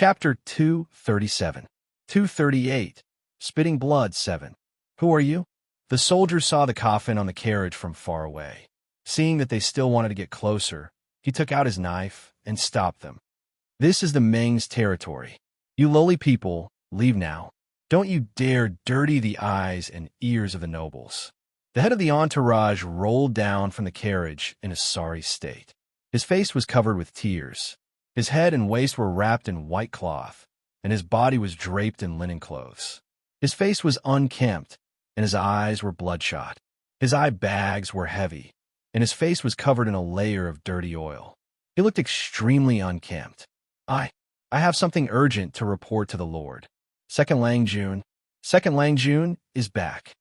Chapter 237. 238. Spitting Blood 7. Who are you? The soldier saw the coffin on the carriage from far away. Seeing that they still wanted to get closer, he took out his knife and stopped them. This is the Meng's territory. You lowly people, leave now. Don't you dare dirty the eyes and ears of the nobles. The head of the entourage rolled down from the carriage in a sorry state. His face was covered with tears. His head and waist were wrapped in white cloth, and his body was draped in linen clothes. His face was unkempt, and his eyes were bloodshot. His eye bags were heavy, and his face was covered in a layer of dirty oil. He looked extremely unkempt. I have something urgent to report to the Lord. Second Lang Jun is back.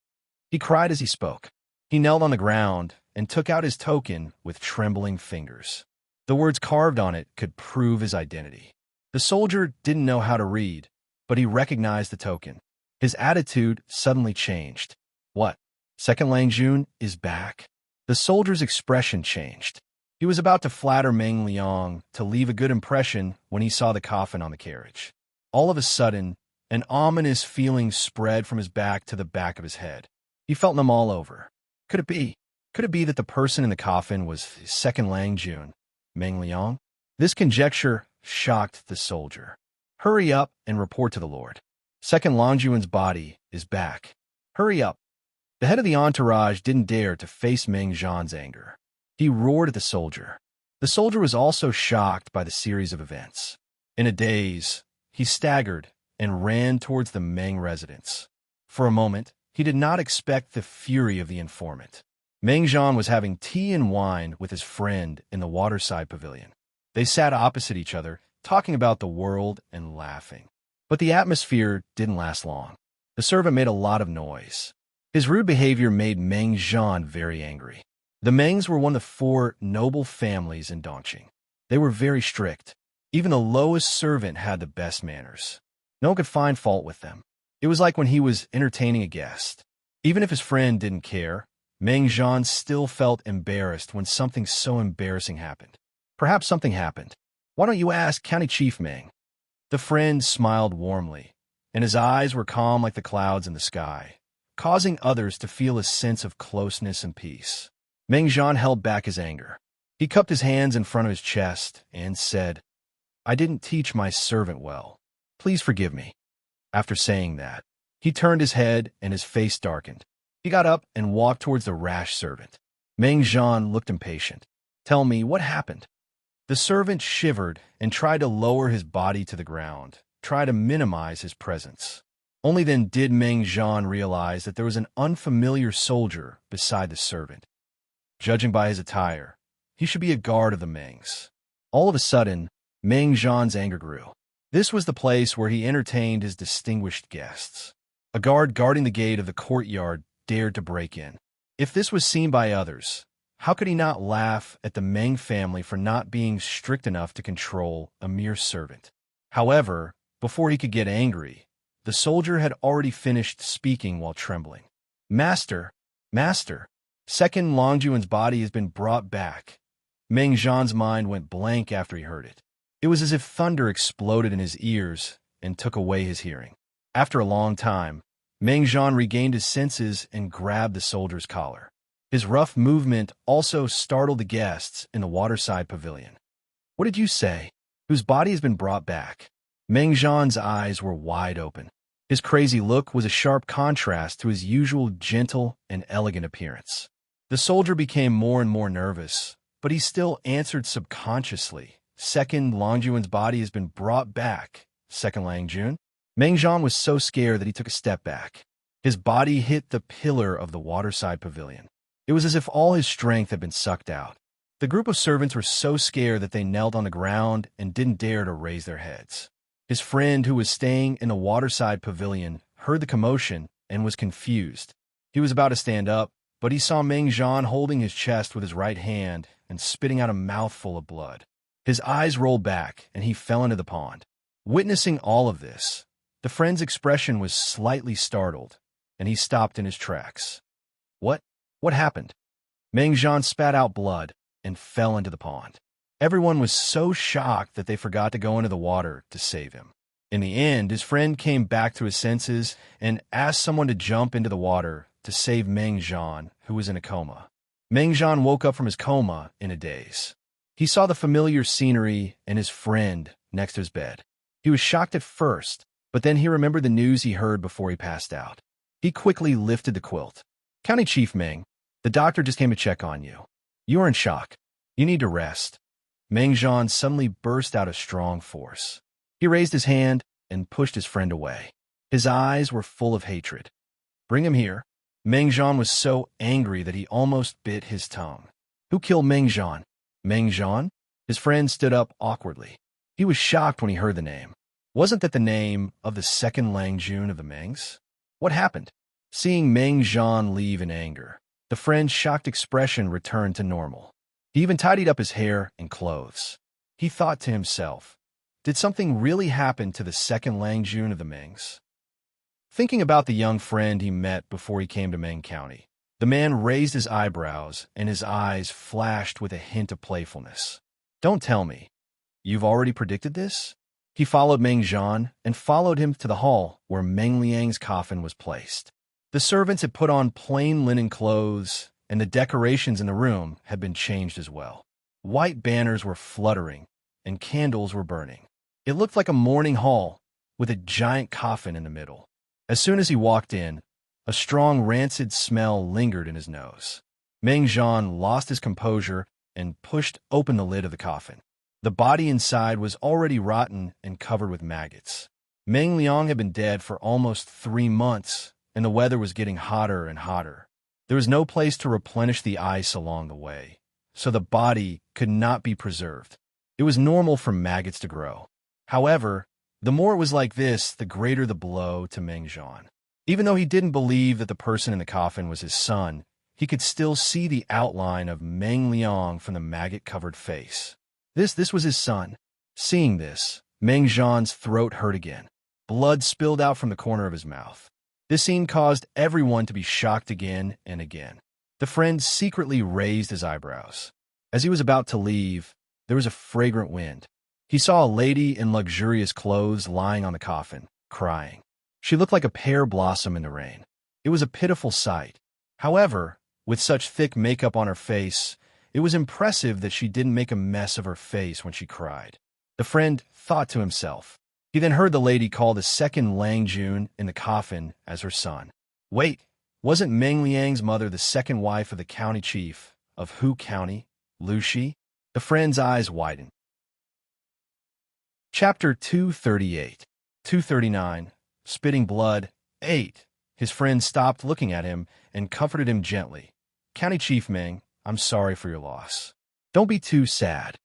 He cried as he spoke. He knelt on the ground and took out his token with trembling fingers. The words carved on it could prove his identity. The soldier didn't know how to read, but he recognized the token. His attitude suddenly changed. What? Second Lang Jun is back? The soldier's expression changed. He was about to flatter Meng Liang to leave a good impression when he saw the coffin on the carriage. All of a sudden, an ominous feeling spread from his back to the back of his head. He felt them all over. Could it be? Could it be that the person in the coffin was Second Lang Jun, Meng Liang? This conjecture shocked the soldier. Hurry up and report to the Lord. Second Lang Jun's body is back. Hurry up. The head of the entourage didn't dare to face Meng Zhan's anger. He roared at the soldier. The soldier was also shocked by the series of events. In a daze, he staggered and ran towards the Meng residence. For a moment, he did not expect the fury of the informant. Meng Zhan was having tea and wine with his friend in the waterside pavilion. They sat opposite each other, talking about the world and laughing. But the atmosphere didn't last long. The servant made a lot of noise. His rude behavior made Meng Zhan very angry. The Mengs were one of the 4 noble families in Dongqing. They were very strict. Even the lowest servant had the best manners. No one could find fault with them. It was like when he was entertaining a guest. Even if his friend didn't care, Meng Zhan still felt embarrassed when something so embarrassing happened. Perhaps something happened. Why don't you ask County Chief Meng? The friend smiled warmly, and his eyes were calm like the clouds in the sky, causing others to feel a sense of closeness and peace. Meng Zhan held back his anger. He cupped his hands in front of his chest and said, I didn't teach my servant well. Please forgive me. After saying that, he turned his head and his face darkened. He got up and walked towards the rash servant. Meng Zhan looked impatient. Tell me, what happened? The servant shivered and tried to lower his body to the ground, try to minimize his presence. Only then did Meng Zhan realize that there was an unfamiliar soldier beside the servant. Judging by his attire, he should be a guard of the Mengs. All of a sudden, Meng Zhan's anger grew. This was the place where he entertained his distinguished guests. A guard guarding the gate of the courtyard dared to break in. If this was seen by others, how could he not laugh at the Meng family for not being strict enough to control a mere servant? However, before he could get angry, the soldier had already finished speaking while trembling. Master, Second Lang Jun's body has been brought back. Meng Zhan's mind went blank after he heard it. It was as if thunder exploded in his ears and took away his hearing. After a long time, Meng Zhan regained his senses and grabbed the soldier's collar. His rough movement also startled the guests in the waterside pavilion. What did you say? Whose body has been brought back? Meng Zhan's eyes were wide open. His crazy look was a sharp contrast to his usual gentle and elegant appearance. The soldier became more and more nervous, but he still answered subconsciously. Second Lang Jun's body has been brought back. Second Lang Jun? Meng Zhan was so scared that he took a step back. His body hit the pillar of the waterside pavilion. It was as if all his strength had been sucked out. The group of servants were so scared that they knelt on the ground and didn't dare to raise their heads. His friend, who was staying in the waterside pavilion, heard the commotion and was confused. He was about to stand up, but he saw Meng Zhan holding his chest with his right hand and spitting out a mouthful of blood. His eyes rolled back, and he fell into the pond. Witnessing all of this, the friend's expression was slightly startled, and he stopped in his tracks. What happened? Meng Zhan spat out blood and fell into the pond. Everyone was so shocked that they forgot to go into the water to save him. In the end, his friend came back to his senses and asked someone to jump into the water to save Meng Zhan, who was in a coma. Meng Zhan woke up from his coma in a daze. He saw the familiar scenery and his friend next to his bed. He was shocked at first, but then he remembered the news he heard before he passed out. He quickly lifted the quilt. "County Chief Meng, the doctor just came to check on you. You are in shock. You need to rest." Meng Zhan suddenly burst out a strong force. He raised his hand and pushed his friend away. His eyes were full of hatred. "Bring him here." Meng Zhan was so angry that he almost bit his tongue. "Who killed Meng Zhan?" "Meng Zhan?" His friend stood up awkwardly. He was shocked when he heard the name. Wasn't that the name of the second Lang Jun of the Mengs? What happened? Seeing Meng Zhan leave in anger, the friend's shocked expression returned to normal. He even tidied up his hair and clothes. He thought to himself, did something really happen to the second Lang Jun of the Mengs? Thinking about the young friend he met before he came to Meng County, the man raised his eyebrows and his eyes flashed with a hint of playfulness. "Don't tell me. You've already predicted this?" He followed Meng Zhan and followed him to the hall where Meng Liang's coffin was placed. The servants had put on plain linen clothes, and the decorations in the room had been changed as well. White banners were fluttering, and candles were burning. It looked like a mourning hall with a giant coffin in the middle. As soon as he walked in, a strong rancid smell lingered in his nose. Meng Zhan lost his composure and pushed open the lid of the coffin. The body inside was already rotten and covered with maggots. Meng Liang had been dead for almost 3 months, and the weather was getting hotter and hotter. There was no place to replenish the ice along the way, so the body could not be preserved. It was normal for maggots to grow. However, the more it was like this, the greater the blow to Meng Zhan. Even though he didn't believe that the person in the coffin was his son, he could still see the outline of Meng Liang from the maggot-covered face. This was his son. Seeing this, Meng Zhan's throat hurt again. Blood spilled out from the corner of his mouth. This scene caused everyone to be shocked again and again. The friend secretly raised his eyebrows. As he was about to leave, there was a fragrant wind. He saw a lady in luxurious clothes lying on the coffin, crying. She looked like a pear blossom in the rain. It was a pitiful sight. However, with such thick makeup on her face, it was impressive that she didn't make a mess of her face when she cried. The friend thought to himself. He then heard the lady call the second Lang Jun in the coffin as her son. Wait, wasn't Meng Liang's mother the second wife of the county chief of Hu County, Lu Shi? The friend's eyes widened. Chapter 238. 239. Spitting Blood. 8. His friend stopped looking at him and comforted him gently. "County Chief Meng, I'm sorry for your loss. Don't be too sad."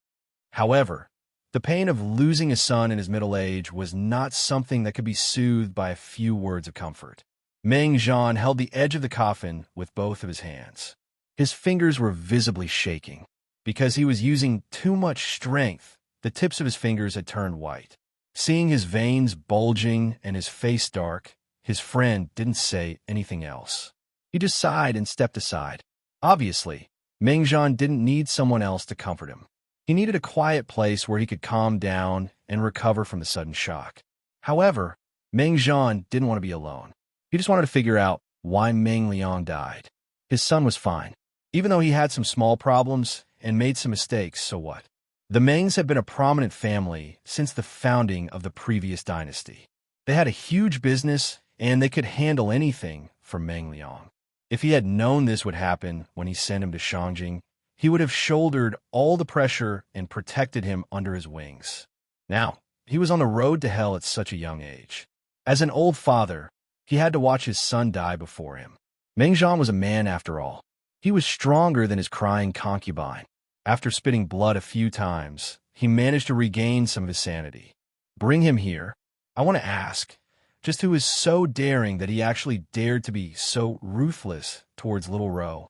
However, the pain of losing a son in his middle age was not something that could be soothed by a few words of comfort. Meng Zhan held the edge of the coffin with both of his hands. His fingers were visibly shaking. Because he was using too much strength, the tips of his fingers had turned white. Seeing his veins bulging and his face dark, his friend didn't say anything else. He just sighed and stepped aside. Obviously, Meng Zhan didn't need someone else to comfort him. He needed a quiet place where he could calm down and recover from the sudden shock. However, Meng Zhan didn't want to be alone. He just wanted to figure out why Meng Liang died. His son was fine. Even though he had some small problems and made some mistakes, so what? The Mengs had been a prominent family since the founding of the previous dynasty. They had a huge business, and they could handle anything for Meng Liang. If he had known this would happen when he sent him to Shangjing, he would have shouldered all the pressure and protected him under his wings. Now, he was on the road to hell at such a young age. As an old father, he had to watch his son die before him. Meng Zhan was a man after all. He was stronger than his crying concubine. After spitting blood a few times, he managed to regain some of his sanity. "Bring him here. I want to ask, just who is so daring that he actually dared to be so ruthless towards little Ro?"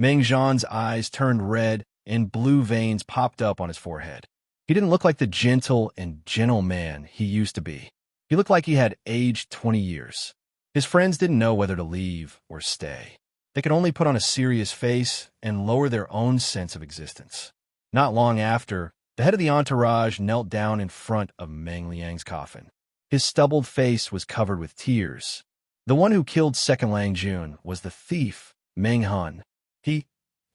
Meng Zhan's eyes turned red and blue veins popped up on his forehead. He didn't look like the gentle and gentle man he used to be. He looked like he had aged 20 years. His friends didn't know whether to leave or stay. They could only put on a serious face and lower their own sense of existence. Not long after, The head of the entourage knelt down in front of Meng Liang's coffin. His stubbled face was covered with tears. The one who killed Second Lang Jun was the thief, Meng Hun. He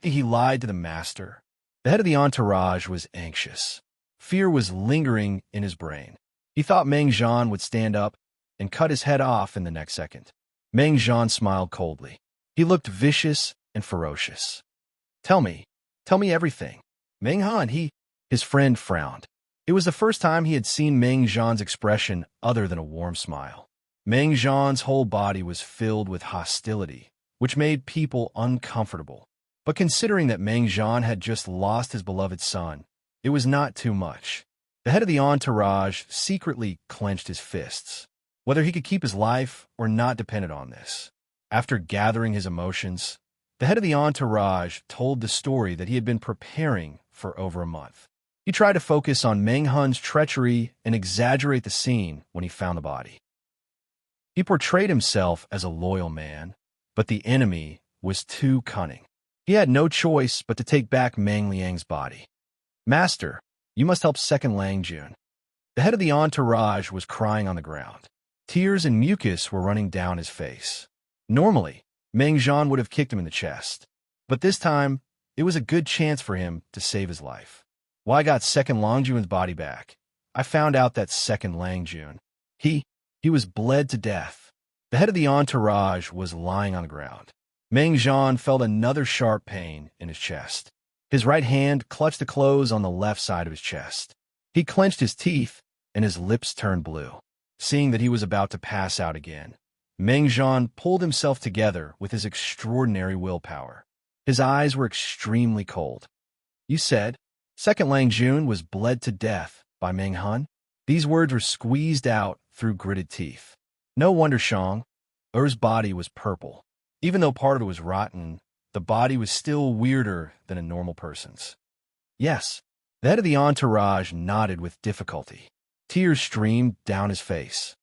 lied to the master. The head of the entourage was anxious. Fear was lingering in his brain. He thought Meng Zhan would stand up and cut his head off in the next second. Meng Zhan smiled coldly. He looked vicious and ferocious. Tell me everything. Meng Han, his friend frowned. It was the first time he had seen Meng Zhan's expression other than a warm smile. Meng Zhan's whole body was filled with hostility, which made people uncomfortable. But considering that Meng Zhan had just lost his beloved son, it was not too much. The head of the entourage secretly clenched his fists. Whether he could keep his life or not depended on this. After gathering his emotions, the head of the entourage told the story that he had been preparing for over a month. He tried to focus on Meng Hun's treachery and exaggerate the scene when he found the body. He portrayed himself as a loyal man, but the enemy was too cunning. He had no choice but to take back Meng Liang's body. Master, you must help Second Lang Jun. The head of the entourage was crying on the ground. Tears and mucus were running down his face. Normally, Meng Zhan would have kicked him in the chest, but this time, it was a good chance for him to save his life. Well, I got Second Lang Jun's body back. I found out that Second Lang Jun, he was bled to death. The head of the entourage was lying on the ground. Meng Zhan felt another sharp pain in his chest. His right hand clutched the clothes on the left side of his chest. He clenched his teeth, and his lips turned blue. Seeing that he was about to pass out again, Meng Zhan pulled himself together with his extraordinary willpower. His eyes were extremely cold. You said, Second Lang Jun was bled to death by Meng Hun? These words were squeezed out through gritted teeth. No wonder Shang. Er's body was purple. Even though part of it was rotten, the body was still weirder than a normal person's. Yes, the head of the entourage nodded with difficulty. Tears streamed down his face.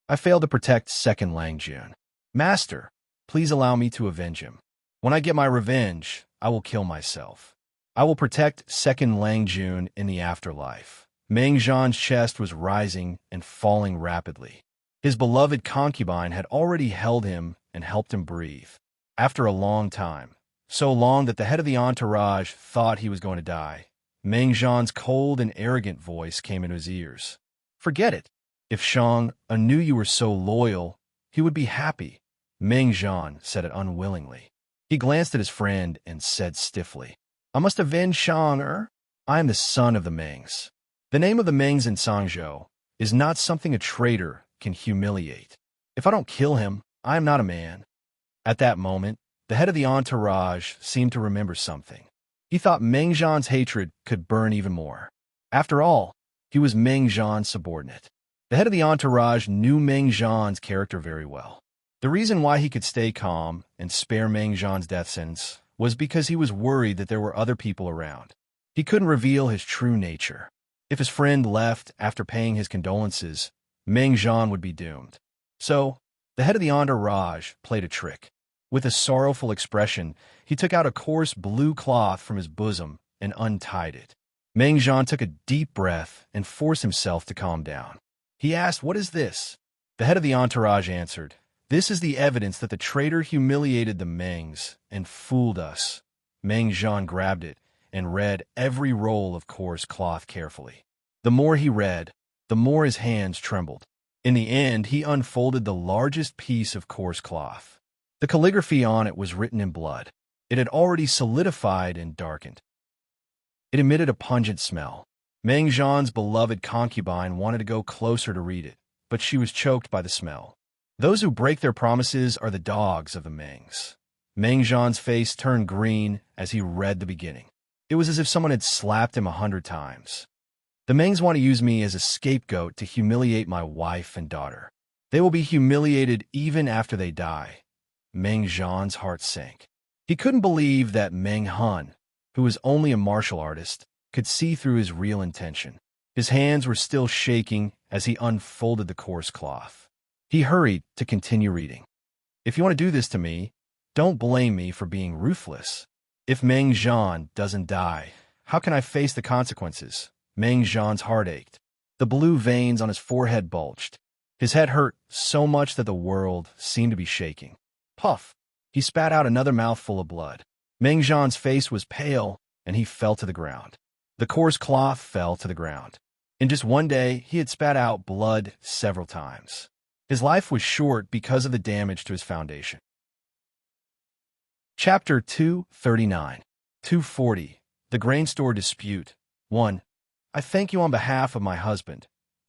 I failed to protect Second Lang Jun. Master, please allow me to avenge him. When I get my revenge, I will kill myself. I will protect Second Lang Jun in the afterlife. Meng Zhan's chest was rising and falling rapidly. His beloved concubine had already held him and helped him breathe. After a long time, so long that the head of the entourage thought he was going to die, Meng Zhan's cold and arrogant voice came into his ears. Forget it. If Shang knew you were so loyal, he would be happy. Meng Zhan said it unwillingly. He glanced at his friend and said stiffly, I must avenge Shang. I am the son of the Mengs. The name of the Mengs in Sangzhou is not something a traitor can humiliate. If I don't kill him, I am not a man. At that moment, the head of the entourage seemed to remember something. He thought Meng Zhan's hatred could burn even more. After all, he was Meng Zhan's subordinate. The head of the entourage knew Meng Zhan's character very well. The reason why he could stay calm and spare Meng Zhan's death sentence was because he was worried that there were other people around. He couldn't reveal his true nature. If his friend left after paying his condolences, Meng Zhan would be doomed. So, the head of the entourage played a trick. With a sorrowful expression, he took out a coarse blue cloth from his bosom and untied it. Meng Zhan took a deep breath and forced himself to calm down. He asked, What is this? The head of the entourage answered, This is the evidence that the traitor humiliated the Mengs and fooled us. Meng Zhan grabbed it and read every roll of coarse cloth carefully. The more he read, the more his hands trembled. In the end, he unfolded the largest piece of coarse cloth. The calligraphy on it was written in blood. It had already solidified and darkened. It emitted a pungent smell. Meng Zhan's beloved concubine wanted to go closer to read it, but she was choked by the smell. Those who break their promises are the dogs of the Mengs. Meng Zhan's face turned green as he read the beginning. It was as if someone had slapped him 100 times. The Mengs want to use me as a scapegoat to humiliate my wife and daughter. They will be humiliated even after they die. Meng Zhan's heart sank. He couldn't believe that Meng Hun, who was only a martial artist, could see through his real intention. His hands were still shaking as he unfolded the coarse cloth. He hurried to continue reading. If you want to do this to me, don't blame me for being ruthless. If Meng Zhan doesn't die, how can I face the consequences? Meng Zhan's heart ached. The blue veins on his forehead bulged. His head hurt so much that the world seemed to be shaking. Puff! He spat out another mouthful of blood. Meng Zhan's face was pale, and he fell to the ground. The coarse cloth fell to the ground. In just one day, he had spat out blood several times. His life was short because of the damage to his foundation. Chapter 239. 240. The Grain Store Dispute. 1. I thank you on behalf of my husband.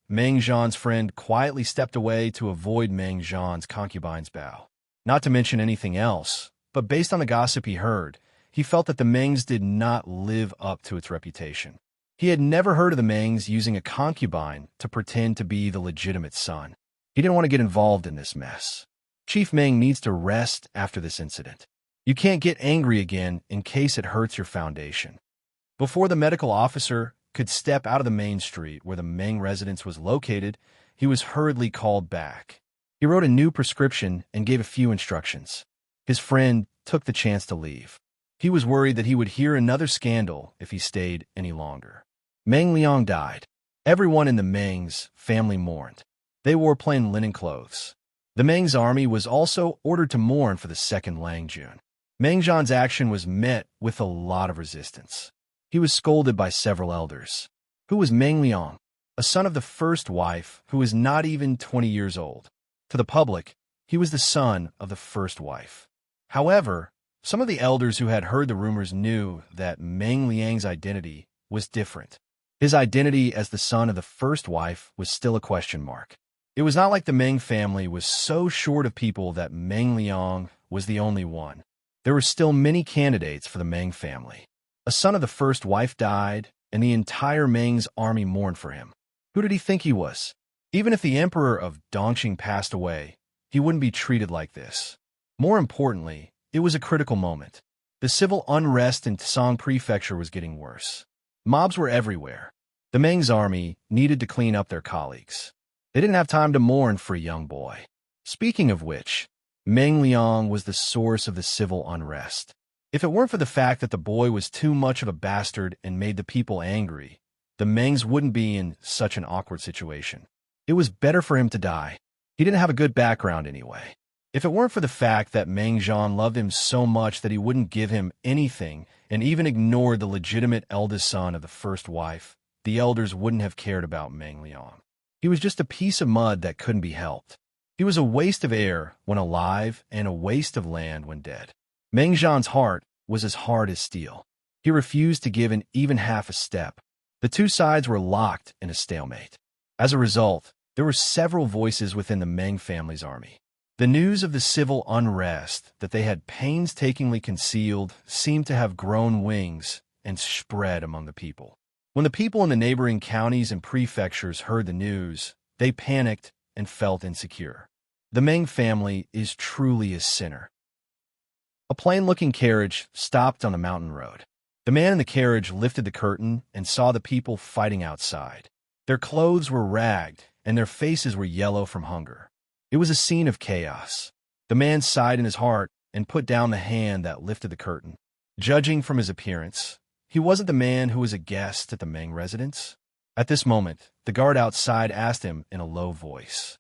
Meng Zhan's friend quietly stepped away to avoid Meng Zhan's concubine's bow. Not to mention anything else, but based on the gossip he heard, he felt that the Mengs did not live up to its reputation. He had never heard of the Mengs using a concubine to pretend to be the legitimate son. He didn't want to get involved in this mess. Chief Meng needs to rest after this incident. You can't get angry again in case it hurts your foundation. Before the medical officer could step out of the main street where the Meng residence was located, he was hurriedly called back. He wrote a new prescription and gave a few instructions. His friend took the chance to leave. He was worried that he would hear another scandal if he stayed any longer. Meng Liang died. Everyone in the Meng's family mourned. They wore plain linen clothes. The Meng's army was also ordered to mourn for the second Lang Jun. Meng Zhan's action was met with a lot of resistance. He was scolded by several elders. Who was Meng Liang? A son of the first wife who was not even 20 years old. To the public, he was the son of the first wife. However, some of the elders who had heard the rumors knew that Meng Liang's identity was different. His identity as the son of the first wife was still a question mark. It was not like the Meng family was so short of people that Meng Liang was the only one. There were still many candidates for the Meng family. A son of the first wife died, and the entire Meng's army mourned for him. Who did he think he was? Even if the emperor of Dongqing passed away, he wouldn't be treated like this. More importantly, it was a critical moment. The civil unrest in Tsang Prefecture was getting worse. Mobs were everywhere. The Meng's army needed to clean up their colleagues. They didn't have time to mourn for a young boy. Speaking of which, Meng Liang was the source of the civil unrest. If it weren't for the fact that the boy was too much of a bastard and made the people angry, the Mengs wouldn't be in such an awkward situation. It was better for him to die. He didn't have a good background anyway. If it weren't for the fact that Meng Zhan loved him so much that he wouldn't give him anything and even ignored the legitimate eldest son of the first wife, the elders wouldn't have cared about Meng Liang. He was just a piece of mud that couldn't be helped. He was a waste of air when alive and a waste of land when dead. Meng Zhan's heart was as hard as steel. He refused to give an even half a step. The two sides were locked in a stalemate. As a result, there were several voices within the Meng family's army. The news of the civil unrest that they had painstakingly concealed seemed to have grown wings and spread among the people. When the people in the neighboring counties and prefectures heard the news, they panicked and felt insecure. The Meng family is truly a sinner. A plain-looking carriage stopped on a mountain road. The man in the carriage lifted the curtain and saw the people fighting outside. Their clothes were ragged, and their faces were yellow from hunger. It was a scene of chaos. The man sighed in his heart and put down the hand that lifted the curtain. Judging from his appearance, he wasn't the man who was a guest at the Meng residence. At this moment, the guard outside asked him in a low voice,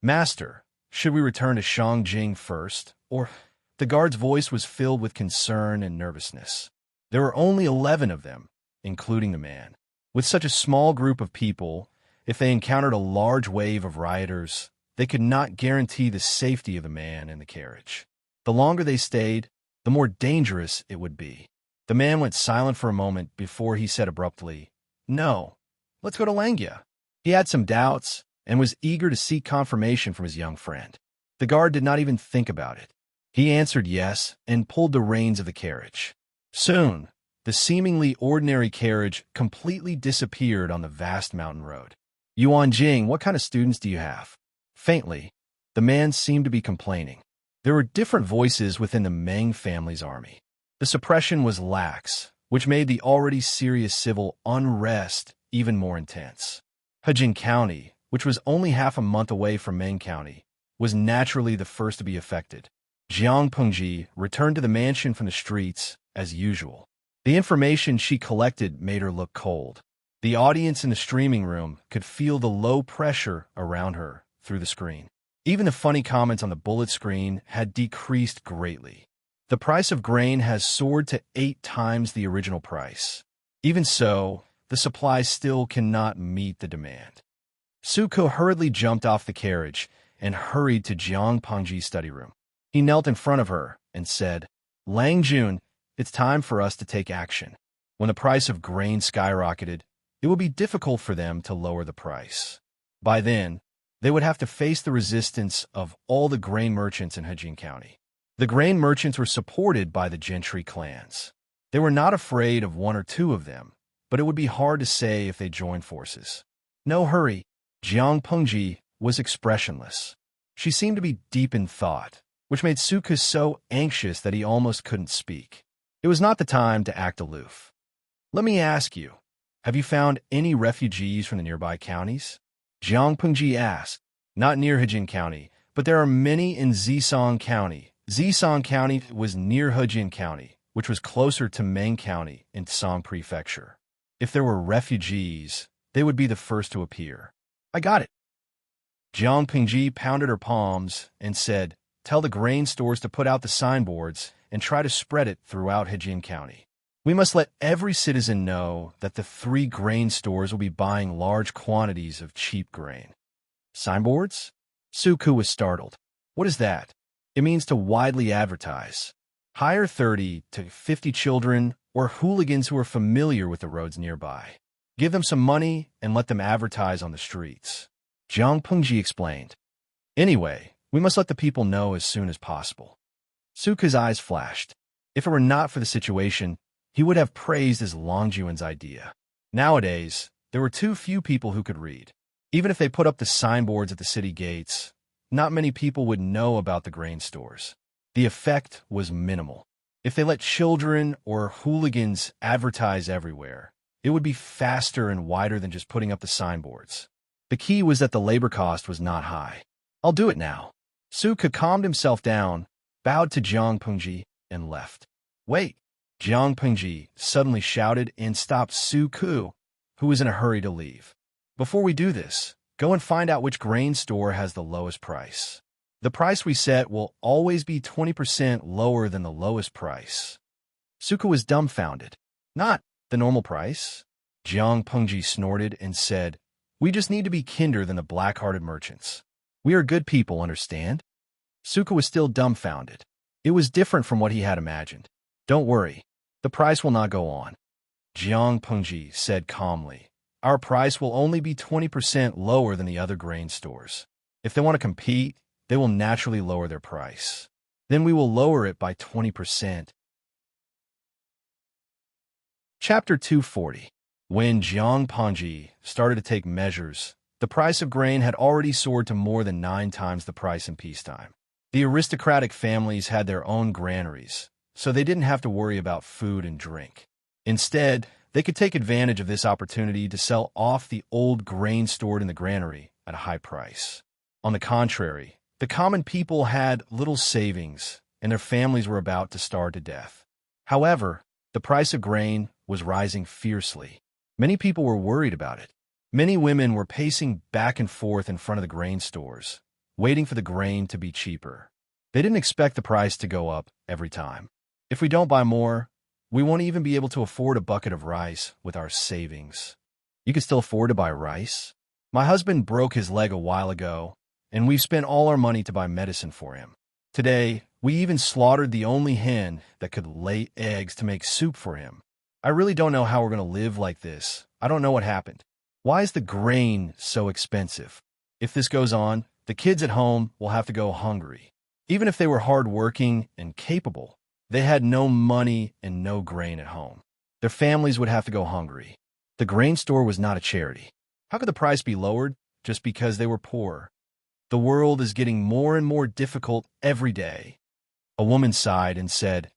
"Master, should we return to Shangjing first, or—" The guard's voice was filled with concern and nervousness. There were only 11 of them, including the man. With such a small group of people, if they encountered a large wave of rioters, they could not guarantee the safety of the man in the carriage. The longer they stayed, the more dangerous it would be. The man went silent for a moment before he said abruptly, "No, let's go to Langia." He had some doubts and was eager to seek confirmation from his young friend. The guard did not even think about it. He answered yes and pulled the reins of the carriage. Soon, the seemingly ordinary carriage completely disappeared on the vast mountain road. "Yuan Jing, what kind of students do you have?" Faintly, the man seemed to be complaining. There were different voices within the Meng family's army. The suppression was lax, which made the already serious civil unrest even more intense. Hejing County, which was only half a month away from Meng County, was naturally the first to be affected. Jiang Pengji returned to the mansion from the streets as usual. The information she collected made her look cold. The audience in the streaming room could feel the low pressure around her through the screen. Even the funny comments on the bullet screen had decreased greatly. The price of grain has soared to 8 times the original price. Even so, the supply still cannot meet the demand. Suko hurriedly jumped off the carriage and hurried to Jiang Pengji's study room. He knelt in front of her and said, "Lang Jun, it's time for us to take action. When the price of grain skyrocketed, it would be difficult for them to lower the price. By then, they would have to face the resistance of all the grain merchants in Hejin County. The grain merchants were supported by the gentry clans. They were not afraid of 1 or 2 of them, but it would be hard to say if they joined forces. No hurry." Jiang Pengji was expressionless. She seemed to be deep in thought, which made Suka so anxious that he almost couldn't speak. It was not the time to act aloof. "Let me ask you, have you found any refugees from the nearby counties?" Jiang Pengji asked. "Not near Hejin County, but there are many in Zisong County." Zisong County was near Hejin County, which was closer to Meng County in Song Prefecture. If there were refugees, they would be the first to appear. "I got it." Jiang Pengji pounded her palms and said, "Tell the grain stores to put out the signboards and try to spread it throughout Hejin County. We must let every citizen know that the 3 grain stores will be buying large quantities of cheap grain." "Signboards?" Suku was startled. "What is that?" "It means to widely advertise. Hire 30 to 50 children or hooligans who are familiar with the roads nearby. Give them some money and let them advertise on the streets." Jiang Pengji explained. "Anyway, we must let the people know as soon as possible." Suka's eyes flashed. If it were not for the situation, he would have praised his Longjuan's idea. Nowadays, there were too few people who could read. Even if they put up the signboards at the city gates, not many people would know about the grain stores. The effect was minimal. If they let children or hooligans advertise everywhere, it would be faster and wider than just putting up the signboards. The key was that the labor cost was not high. "I'll do it now." Suka calmed himself down, bowed to Jiang Pengji, and left. "Wait!" Jiang Pengji suddenly shouted and stopped Suku, who was in a hurry to leave. "Before we do this, go and find out which grain store has the lowest price. The price we set will always be 20% lower than the lowest price." Suka was dumbfounded. "Not the normal price?" Jiang Pengji snorted and said, "We just need to be kinder than the black-hearted merchants. We are good people, understand?" Suka was still dumbfounded. It was different from what he had imagined. "Don't worry, the price will not go on," Jiang Pengji said calmly. "Our price will only be 20% lower than the other grain stores. If they want to compete, they will naturally lower their price. Then we will lower it by 20%. Chapter 240. When Jiang Pengji started to take measures, the price of grain had already soared to more than 9 times the price in peacetime. The aristocratic families had their own granaries, so they didn't have to worry about food and drink. Instead, they could take advantage of this opportunity to sell off the old grain stored in the granary at a high price. On the contrary, the common people had little savings, and their families were about to starve to death. However, the price of grain was rising fiercely. Many people were worried about it. Many women were pacing back and forth in front of the grain stores, waiting for the grain to be cheaper. They didn't expect the price to go up every time. "If we don't buy more, we won't even be able to afford a bucket of rice with our savings." "You can still afford to buy rice?" "My husband broke his leg a while ago, and we've spent all our money to buy medicine for him. Today, we even slaughtered the only hen that could lay eggs to make soup for him. I really don't know how we're going to live like this. I don't know what happened. Why is the grain so expensive? If this goes on, the kids at home will have to go hungry." Even if they were hardworking and capable, they had no money and no grain at home. Their families would have to go hungry. The grain store was not a charity. How could the price be lowered just because they were poor? The world is getting more and more difficult every day. A woman sighed and said,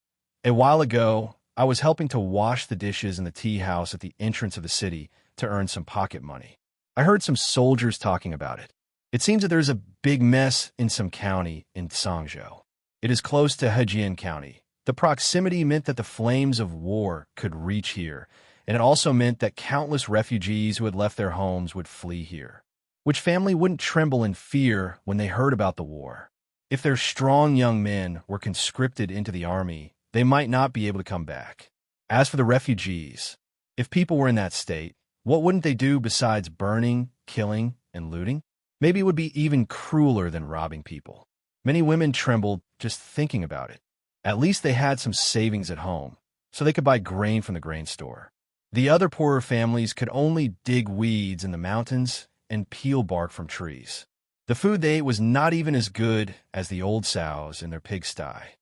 "A while ago, I was helping to wash the dishes in the tea house at the entrance of the city to earn some pocket money. I heard some soldiers talking about it. It seems that there's a big mess in some county in Sangzhou. It is close to Hejin County. The proximity meant that the flames of war could reach here, and it also meant that countless refugees who had left their homes would flee here. Which family wouldn't tremble in fear when they heard about the war? If their strong young men were conscripted into the army, they might not be able to come back. As for the refugees, if people were in that state, what wouldn't they do besides burning, killing, and looting? Maybe it would be even crueler than robbing people. Many women trembled just thinking about it. At least they had some savings at home, so they could buy grain from the grain store. The other poorer families could only dig weeds in the mountains and peel bark from trees. The food they ate was not even as good as the old sows in their pigsty.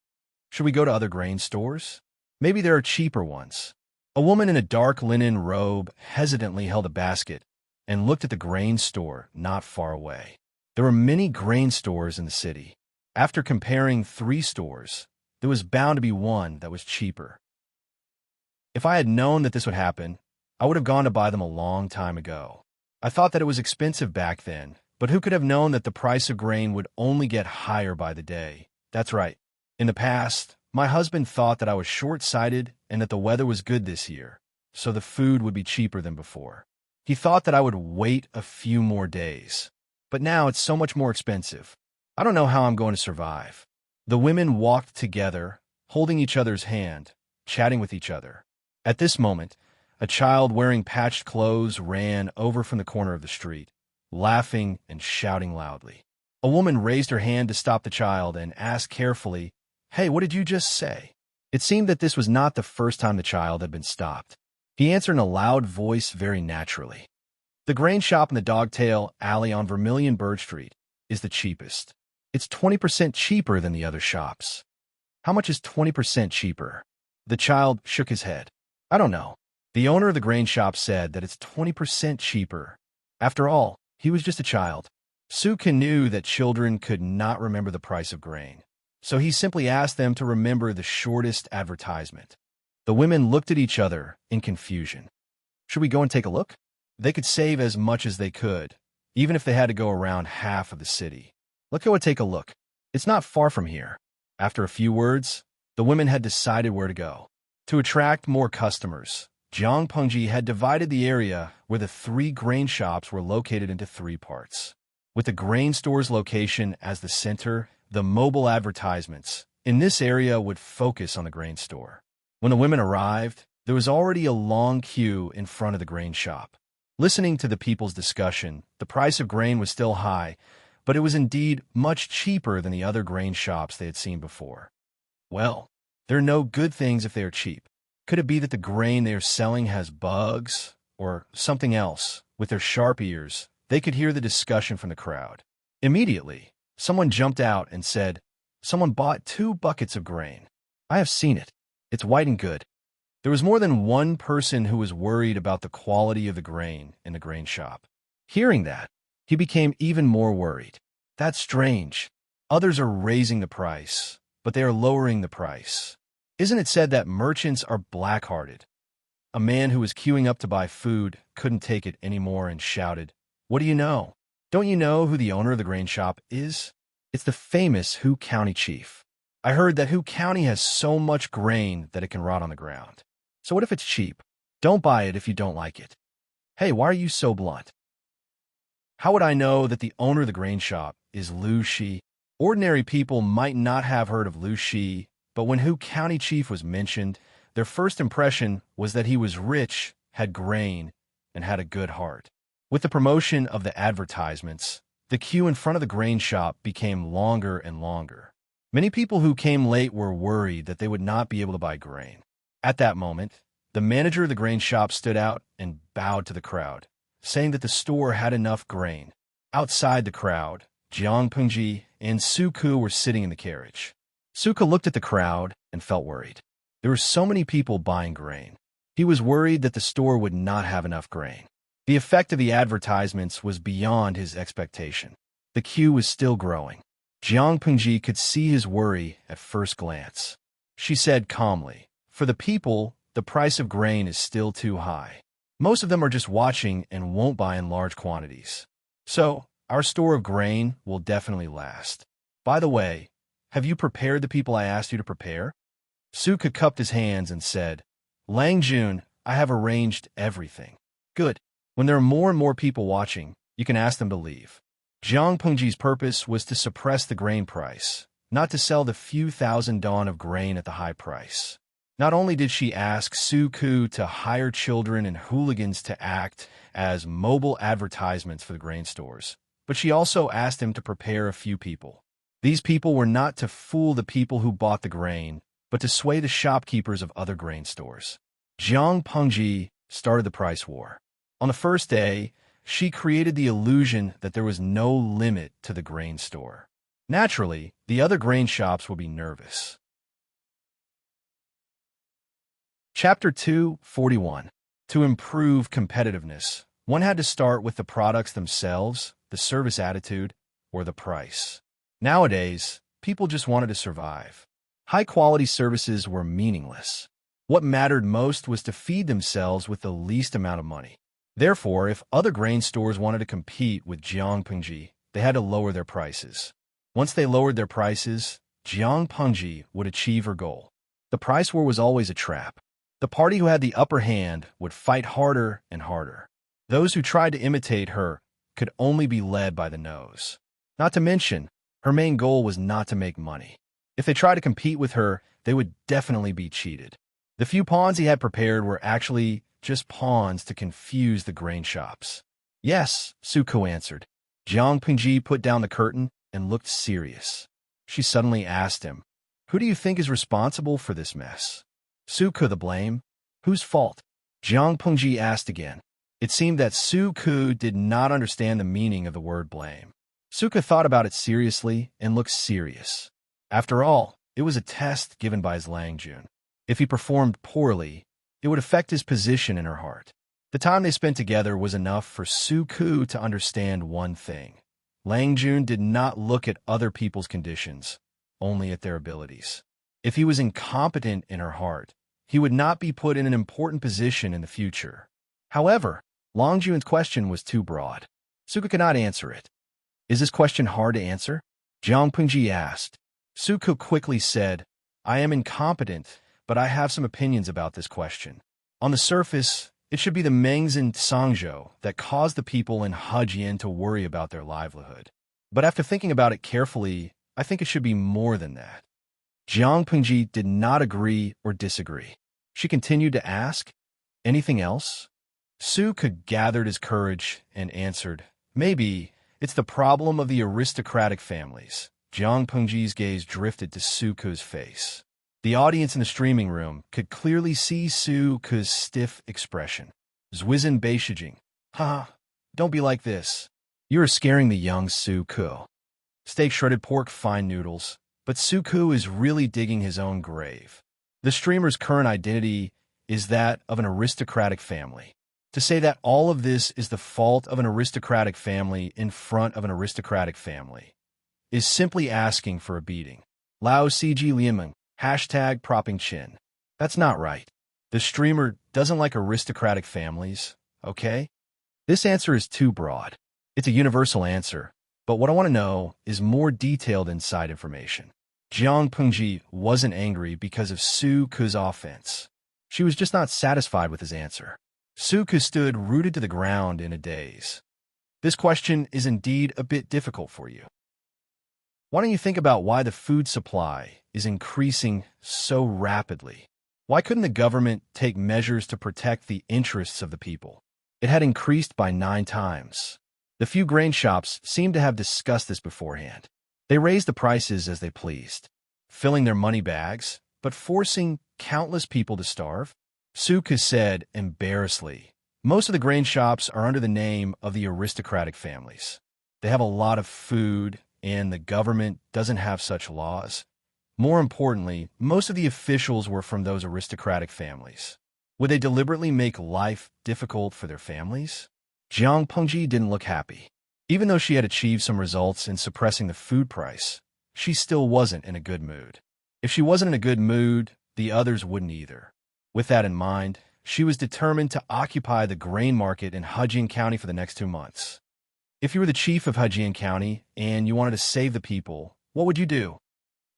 Should we go to other grain stores? Maybe there are cheaper ones. A woman in a dark linen robe hesitantly held a basket and looked at the grain store not far away. There were many grain stores in the city. After comparing 3 stores, there was bound to be one that was cheaper. If I had known that this would happen, I would have gone to buy them a long time ago. I thought that it was expensive back then, but who could have known that the price of grain would only get higher by the day? That's right. In the past, my husband thought that I was short-sighted and that the weather was good this year, so the food would be cheaper than before. He thought that I would wait a few more days. But now it's so much more expensive. I don't know how I'm going to survive. The women walked together, holding each other's hand, chatting with each other. At this moment, a child wearing patched clothes ran over from the corner of the street, laughing and shouting loudly. A woman raised her hand to stop the child and asked carefully, "Hey, what did you just say?" It seemed that this was not the first time the child had been stopped. He answered in a loud voice very naturally. "The grain shop in the Dogtail Alley on Vermilion Bird Street is the cheapest. It's 20% cheaper than the other shops." "How much is 20% cheaper?" The child shook his head. "I don't know. The owner of the grain shop said that it's 20% cheaper. After all, he was just a child." Suka knew that children could not remember the price of grain, so he simply asked them to remember the shortest advertisement. The women looked at each other in confusion. Should we go and take a look? They could save as much as they could, even if they had to go around half of the city. Let's go and take a look. It's not far from here. After a few words, the women had decided where to go. To attract more customers, Jiang Pengji had divided the area where the 3 grain shops were located into 3 parts. With the grain store's location as the center, the mobile advertisements in this area would focus on the grain store. When the women arrived, there was already a long queue in front of the grain shop. Listening to the people's discussion, the price of grain was still high, but it was indeed much cheaper than the other grain shops they had seen before. Well, there are no good things if they are cheap. Could it be that the grain they are selling has bugs or something else? With their sharp ears, they could hear the discussion from the crowd. Immediately, someone jumped out and said, "Someone bought 2 buckets of grain. I have seen it. It's white and good." There was more than one person who was worried about the quality of the grain in the grain shop. Hearing that, he became even more worried. That's strange. Others are raising the price, but they are lowering the price. Isn't it said that merchants are black-hearted? A man who was queuing up to buy food couldn't take it anymore and shouted, "What do you know? Don't you know who the owner of the grain shop is? It's the famous Hu County chief. I heard that Hu County has so much grain that it can rot on the ground. So what if it's cheap? Don't buy it if you don't like it." "Hey, why are you so blunt?" "How would I know that the owner of the grain shop is Lu Shi?" Ordinary people might not have heard of Lu Shi, but when Hu County chief was mentioned, their first impression was that he was rich, had grain, and had a good heart. With the promotion of the advertisements, the queue in front of the grain shop became longer and longer. Many people who came late were worried that they would not be able to buy grain. At that moment, the manager of the grain shop stood out and bowed to the crowd, saying that the store had enough grain. Outside the crowd, Jiang Pengji and Suku were sitting in the carriage. Suka looked at the crowd and felt worried. There were so many people buying grain. He was worried that the store would not have enough grain. The effect of the advertisements was beyond his expectation. The queue was still growing. Jiang Pengji could see his worry at first glance. She said calmly, "For the people, the price of grain is still too high. Most of them are just watching and won't buy in large quantities. So, our store of grain will definitely last. By the way, have you prepared the people I asked you to prepare?" Suka cupped his hands and said, "Lang Jun, I have arranged everything. Good. When there are more and more people watching, you can ask them to leave. Jiang Pengji's purpose was to suppress the grain price, not to sell the few thousand dawn of grain at the high price. Not only did she ask Su Ku to hire children and hooligans to act as mobile advertisements for the grain stores, but she also asked him to prepare a few people. These people were not to fool the people who bought the grain, but to sway the shopkeepers of other grain stores. Jiang Pengji started the price war. On the first day, she created the illusion that there was no limit to the grain store. Naturally, the other grain shops would be nervous. Chapter 241. To improve competitiveness, one had to start with the products themselves, the service attitude, or the price. Nowadays, people just wanted to survive. High-quality services were meaningless. What mattered most was to feed themselves with the least amount of money. Therefore, if other grain stores wanted to compete with Jiang Pengji, they had to lower their prices. Once they lowered their prices, Jiang Pengji would achieve her goal. The price war was always a trap. The party who had the upper hand would fight harder and harder. Those who tried to imitate her could only be led by the nose. Not to mention, her main goal was not to make money. If they tried to compete with her, they would definitely be cheated. The few pawns he had prepared were actually just pawns to confuse the grain shops. Yes, Su Ku answered. Jiang Pengji put down the curtain and looked serious. She suddenly asked him, "Who do you think is responsible for this mess?" Su Ku the blame? Whose fault? Jiang Pengji asked again. It seemed that Su Ku did not understand the meaning of the word blame. Su Ku thought about it seriously and looked serious. After all, it was a test given by his Langjun. If he performed poorly, it would affect his position in her heart. The time they spent together was enough for Su Ku to understand one thing. Langjun did not look at other people's conditions, only at their abilities. If he was incompetent in her heart, he would not be put in an important position in the future. However, Langjun's question was too broad. Su Ku could not answer it. Is this question hard to answer? Jiang Pengji asked. Su Ku quickly said, I am incompetent, but I have some opinions about this question. On the surface, it should be the Mengs and Sangzhou that caused the people in Hejian to worry about their livelihood. But after thinking about it carefully, I think it should be more than that. Jiang Pengji did not agree or disagree. She continued to ask, anything else? Su Ku gathered his courage and answered, maybe it's the problem of the aristocratic families. Jiang Pengji's gaze drifted to Su Ku's face. The audience in the streaming room could clearly see Su Ku's stiff expression. Zwizhen Beishijing. Haha, don't be like this. You are scaring the young Su Ku. Steak, shredded pork, fine noodles. But Su Ku is really digging his own grave. The streamer's current identity is that of an aristocratic family. To say that all of this is the fault of an aristocratic family in front of an aristocratic family is simply asking for a beating. Lao CG Liemeng, hashtag propping chin. That's not right. The streamer doesn't like aristocratic families, okay? This answer is too broad. It's a universal answer, but what I want to know is more detailed inside information. Jiang Pengji wasn't angry because of Su Ku's offense. She was just not satisfied with his answer. Su Ku stood rooted to the ground in a daze. This question is indeed a bit difficult for you. Why don't you think about why the food supply is increasing so rapidly? Why couldn't the government take measures to protect the interests of the people? It had increased by 9 times. The few grain shops seemed to have discussed this beforehand. They raised the prices as they pleased, filling their money bags, but forcing countless people to starve. Su Ku said embarrassedly, most of the grain shops are under the name of the aristocratic families. They have a lot of food, and the government doesn't have such laws. More importantly, most of the officials were from those aristocratic families. Would they deliberately make life difficult for their families? Jiang Pengji didn't look happy. Even though she had achieved some results in suppressing the food price, she still wasn't in a good mood. If she wasn't in a good mood, the others wouldn't either. With that in mind, she was determined to occupy the grain market in Hejian County for the next 2 months. If you were the chief of Hejian County and you wanted to save the people, what would you do?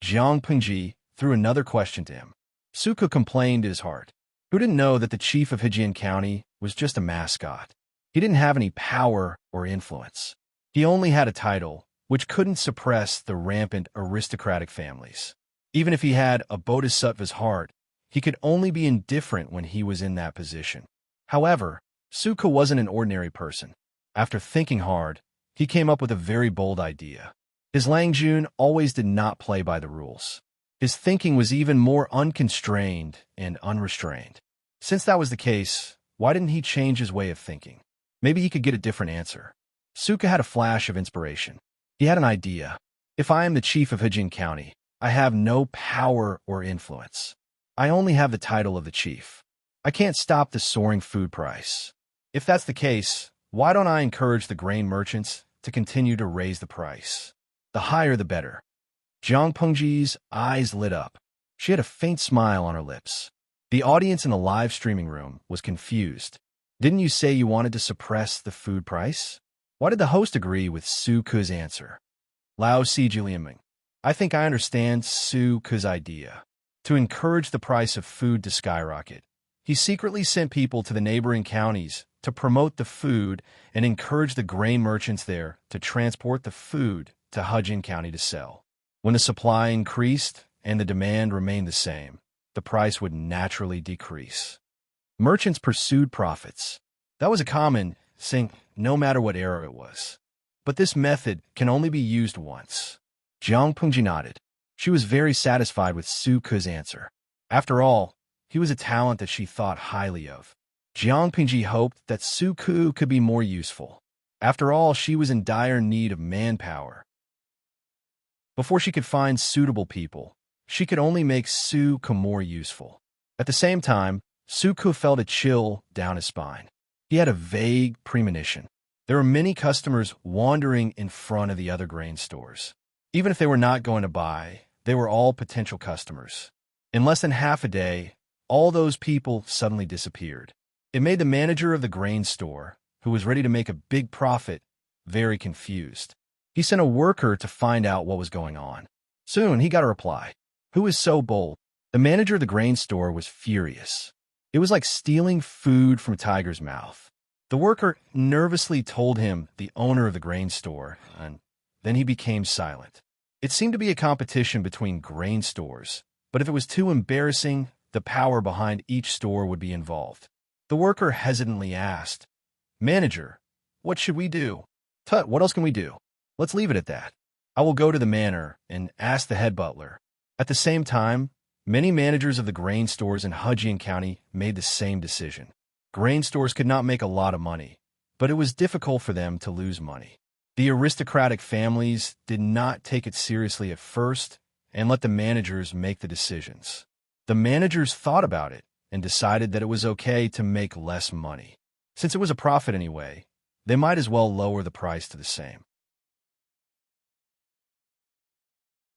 Jiang Pengji threw another question to him. Su Ku complained in his heart. Who didn't know that the chief of Hijian County was just a mascot? He didn't have any power or influence. He only had a title, which couldn't suppress the rampant aristocratic families. Even if he had a bodhisattva's heart, he could only be indifferent when he was in that position. However, Suka wasn't an ordinary person. After thinking hard, he came up with a very bold idea. His Langjun always did not play by the rules. His thinking was even more unconstrained and unrestrained. Since that was the case, why didn't he change his way of thinking? Maybe he could get a different answer. Suka had a flash of inspiration. He had an idea. If I am the chief of Hijian County, I have no power or influence. I only have the title of the chief. I can't stop the soaring food price. If that's the case, why don't I encourage the grain merchants to continue to raise the price? The higher the better. Jiang Pengji's eyes lit up. She had a faint smile on her lips. The audience in the live streaming room was confused. Didn't you say you wanted to suppress the food price? Why did the host agree with Su Ke's answer? Lao Si Julianming. I think I understand Su Ke's idea. To encourage the price of food to skyrocket, he secretly sent people to the neighboring counties to promote the food and encourage the grain merchants there to transport the food to Hijian County to sell. When the supply increased and the demand remained the same, the price would naturally decrease. Merchants pursued profits. That was a common thing, no matter what era it was. But this method can only be used once. Jiang Pengji nodded. She was very satisfied with Su Ke's answer. After all, he was a talent that she thought highly of. Jiang Pengji hoped that Su Ke could be more useful. After all, she was in dire need of manpower. Before she could find suitable people, she could only make Su Ke more useful. At the same time, Su Ke felt a chill down his spine. He had a vague premonition. There were many customers wandering in front of the other grain stores. Even if they were not going to buy, they were all potential customers. In less than half a day, all those people suddenly disappeared. It made the manager of the grain store, who was ready to make a big profit, very confused. He sent a worker to find out what was going on. Soon, he got a reply. Who is so bold? The manager of the grain store was furious. It was like stealing food from a tiger's mouth. The worker nervously told him the owner of the grain store, and then he became silent. It seemed to be a competition between grain stores, but if it was too embarrassing, the power behind each store would be involved. The worker hesitantly asked, Manager, what should we do? Tut, what else can we do? Let's leave it at that. I will go to the manor and ask the head butler. At the same time, many managers of the grain stores in Hijian County made the same decision. Grain stores could not make a lot of money, but it was difficult for them to lose money. The aristocratic families did not take it seriously at first and let the managers make the decisions. The managers thought about it and decided that it was okay to make less money. Since it was a profit anyway, they might as well lower the price to the same.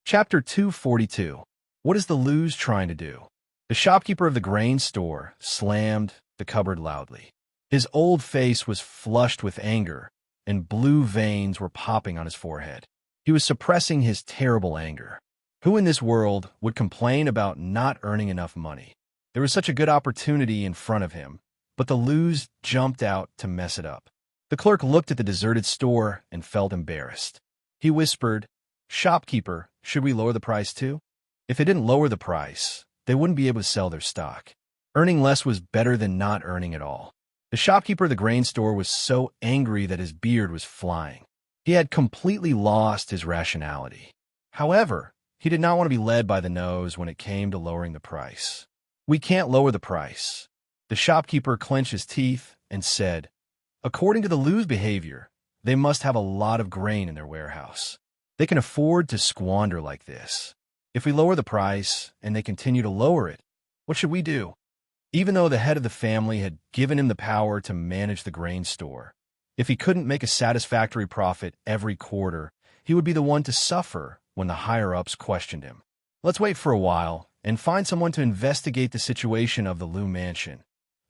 Chapter 242. What is the Luz trying to do? The shopkeeper of the grain store slammed the cupboard loudly. His old face was flushed with anger, and blue veins were popping on his forehead. He was suppressing his terrible anger. Who in this world would complain about not earning enough money? There was such a good opportunity in front of him, but the Luz jumped out to mess it up. The clerk looked at the deserted store and felt embarrassed. He whispered, Shopkeeper, should we lower the price too? If they didn't lower the price, they wouldn't be able to sell their stock. Earning less was better than not earning at all. The shopkeeper of the grain store was so angry that his beard was flying. He had completely lost his rationality. However, he did not want to be led by the nose when it came to lowering the price. We can't lower the price. The shopkeeper clenched his teeth and said, According to the Luz behavior, they must have a lot of grain in their warehouse. They can afford to squander like this. If we lower the price and they continue to lower it, what should we do? Even though the head of the family had given him the power to manage the grain store, if he couldn't make a satisfactory profit every quarter, he would be the one to suffer when the higher-ups questioned him. Let's wait for a while and find someone to investigate the situation of the Lu mansion.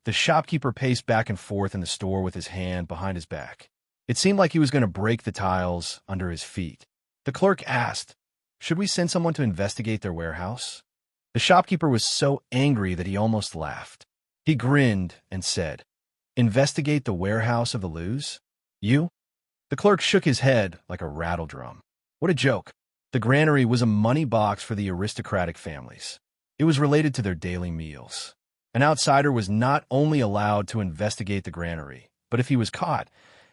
The shopkeeper paced back and forth in the store with his hand behind his back. It seemed like he was going to break the tiles under his feet. The clerk asked, Should we send someone to investigate their warehouse? The shopkeeper was so angry that he almost laughed. He grinned and said, "Investigate the warehouse of the loos? You?" The clerk shook his head like a rattle drum. What a joke. The granary was a money box for the aristocratic families. It was related to their daily meals. An outsider was not only allowed to investigate the granary, but if he was caught,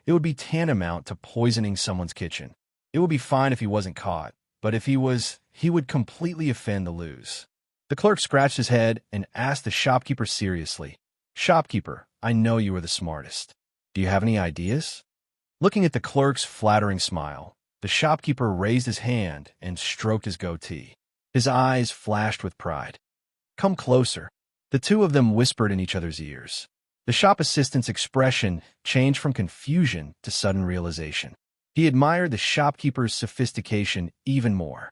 it would be tantamount to poisoning someone's kitchen. It would be fine if he wasn't caught, but if he was, he would completely offend the loos. The clerk scratched his head and asked the shopkeeper seriously, "Shopkeeper, I know you are the smartest. Do you have any ideas?" Looking at the clerk's flattering smile, the shopkeeper raised his hand and stroked his goatee. His eyes flashed with pride. "Come closer." The two of them whispered in each other's ears. The shop assistant's expression changed from confusion to sudden realization. He admired the shopkeeper's sophistication even more.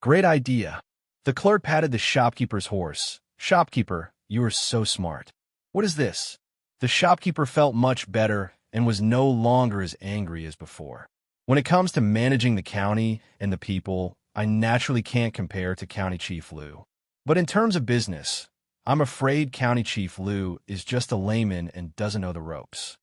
"Great idea." The clerk patted the shopkeeper's horse. "Shopkeeper, you are so smart." "What is this?" The shopkeeper felt much better and was no longer as angry as before. "When it comes to managing the county and the people, I naturally can't compare to County Chief Lou. But in terms of business, I'm afraid County Chief Lou is just a layman and doesn't know the ropes."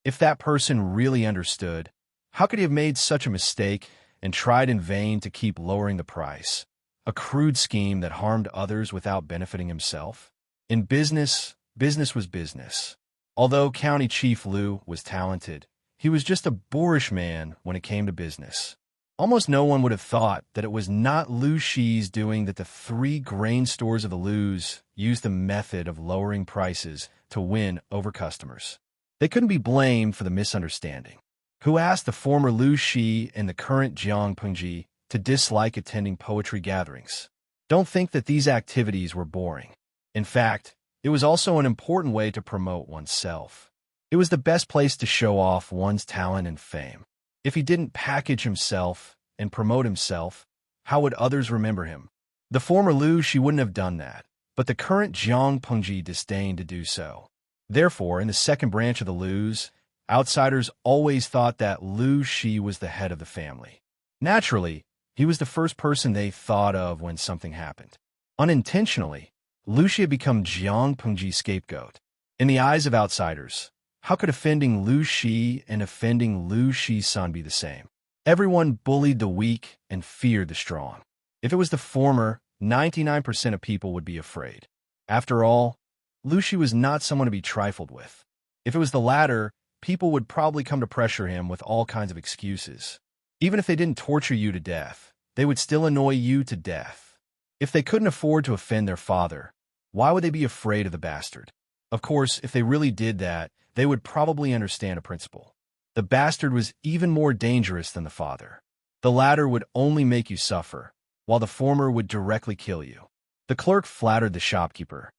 If that person really understood, how could he have made such a mistake and tried in vain to keep lowering the price? A crude scheme that harmed others without benefiting himself? In business, business was business. Although County Chief Lou was talented, he was just a boorish man when it came to business. Almost no one would have thought that it was not Lou Shi's doing that the 3 grain stores of the Lou's used the method of lowering prices to win over customers. They couldn't be blamed for the misunderstanding. Who asked the former Lou Shi and the current Jiang Pengji to dislike attending poetry gatherings? Don't think that these activities were boring. In fact, it was also an important way to promote oneself. It was the best place to show off one's talent and fame. If he didn't package himself and promote himself, how would others remember him? The former Lou Shi wouldn't have done that, but the current Jiang Pengji disdained to do so. Therefore, in the second branch of the Lou's, outsiders always thought that Lou Shi was the head of the family. Naturally, he was the first person they thought of when something happened. Unintentionally, Lou Shi had become Jiang Pengji's scapegoat. In the eyes of outsiders, how could offending Lou Shi and offending Lou Shi's son be the same? Everyone bullied the weak and feared the strong. If it was the former, 99% of people would be afraid. After all, Lou Shi was not someone to be trifled with. If it was the latter, people would probably come to pressure him with all kinds of excuses. Even if they didn't torture you to death, they would still annoy you to death. If they couldn't afford to offend their father, why would they be afraid of the bastard? Of course, if they really did that, they would probably understand a principle. The bastard was even more dangerous than the father. The latter would only make you suffer, while the former would directly kill you. The clerk flattered the shopkeeper.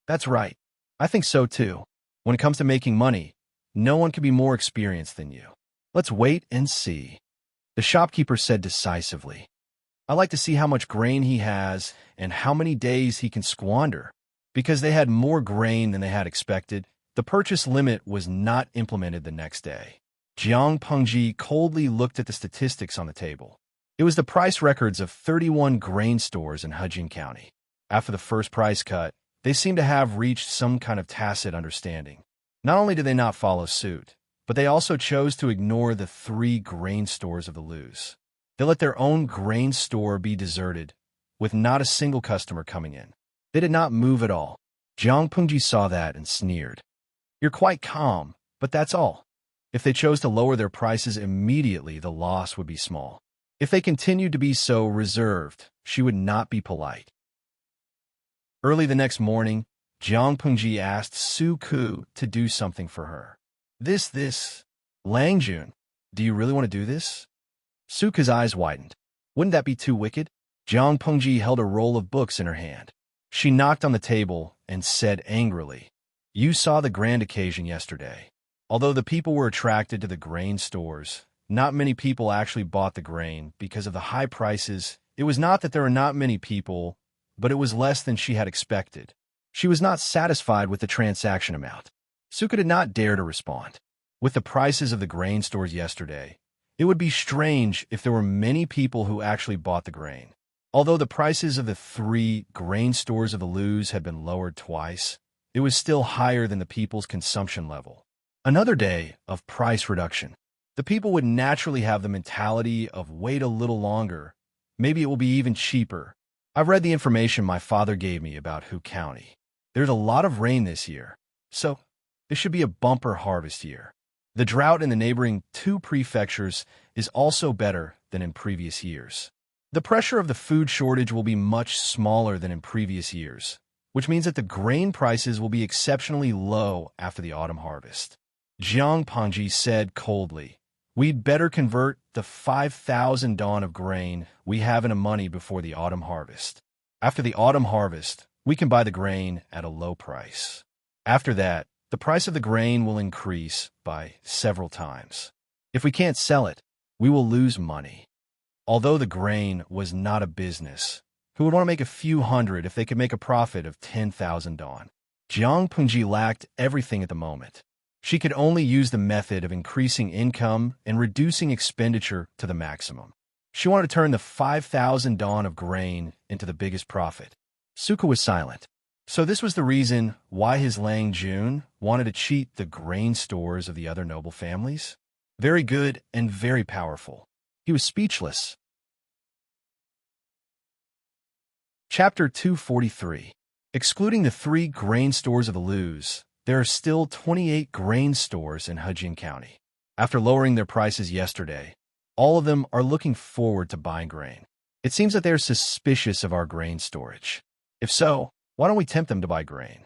"That's right. I think so too. When it comes to making money, no one can be more experienced than you. Let's wait and see." The shopkeeper said decisively, "I like to see how much grain he has and how many days he can squander." Because they had more grain than they had expected, the purchase limit was not implemented the next day. Jiang Pengji coldly looked at the statistics on the table. It was the price records of 31 grain stores in Hejin County. After the first price cut, they seemed to have reached some kind of tacit understanding. Not only did they not follow suit, but they also chose to ignore the 3 grain stores of the Lou's. They let their own grain store be deserted, with not a single customer coming in. They did not move at all. Jiang Pengji saw that and sneered. "You're quite calm, but that's all." If they chose to lower their prices immediately, the loss would be small. If they continued to be so reserved, she would not be polite. Early the next morning, Jiang Pengji asked Su Ku to do something for her. This. Lang Jun, do you really want to do this?" Su Ku's eyes widened. Wouldn't that be too wicked? Jiang Pengji held a roll of books in her hand. She knocked on the table and said angrily, "You saw the grand occasion yesterday. Although the people were attracted to the grain stores, not many people actually bought the grain because of the high prices. It was not that there were not many people, but it was less than she had expected. She was not satisfied with the transaction amount." Suka did not dare to respond. With the prices of the grain stores yesterday, it would be strange if there were many people who actually bought the grain. Although the prices of the 3 grain stores of the Lou's had been lowered twice, it was still higher than the people's consumption level. Another day of price reduction. The people would naturally have the mentality of wait a little longer. Maybe it will be even cheaper. I've read the information my father gave me about Hu County. There's a lot of rain this year, so this should be a bumper harvest year. The drought in the neighboring 2 prefectures is also better than in previous years. The pressure of the food shortage will be much smaller than in previous years, which means that the grain prices will be exceptionally low after the autumn harvest. Jiang Pengji said coldly, "We'd better convert the 5,000 dawn of grain we have in money before the autumn harvest. After the autumn harvest, we can buy the grain at a low price. After that, the price of the grain will increase by several times. If we can't sell it, we will lose money." Although the grain was not a business, who would want to make a few hundred if they could make a profit of 10,000 dawn? Jiang Pengji lacked everything at the moment. She could only use the method of increasing income and reducing expenditure to the maximum. She wanted to turn the 5,000 dawn of grain into the biggest profit. Suka was silent. So this was the reason why his Lang Jun wanted to cheat the grain stores of the other noble families? Very good and very powerful. He was speechless. Chapter 243. Excluding the 3 grain stores of the Lus, there are still 28 grain stores in Hejin County. After lowering their prices yesterday, all of them are looking forward to buying grain. It seems that they are suspicious of our grain storage. If so, why don't we tempt them to buy grain?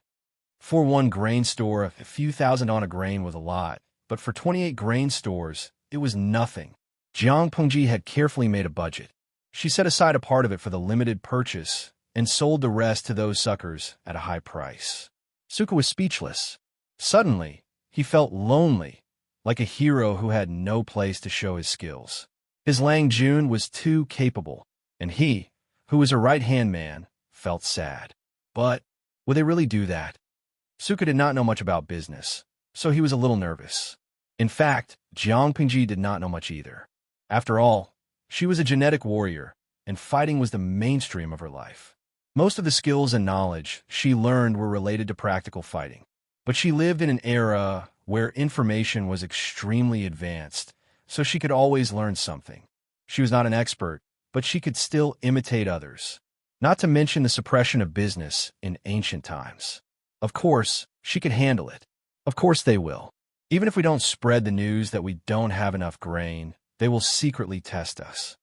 For one grain store, a few thousand on a grain was a lot, but for 28 grain stores, it was nothing. Jiang Pengji had carefully made a budget. She set aside a part of it for the limited purchase and sold the rest to those suckers at a high price. Suka was speechless. Suddenly, he felt lonely, like a hero who had no place to show his skills. His Lang Jun was too capable, and he, who was a right-hand man, felt sad. But would they really do that? Suka did not know much about business, so he was a little nervous. In fact, Jiang Pengji did not know much either. After all, she was a genetic warrior, and fighting was the mainstream of her life. Most of the skills and knowledge she learned were related to practical fighting. But she lived in an era where information was extremely advanced, so she could always learn something. She was not an expert, but she could still imitate others. Not to mention the suppression of business in ancient times. Of course, she could handle it. Of course they will. Even if we don't spread the news that we don't have enough grain, they will secretly test us.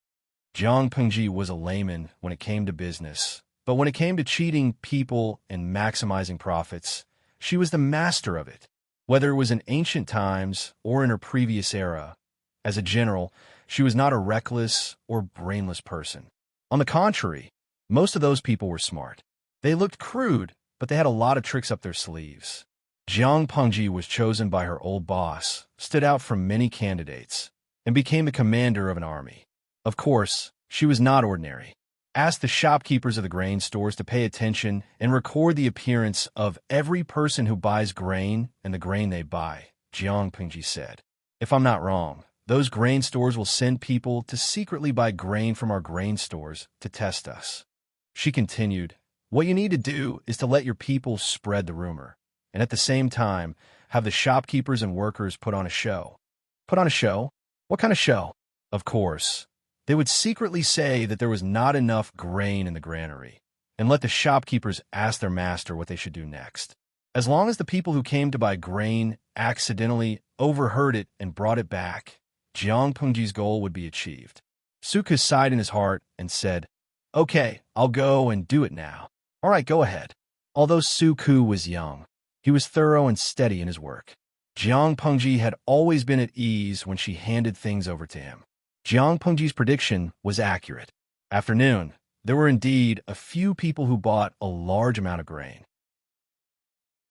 Jiang Pengji was a layman when it came to business, but when it came to cheating people and maximizing profits, she was the master of it. Whether it was in ancient times or in her previous era, as a general, she was not a reckless or brainless person. On the contrary, most of those people were smart. They looked crude, but they had a lot of tricks up their sleeves. Jiang Pengji was chosen by her old boss, stood out from many candidates, and became the commander of an army. Of course, she was not ordinary. Ask the shopkeepers of the grain stores to pay attention and record the appearance of every person who buys grain and the grain they buy, Jiang Pengji said. If I'm not wrong, those grain stores will send people to secretly buy grain from our grain stores to test us. She continued, what you need to do is to let your people spread the rumor, and at the same time, have the shopkeepers and workers put on a show. Put on a show? What kind of show? Of course, they would secretly say that there was not enough grain in the granary, and let the shopkeepers ask their master what they should do next. As long as the people who came to buy grain accidentally overheard it and brought it back, Jiang Pengji's goal would be achieved. Suka sighed in his heart and said, okay, I'll go and do it now. All right, go ahead. Although Suku was young, he was thorough and steady in his work. Jiang Pengji had always been at ease when she handed things over to him. Jiang Pengji's prediction was accurate. After noon, there were indeed a few people who bought a large amount of grain.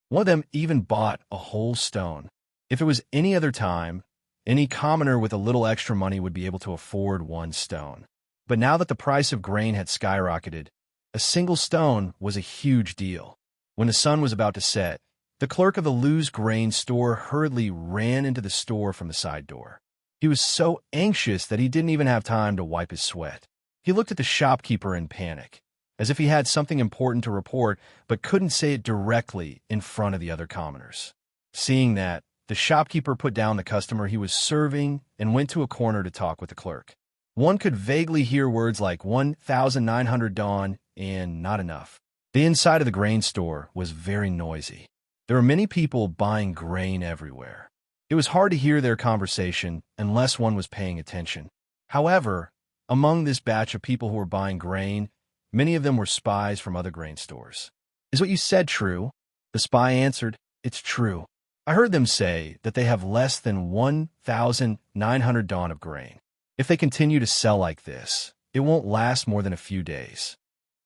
One of them even bought a whole stone. If it was any other time, any commoner with a little extra money would be able to afford one stone. But now that the price of grain had skyrocketed, a single stone was a huge deal. When the sun was about to set, the clerk of the Lu's grain store hurriedly ran into the store from the side door. He was so anxious that he didn't even have time to wipe his sweat. He looked at the shopkeeper in panic, as if he had something important to report but couldn't say it directly in front of the other commoners. Seeing that, the shopkeeper put down the customer he was serving and went to a corner to talk with the clerk. One could vaguely hear words like 1,900 dawn and not enough. The inside of the grain store was very noisy. There were many people buying grain everywhere. It was hard to hear their conversation unless one was paying attention. However, among this batch of people who were buying grain, many of them were spies from other grain stores. "Is what you said true?" The spy answered, "It's true. I heard them say that they have less than 1,900 dawn of grain. If they continue to sell like this, it won't last more than a few days."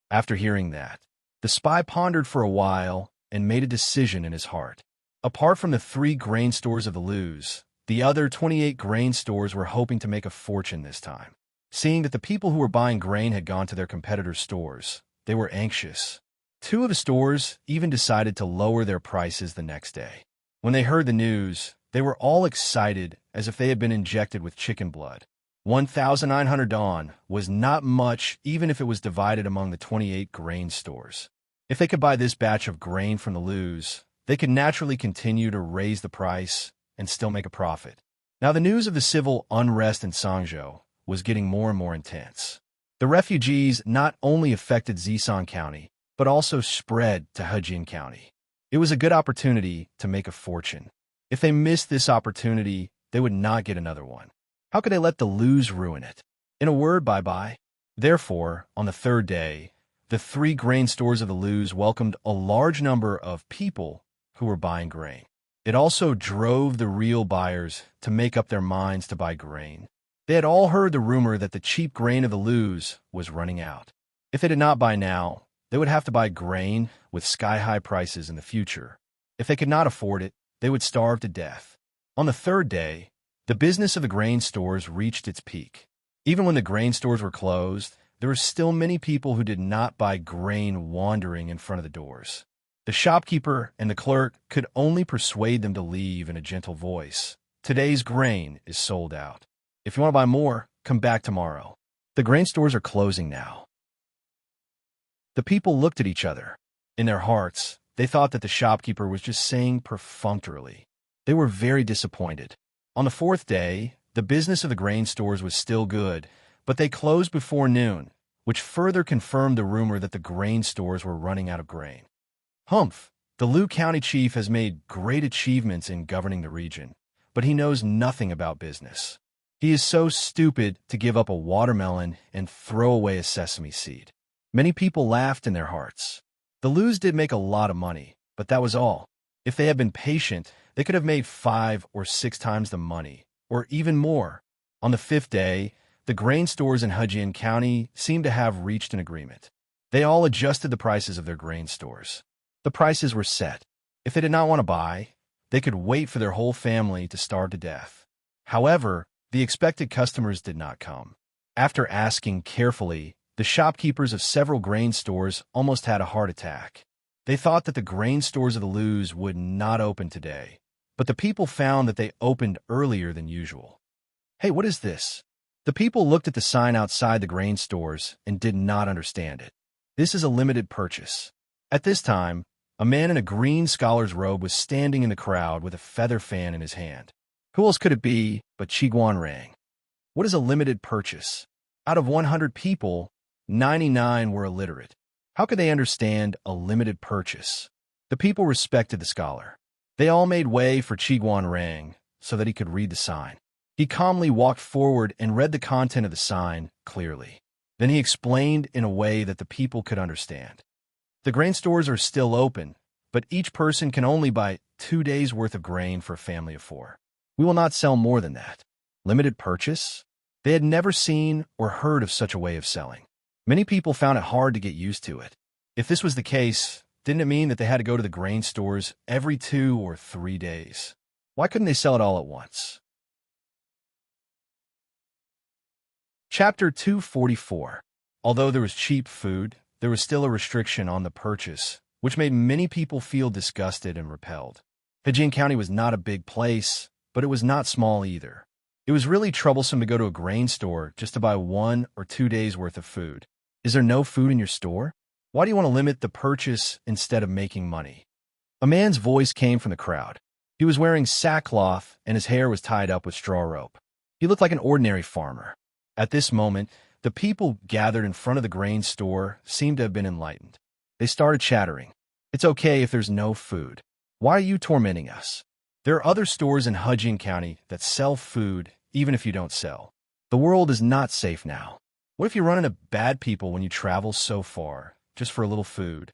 After hearing that, the spy pondered for a while and made a decision in his heart. Apart from the 3 grain stores of the Luz, the other 28 grain stores were hoping to make a fortune this time. Seeing that the people who were buying grain had gone to their competitors' stores, they were anxious. 2 of the stores even decided to lower their prices the next day. When they heard the news, they were all excited as if they had been injected with chicken blood. 1,900 dawn was not much even if it was divided among the 28 grain stores. If they could buy this batch of grain from the Luz, they could naturally continue to raise the price and still make a profit. Now the news of the civil unrest in Sangzhou was getting more and more intense. The refugees not only affected Zishan County, but also spread to Hejian County. It was a good opportunity to make a fortune. If they missed this opportunity, they would not get another one. How could they let the Luz ruin it? In a word, bye-bye. Therefore, on the 3rd day, the 3 grain stores of the Luz welcomed a large number of people who were buying grain. It also drove the real buyers to make up their minds to buy grain. They had all heard the rumor that the cheap grain of the Luz was running out. If they did not buy now, they would have to buy grain with sky-high prices in the future. If they could not afford it, they would starve to death. On the 3rd day, the business of the grain stores reached its peak. Even when the grain stores were closed, there were still many people who did not buy grain wandering in front of the doors. The shopkeeper and the clerk could only persuade them to leave in a gentle voice. "Today's grain is sold out. If you want to buy more, come back tomorrow. The grain stores are closing now." The people looked at each other. In their hearts, they thought that the shopkeeper was just saying perfunctorily. They were very disappointed. On the 4th day, the business of the grain stores was still good, but they closed before noon, which further confirmed the rumor that the grain stores were running out of grain. Humph, the Lu County chief has made great achievements in governing the region, but he knows nothing about business. He is so stupid to give up a watermelon and throw away a sesame seed. Many people laughed in their hearts. The Luz did make a lot of money, but that was all. If they had been patient, they could have made 5 or 6 times the money, or even more. On the 5th day, the grain stores in Hejian County seemed to have reached an agreement. They all adjusted the prices of their grain stores. The prices were set. If they did not want to buy, they could wait for their whole family to starve to death. However, the expected customers did not come. After asking carefully, the shopkeepers of several grain stores almost had a heart attack. They thought that the grain stores of the Luz would not open today, but the people found that they opened earlier than usual. "Hey, what is this?" The people looked at the sign outside the grain stores and did not understand it. "This is a limited purchase." At this time, a man in a green scholar's robe was standing in the crowd with a feather fan in his hand. Who else could it be but Qiguan Rang? What is a limited purchase? Out of 100 people, 99 were illiterate. How could they understand a limited purchase? The people respected the scholar. They all made way for Qiguan Rang so that he could read the sign. He calmly walked forward and read the content of the sign clearly. Then he explained in a way that the people could understand. "The grain stores are still open, but each person can only buy 2 days' worth of grain for a family of 4. We will not sell more than that." Limited purchase? They had never seen or heard of such a way of selling. Many people found it hard to get used to it. If this was the case, didn't it mean that they had to go to the grain stores every 2 or 3 days? Why couldn't they sell it all at once? Chapter 244. Although there was cheap food, there was still a restriction on the purchase, which made many people feel disgusted and repelled. Hejian County was not a big place, but it was not small either. It was really troublesome to go to a grain store just to buy 1 or 2 days' worth of food. "Is there no food in your store?" Why do you want to limit the purchase instead of making money? A man's voice came from the crowd. He was wearing sackcloth and his hair was tied up with straw rope. He looked like an ordinary farmer. At this moment, the people gathered in front of the grain store seemed to have been enlightened. They started chattering. It's okay if there's no food. Why are you tormenting us? There are other stores in Hudging County that sell food even if you don't sell. The world is not safe now. What if you run into bad people when you travel so far, just for a little food?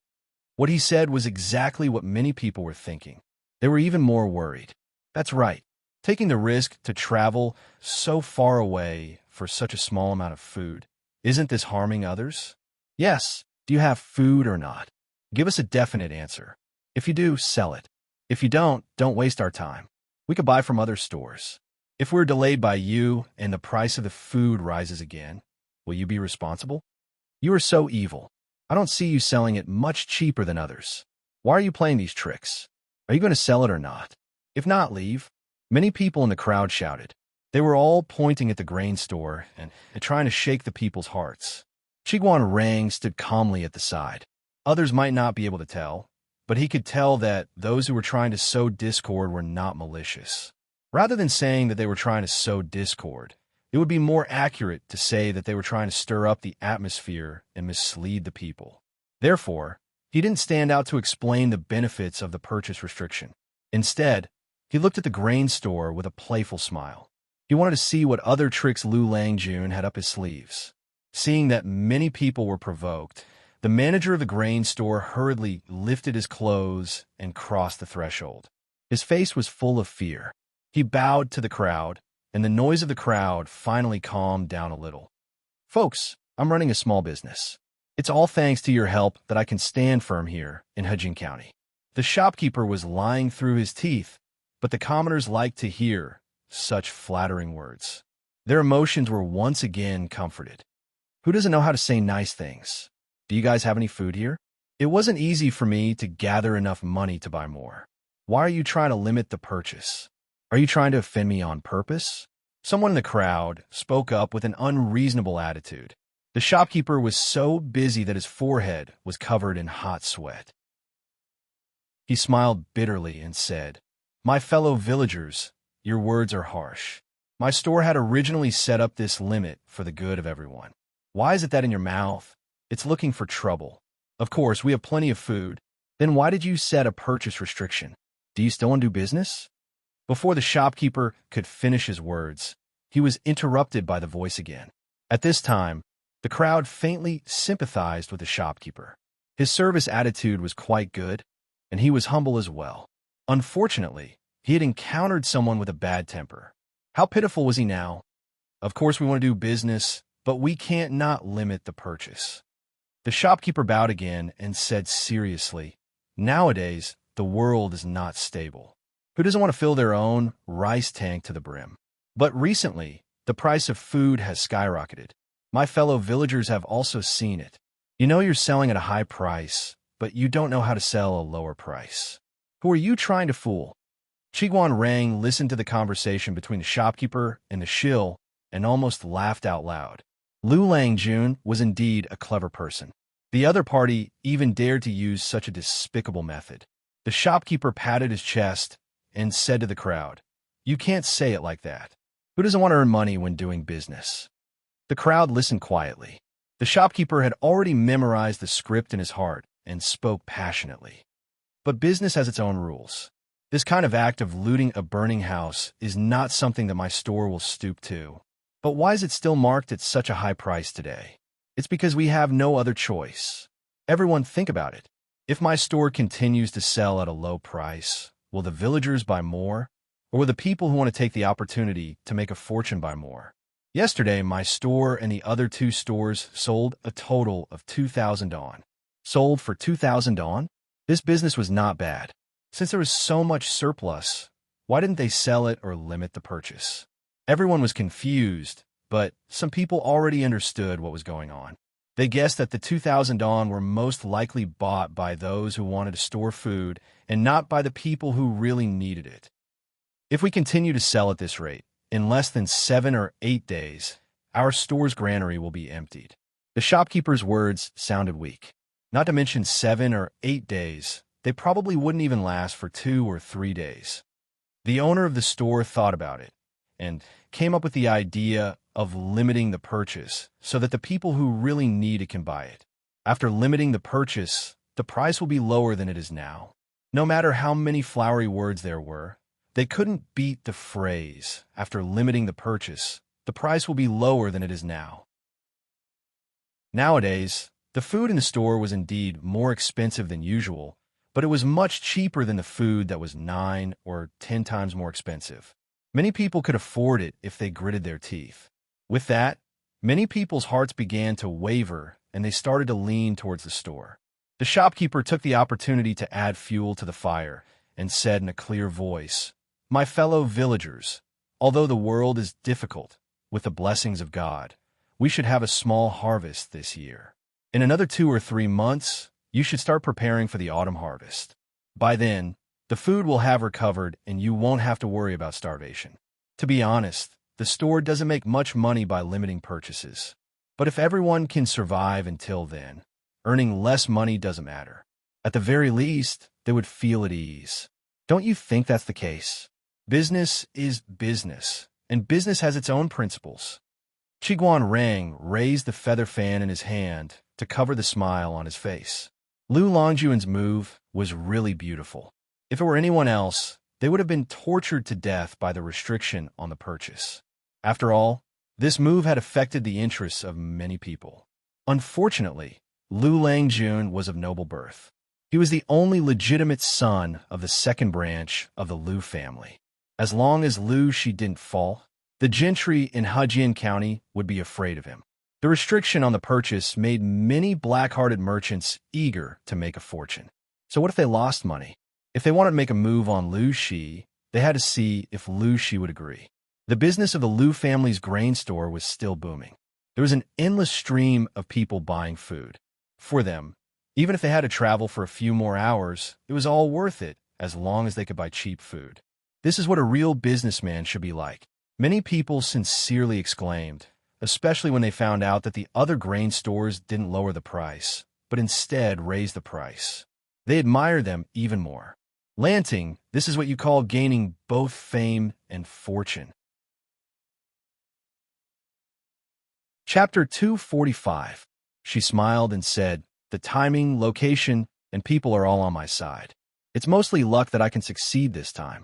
What he said was exactly what many people were thinking. They were even more worried. That's right. Taking the risk to travel so far away for such a small amount of food. Isn't this harming others? Yes. Do you have food or not? Give us a definite answer. If you do, sell it. If you don't waste our time. We could buy from other stores. If we're delayed by you and the price of the food rises again, will you be responsible? You are so evil. I don't see you selling it much cheaper than others. Why are you playing these tricks? Are you going to sell it or not? If not, leave. Many people in the crowd shouted. They were all pointing at the grain store and trying to shake the people's hearts. Chiguan Rang stood calmly at the side. Others might not be able to tell, but he could tell that those who were trying to sow discord were not malicious. Rather than saying that they were trying to sow discord, it would be more accurate to say that they were trying to stir up the atmosphere and mislead the people. Therefore, he didn't stand out to explain the benefits of the purchase restriction. Instead, he looked at the grain store with a playful smile. He wanted to see what other tricks Lu Langjun had up his sleeves. Seeing that many people were provoked, the manager of the grain store hurriedly lifted his clothes and crossed the threshold. His face was full of fear. He bowed to the crowd, and the noise of the crowd finally calmed down a little. Folks, I'm running a small business. It's all thanks to your help that I can stand firm here in Hudging County. The shopkeeper was lying through his teeth, but the commoners liked to hear such flattering words. Their emotions were once again comforted. Who doesn't know how to say nice things? Do you guys have any food here? It wasn't easy for me to gather enough money to buy more. Why are you trying to limit the purchase? Are you trying to offend me on purpose? Someone in the crowd spoke up with an unreasonable attitude. The shopkeeper was so busy that his forehead was covered in hot sweat. He smiled bitterly and said, "My fellow villagers, your words are harsh. My store had originally set up this limit for the good of everyone. Why is it that in your mouth, it's looking for trouble? Of course, we have plenty of food. Then why did you set a purchase restriction? Do you still want to do business?" Before the shopkeeper could finish his words, he was interrupted by the voice again. At this time, the crowd faintly sympathized with the shopkeeper. His service attitude was quite good, and he was humble as well. Unfortunately, he had encountered someone with a bad temper. How pitiful was he now? Of course we want to do business, but we can't not limit the purchase. The shopkeeper bowed again and said seriously, "Nowadays, the world is not stable. Who doesn't want to fill their own rice tank to the brim? But recently, the price of food has skyrocketed. My fellow villagers have also seen it. You know you're selling at a high price, but you don't know how to sell a lower price. Who are you trying to fool?" Chiguan Rang listened to the conversation between the shopkeeper and the shill and almost laughed out loud. Lu Langjun was indeed a clever person. The other party even dared to use such a despicable method. The shopkeeper patted his chest and said to the crowd, "You can't say it like that. Who doesn't want to earn money when doing business?" The crowd listened quietly. The shopkeeper had already memorized the script in his heart and spoke passionately. But business has its own rules. This kind of act of looting a burning house is not something that my store will stoop to. But why is it still marked at such a high price today? It's because we have no other choice. Everyone think about it. If my store continues to sell at a low price, will the villagers buy more? Or will the people who want to take the opportunity to make a fortune buy more? Yesterday, my store and the other two stores sold a total of 2,000 dong. Sold for 2,000 dong? This business was not bad. Since there was so much surplus, why didn't they sell it or limit the purchase? Everyone was confused, but some people already understood what was going on. They guessed that the 2,000 dong were most likely bought by those who wanted to store food and not by the people who really needed it. If we continue to sell at this rate, in less than 7 or 8 days, our store's granary will be emptied. The shopkeeper's words sounded weak. Not to mention 7 or 8 days. They probably wouldn't even last for 2 or 3 days. The owner of the store thought about it and came up with the idea of limiting the purchase so that the people who really need it can buy it. After limiting the purchase, the price will be lower than it is now. No matter how many flowery words there were, they couldn't beat the phrase, after limiting the purchase, the price will be lower than it is now. Nowadays, the food in the store was indeed more expensive than usual, but it was much cheaper than the food that was 9 or 10 times more expensive. Many people could afford it if they gritted their teeth. With that, many people's hearts began to waver and they started to lean towards the store. The shopkeeper took the opportunity to add fuel to the fire and said in a clear voice, "My fellow villagers, although the world is difficult, with the blessings of God, we should have a small harvest this year. In another 2 or 3 months, you should start preparing for the autumn harvest. By then, the food will have recovered and you won't have to worry about starvation." To be honest, the store doesn't make much money by limiting purchases. But if everyone can survive until then, earning less money doesn't matter. At the very least, they would feel at ease. Don't you think that's the case? Business is business, and business has its own principles. Qiguan Rang raised the feather fan in his hand to cover the smile on his face. Lu Longjuan's move was really beautiful. If it were anyone else, they would have been tortured to death by the restriction on the purchase. After all, this move had affected the interests of many people. Unfortunately, Lu Langjun was of noble birth. He was the only legitimate son of the second branch of the Lu family. As long as Lu Shi didn't fall, the gentry in Hejian County would be afraid of him. The restriction on the purchase made many black-hearted merchants eager to make a fortune. So what if they lost money? If they wanted to make a move on Lu Shi, they had to see if Lu Shi would agree. The business of the Lu family's grain store was still booming. There was an endless stream of people buying food. For them, even if they had to travel for a few more hours, it was all worth it as long as they could buy cheap food. This is what a real businessman should be like. Many people sincerely exclaimed, especially when they found out that the other grain stores didn't lower the price, but instead raised the price. They admired them even more. Lanting, this is what you call gaining both fame and fortune. Chapter 245. She smiled and said, "The timing, location, and people are all on my side. It's mostly luck that I can succeed this time."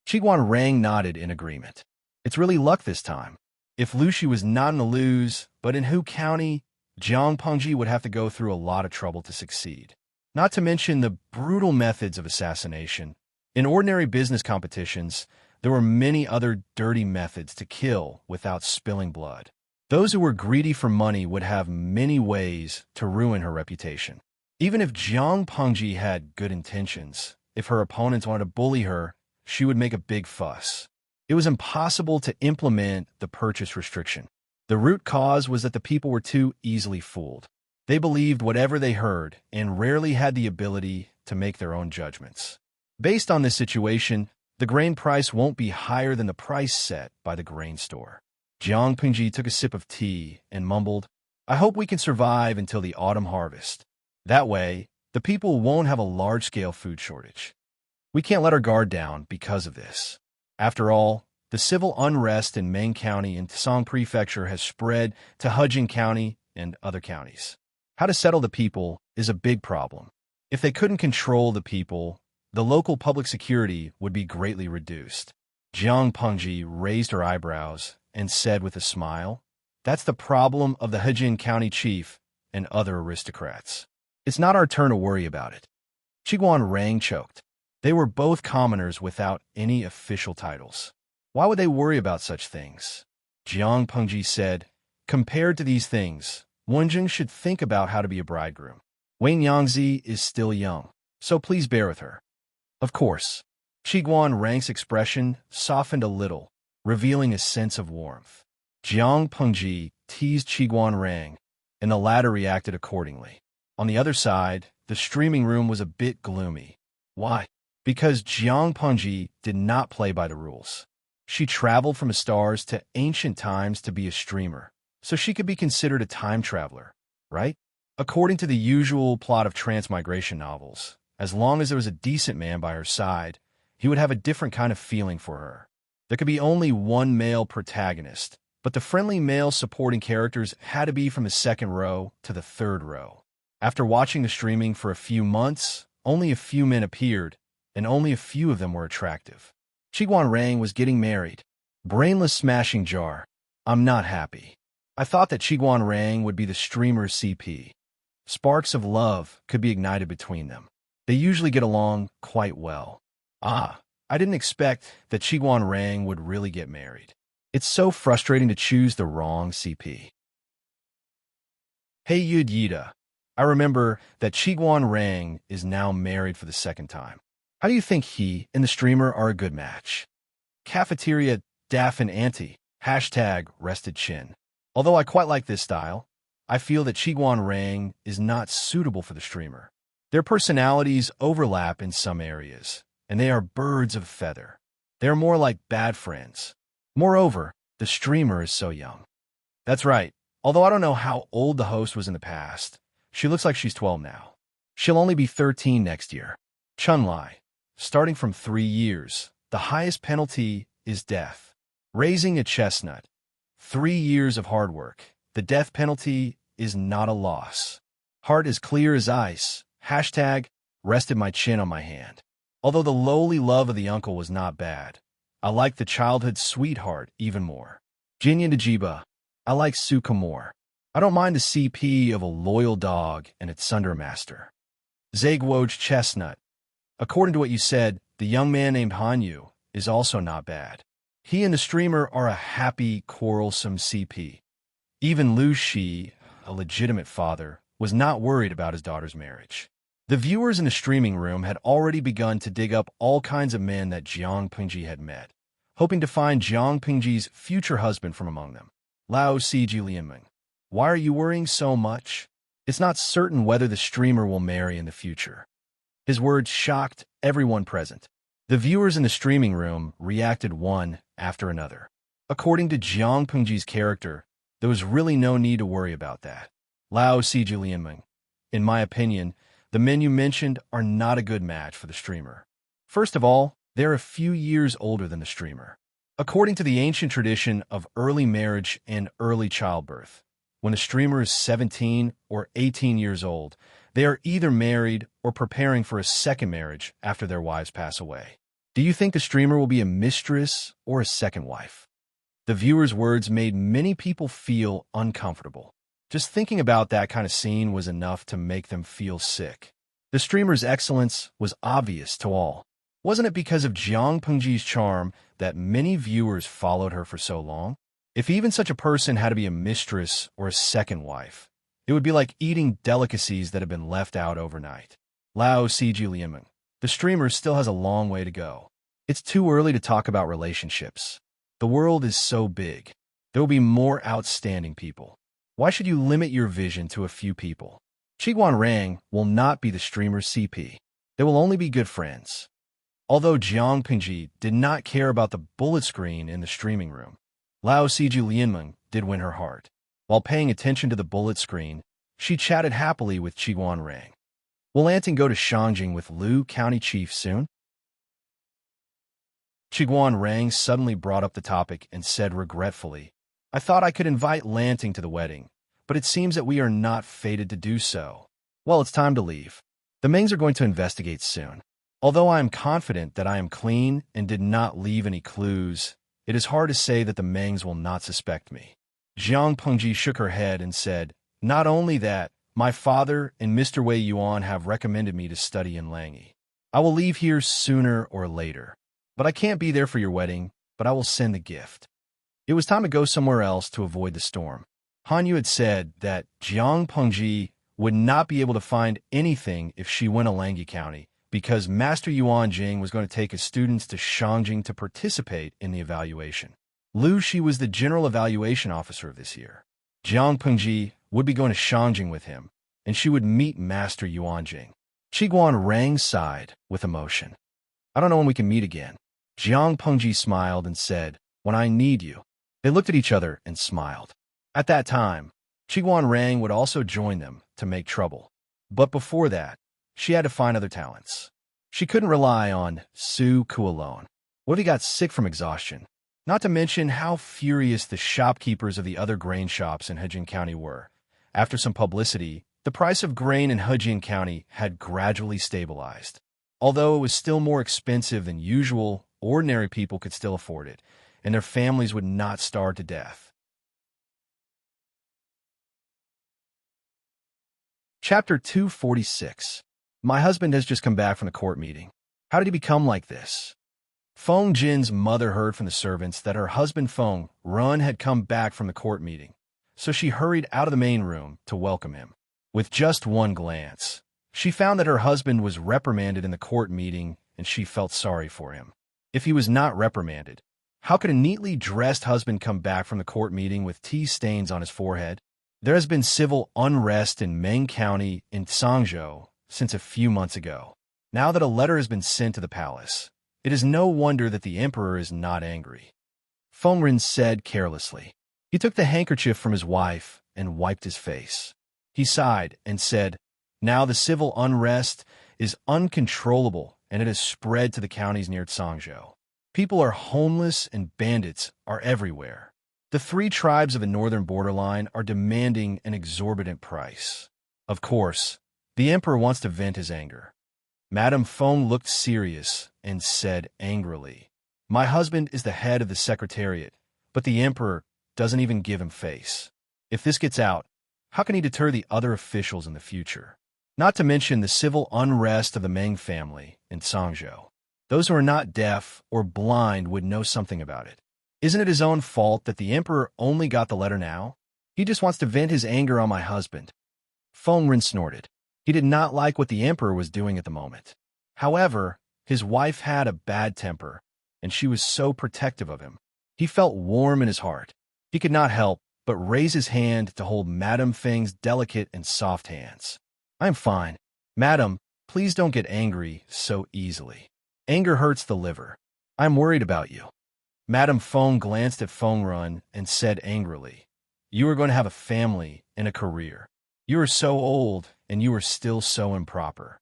Qiguan Rang nodded in agreement. It's really luck this time. If Lu Shi was not in the Lus, but in Hu County, Jiang Pengji would have to go through a lot of trouble to succeed. Not to mention the brutal methods of assassination. In ordinary business competitions, there were many other dirty methods to kill without spilling blood. Those who were greedy for money would have many ways to ruin her reputation. Even if Jiang Pengji had good intentions, if her opponents wanted to bully her, she would make a big fuss. It was impossible to implement the purchase restriction. The root cause was that the people were too easily fooled. They believed whatever they heard and rarely had the ability to make their own judgments. Based on this situation, the grain price won't be higher than the price set by the grain store. Jiang Pengji took a sip of tea and mumbled, "I hope we can survive until the autumn harvest. That way, the people won't have a large-scale food shortage. We can't let our guard down because of this. After all, the civil unrest in Meng County and Tsang Prefecture has spread to Hejian County and other counties. How to settle the people is a big problem. If they couldn't control the people, the local public security would be greatly reduced." Jiang Pengji raised her eyebrows and said with a smile, "That's the problem of the Hejian County chief and other aristocrats. It's not our turn to worry about it." Qiguan Rang choked. They were both commoners without any official titles. Why would they worry about such things? Jiang Pengji said, "Compared to these things, Wenjing should think about how to be a bridegroom. Wayne Yangzi is still young, so please bear with her." Of course. Qiguan Rang's expression softened a little, revealing a sense of warmth. Jiang Pengji teased Qiguan Rang, and the latter reacted accordingly. On the other side, the streaming room was a bit gloomy. Why? Because Jiang Pengji did not play by the rules. She traveled from the stars to ancient times to be a streamer, so she could be considered a time traveler, right? According to the usual plot of transmigration novels, as long as there was a decent man by her side, he would have a different kind of feeling for her. There could be only one male protagonist, but the friendly male supporting characters had to be from the second row to the third row. After watching the streaming for a few months, only a few men appeared, and only a few of them were attractive. Chiguan Rang was getting married. Brainless smashing jar. I'm not happy. I thought that Chiguan Rang would be the streamer's CP. Sparks of love could be ignited between them. They usually get along quite well. I didn't expect that Chiguan Rang would really get married. It's so frustrating to choose the wrong CP. Hey Yud Yida, I remember that Chiguan Rang is now married for the second time. How do you think he and the streamer are a good match? Cafeteria Daff and Auntie, hashtag rested chin. Although I quite like this style, I feel that Chiguan Rang is not suitable for the streamer. Their personalities overlap in some areas, and they are birds of a feather. They are more like bad friends. Moreover, the streamer is so young. That's right. Although I don't know how old the host was in the past, she looks like she's 12 now. She'll only be 13 next year. Chunlai, starting from 3 years, the highest penalty is death. Raising a chestnut, 3 years of hard work. The death penalty is not a loss. Heart is clear as ice. Hashtag rested my chin on my hand. Although the lowly love of the uncle was not bad, I like the childhood sweetheart even more. Jinya Najiba, I like Suka more. I don't mind the CP of a loyal dog and its sundermaster. Zagwoj Chestnut, according to what you said, the young man named Hanyu is also not bad. He and the streamer are a happy, quarrelsome CP. Even Lu Shi, a legitimate father, was not worried about his daughter's marriage. The viewers in the streaming room had already begun to dig up all kinds of men that Jiang Pingji had met, hoping to find Jiang Pingji's future husband from among them. Lao Siji Lianmeng, why are you worrying so much? It's not certain whether the streamer will marry in the future. His words shocked everyone present. The viewers in the streaming room reacted one after another. According to Jiang Pingji's character, there was really no need to worry about that. Lao Siji Lianmeng, in my opinion, the men you mentioned are not a good match for the streamer. First of all, they're a few years older than the streamer. According to the ancient tradition of early marriage and early childbirth, when the streamer is 17 or 18 years old, they are either married or preparing for a second marriage after their wives pass away. Do you think the streamer will be a mistress or a second wife? The viewer's words made many people feel uncomfortable. Just thinking about that kind of scene was enough to make them feel sick. The streamer's excellence was obvious to all. Wasn't it because of Jiang Pengji's charm that many viewers followed her for so long? If even such a person had to be a mistress or a second wife, it would be like eating delicacies that have been left out overnight. Lao Siji Lianmeng, the streamer still has a long way to go. It's too early to talk about relationships. The world is so big. There will be more outstanding people. Why should you limit your vision to a few people? Chiguan Rang will not be the streamer's CP. They will only be good friends. Although Jiang Pingji did not care about the bullet screen in the streaming room, Lao Siji Lianmeng did win her heart. While paying attention to the bullet screen, she chatted happily with Chiguan Rang. Will Anting go to Shangjing with Lu County Chief soon? Chiguan Rang suddenly brought up the topic and said regretfully, I thought I could invite Lanting to the wedding, but it seems that we are not fated to do so. Well, it's time to leave. The Mengs are going to investigate soon. Although I am confident that I am clean and did not leave any clues, it is hard to say that the Mengs will not suspect me. Jiang Pengji shook her head and said, not only that, my father and Mr. Wei Yuan have recommended me to study in Langyi. I will leave here sooner or later. But I can't be there for your wedding, but I will send the gift. It was time to go somewhere else to avoid the storm. Hanyu had said that Jiang Pengji would not be able to find anything if she went to Langyi County because Master Yuan Jing was going to take his students to Shangjing to participate in the evaluation. Lu Shi was the general evaluation officer of this year. Jiang Pengji would be going to Shangjing with him, and she would meet Master Yuan Jing. Chiguan Rang sighed with emotion. I don't know when we can meet again. Jiang Pengji smiled and said, when I need you. They looked at each other and smiled. At that time, Rang would also join them to make trouble. But before that, she had to find other talents. She couldn't rely on Su Ku alone. What if he got sick from exhaustion? Not to mention how furious the shopkeepers of the other grain shops in Hejian County were. After some publicity, the price of grain in Hejian County had gradually stabilized. Although it was still more expensive than usual, ordinary people could still afford it, and their families would not starve to death. Chapter 246. My husband has just come back from the court meeting. How did he become like this? Feng Jin's mother heard from the servants that her husband Feng Run had come back from the court meeting, so she hurried out of the main room to welcome him. With just one glance, she found that her husband was reprimanded in the court meeting, and she felt sorry for him. If he was not reprimanded, how could a neatly dressed husband come back from the court meeting with tea stains on his forehead? There has been civil unrest in Meng County in Sangzhou since a few months ago. Now that a letter has been sent to the palace, it is no wonder that the emperor is not angry. Feng Rin said carelessly. He took the handkerchief from his wife and wiped his face. He sighed and said, now the civil unrest is uncontrollable, and it has spread to the counties near Sangzhou. People are homeless and bandits are everywhere. The 3 tribes of the northern borderline are demanding an exorbitant price. Of course, the emperor wants to vent his anger. Madame Feng looked serious and said angrily, my husband is the head of the secretariat, but the emperor doesn't even give him face. If this gets out, how can he deter the other officials in the future? Not to mention the civil unrest of the Meng family in Sangzhou. Those who are not deaf or blind would know something about it. Isn't it his own fault that the emperor only got the letter now? He just wants to vent his anger on my husband. Feng Rin snorted. He did not like what the emperor was doing at the moment. However, his wife had a bad temper, and she was so protective of him. He felt warm in his heart. He could not help but raise his hand to hold Madame Feng's delicate and soft hands. I'm fine. Madam, please don't get angry so easily. Anger hurts the liver. I'm worried about you. Madame Feng glanced at Feng Run and said angrily, you are going to have a family and a career. You are so old, and you are still so improper.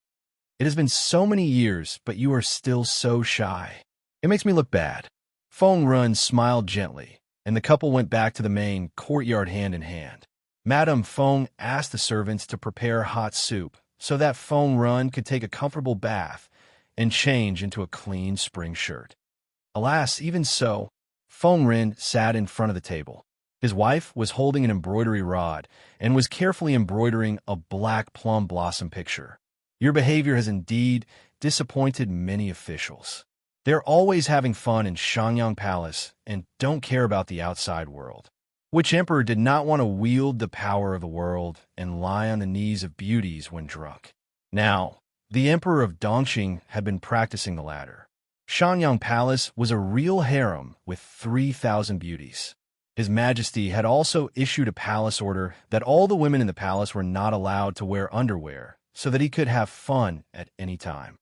It has been so many years, but you are still so shy. It makes me look bad. Feng Run smiled gently, and the couple went back to the main courtyard hand in hand. Madame Feng asked the servants to prepare hot soup so that Feng Run could take a comfortable bath and change into a clean spring shirt. Alas, even so, Feng Rin sat in front of the table. His wife was holding an embroidery rod and was carefully embroidering a black plum blossom picture. Your behavior has indeed disappointed many officials. They're always having fun in Shangyang Palace and don't care about the outside world. Which emperor did not want to wield the power of the world and lie on the knees of beauties when drunk? Now, the emperor of Dongqing had been practicing the latter. Shangyang Palace was a real harem with 3,000 beauties. His Majesty had also issued a palace order that all the women in the palace were not allowed to wear underwear so that he could have fun at any time.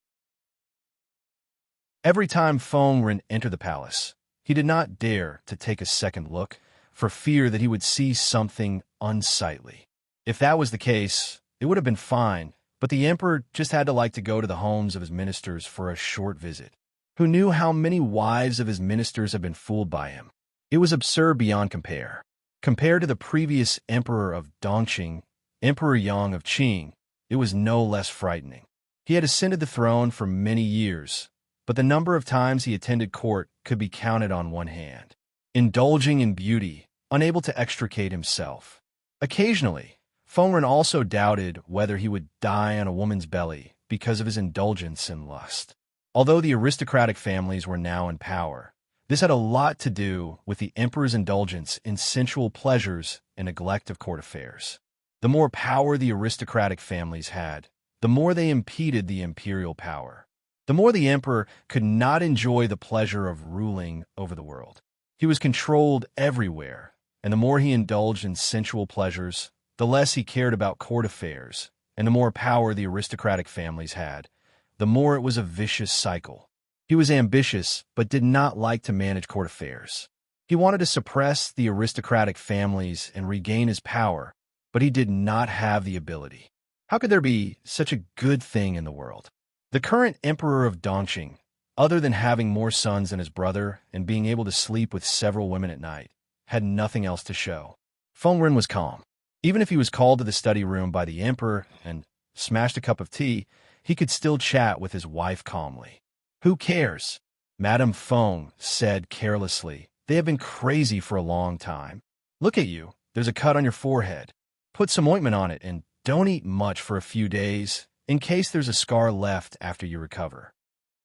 Every time Feng Rin entered the palace, he did not dare to take a second look for fear that he would see something unsightly. If that was the case, it would have been fine, but the emperor just had to like to go to the homes of his ministers for a short visit. Who knew how many wives of his ministers had been fooled by him? It was absurd beyond compare. Compared to the previous emperor of Dongqing, Emperor Yang of Qing, it was no less frightening. He had ascended the throne for many years, but the number of times he attended court could be counted on one hand. Indulging in beauty, unable to extricate himself. Occasionally, Feng Rin also doubted whether he would die on a woman's belly because of his indulgence in lust. Although the aristocratic families were now in power, this had a lot to do with the emperor's indulgence in sensual pleasures and neglect of court affairs. The more power the aristocratic families had, the more they impeded the imperial power. The more the emperor could not enjoy the pleasure of ruling over the world. He was controlled everywhere, and the more he indulged in sensual pleasures, the less he cared about court affairs, and the more power the aristocratic families had, the more it was a vicious cycle. He was ambitious, but did not like to manage court affairs. He wanted to suppress the aristocratic families and regain his power, but he did not have the ability. How could there be such a good thing in the world? The current emperor of Dongqing, other than having more sons than his brother and being able to sleep with several women at night, had nothing else to show. Feng Ren was calm. Even if he was called to the study room by the emperor and smashed a cup of tea, he could still chat with his wife calmly. Who cares? Madame Feng said carelessly. They have been crazy for a long time. Look at you. There's a cut on your forehead. Put some ointment on it and don't eat much for a few days in case there's a scar left after you recover.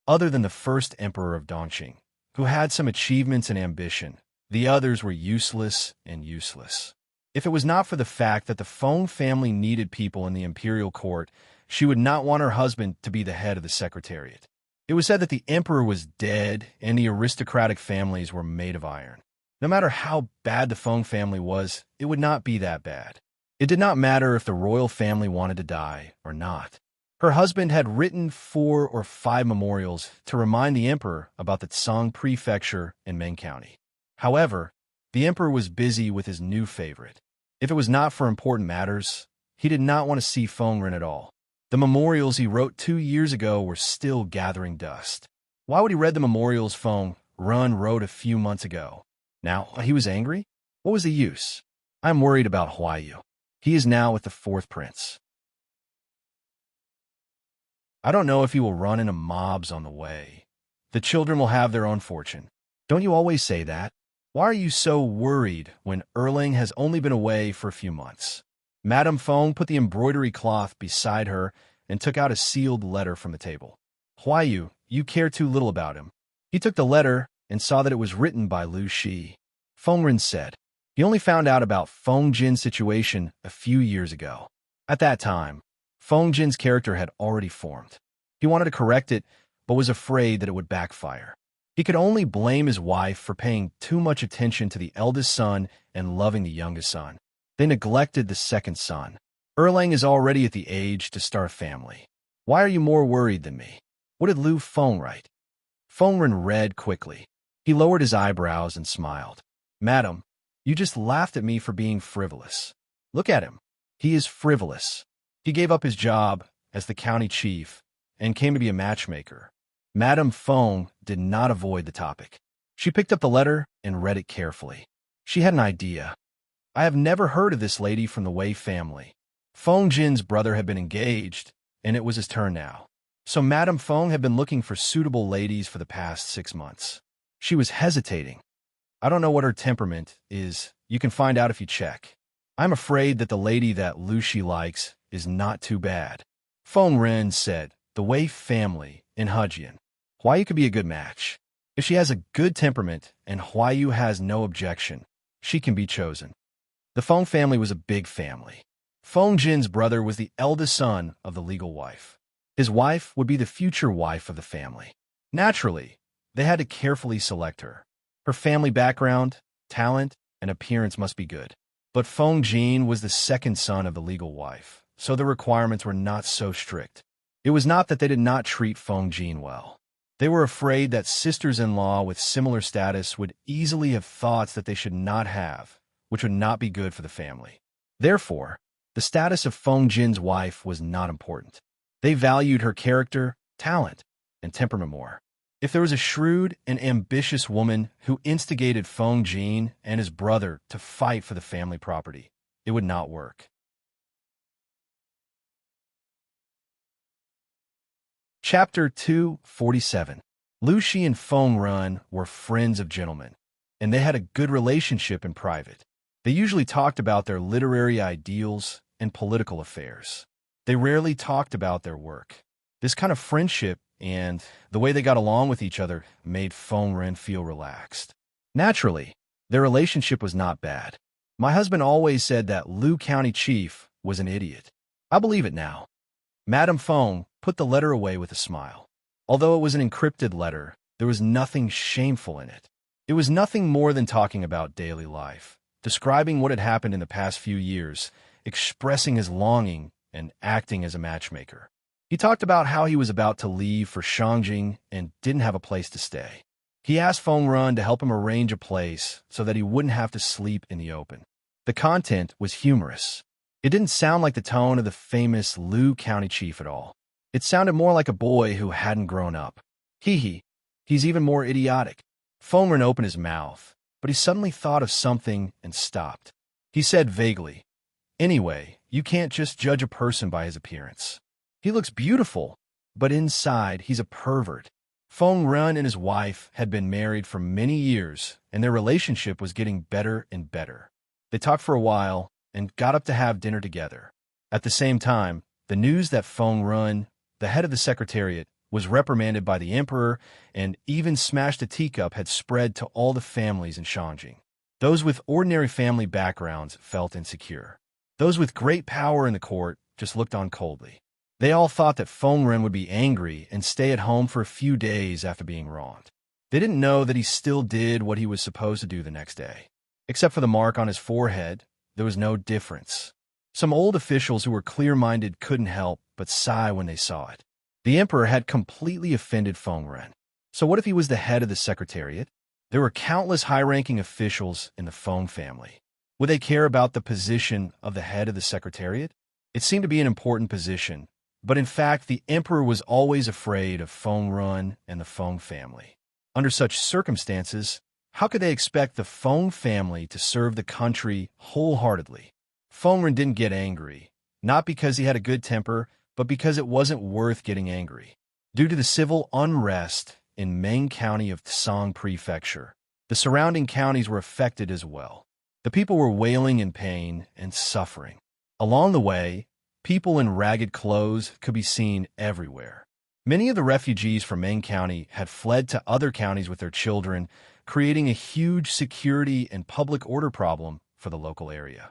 Other than the first emperor of Dongqing, who had some achievements and ambition, the others were useless and useless. If it was not for the fact that the Feng family needed people in the imperial court, she would not want her husband to be the head of the secretariat. It was said that the emperor was dead and the aristocratic families were made of iron. No matter how bad the Feng family was, it would not be that bad. It did not matter if the royal family wanted to die or not. Her husband had written 4 or 5 memorials to remind the emperor about the Tsang prefecture in Meng County. However, the emperor was busy with his new favorite. If it was not for important matters, he did not want to see Feng Ren at all. The memorials he wrote 2 years ago were still gathering dust. Why would he read the memorials Feng Ren wrote a few months ago? Now, he was angry? What was the use? I'm worried about Huayu. He is now with the 4th prince. I don't know if he will run into mobs on the way. The children will have their own fortune. Don't you always say that? Why are you so worried when Erling has only been away for a few months? Madame Feng put the embroidery cloth beside her and took out a sealed letter from the table. Huayu, you care too little about him. He took the letter and saw that it was written by Lu Shi. Feng Ren said. He only found out about Feng Jin's situation a few years ago. At that time, Feng Jin's character had already formed. He wanted to correct it, but was afraid that it would backfire. He could only blame his wife for paying too much attention to the eldest son and loving the youngest son. They neglected the second son. Erlang is already at the age to start a family. Why are you more worried than me? What did Lu Feng write? Feng Ren read quickly. He lowered his eyebrows and smiled. Madam, you just laughed at me for being frivolous. Look at him. He is frivolous. He gave up his job as the county chief and came to be a matchmaker. Madame Feng did not avoid the topic. She picked up the letter and read it carefully. She had an idea. I have never heard of this lady from the Wei family. Feng Jin's brother had been engaged, and it was his turn now. So Madame Feng had been looking for suitable ladies for the past 6 months. She was hesitating. I don't know what her temperament is. You can find out if you check. I'm afraid that the lady that Lu Shi likes is not too bad. Feng Ren said, the Wei family in Hejian. Huayu could be a good match. If she has a good temperament and Huayu has no objection, she can be chosen. The Feng family was a big family. Feng Jin's brother was the eldest son of the legal wife. His wife would be the future wife of the family. Naturally, they had to carefully select her. Her family background, talent, and appearance must be good. But Feng Jin was the second son of the legal wife, so the requirements were not so strict. It was not that they did not treat Feng Jin well. They were afraid that sisters-in-law with similar status would easily have thoughts that they should not have, which would not be good for the family. Therefore, the status of Feng Jin's wife was not important. They valued her character, talent, and temperament more. If there was a shrewd and ambitious woman who instigated Feng Jin and his brother to fight for the family property, it would not work. Chapter 247. Lu Shi and Feng Ren were friends of gentlemen, and they had a good relationship in private. They usually talked about their literary ideals and political affairs. They rarely talked about their work. This kind of friendship and the way they got along with each other made Feng Ren feel relaxed. Naturally, their relationship was not bad. My husband always said that Lu County Chief was an idiot. I believe it now. Madame Feng put the letter away with a smile. Although it was an encrypted letter, there was nothing shameful in it. It was nothing more than talking about daily life, describing what had happened in the past few years, expressing his longing, and acting as a matchmaker. He talked about how he was about to leave for Shangjing and didn't have a place to stay. He asked Feng Ren to help him arrange a place so that he wouldn't have to sleep in the open. The content was humorous. It didn't sound like the tone of the famous Lu County chief at all. It sounded more like a boy who hadn't grown up. Hee. He's even more idiotic. Fongren opened his mouth, but he suddenly thought of something and stopped. He said vaguely, "Anyway, you can't just judge a person by his appearance. He looks beautiful, but inside he's a pervert." Fongren and his wife had been married for many years, and their relationship was getting better and better. They talked for a while and got up to have dinner together. At the same time, the news that Fongren, the head of the Secretariat, was reprimanded by the emperor and even smashed a teacup had spread to all the families in Shangjing. Those with ordinary family backgrounds felt insecure. Those with great power in the court just looked on coldly. They all thought that Fongren would be angry and stay at home for a few days after being wronged. They didn't know that he still did what he was supposed to do the next day. Except for the mark on his forehead, there was no difference. Some old officials who were clear-minded couldn't help but sigh when they saw it. The emperor had completely offended Fongren. So what if he was the head of the Secretariat? There were countless high-ranking officials in the Fong family. Would they care about the position of the head of the Secretariat? It seemed to be an important position, but in fact the emperor was always afraid of Fongren and the Fong family. Under such circumstances, how could they expect the Fong family to serve the country wholeheartedly? Fongren didn't get angry, not because he had a good temper, but because it wasn't worth getting angry. Due to the civil unrest in Meng County of Tsang Prefecture, the surrounding counties were affected as well. The people were wailing in pain and suffering. Along the way, people in ragged clothes could be seen everywhere. Many of the refugees from Meng County had fled to other counties with their children, creating a huge security and public order problem for the local area.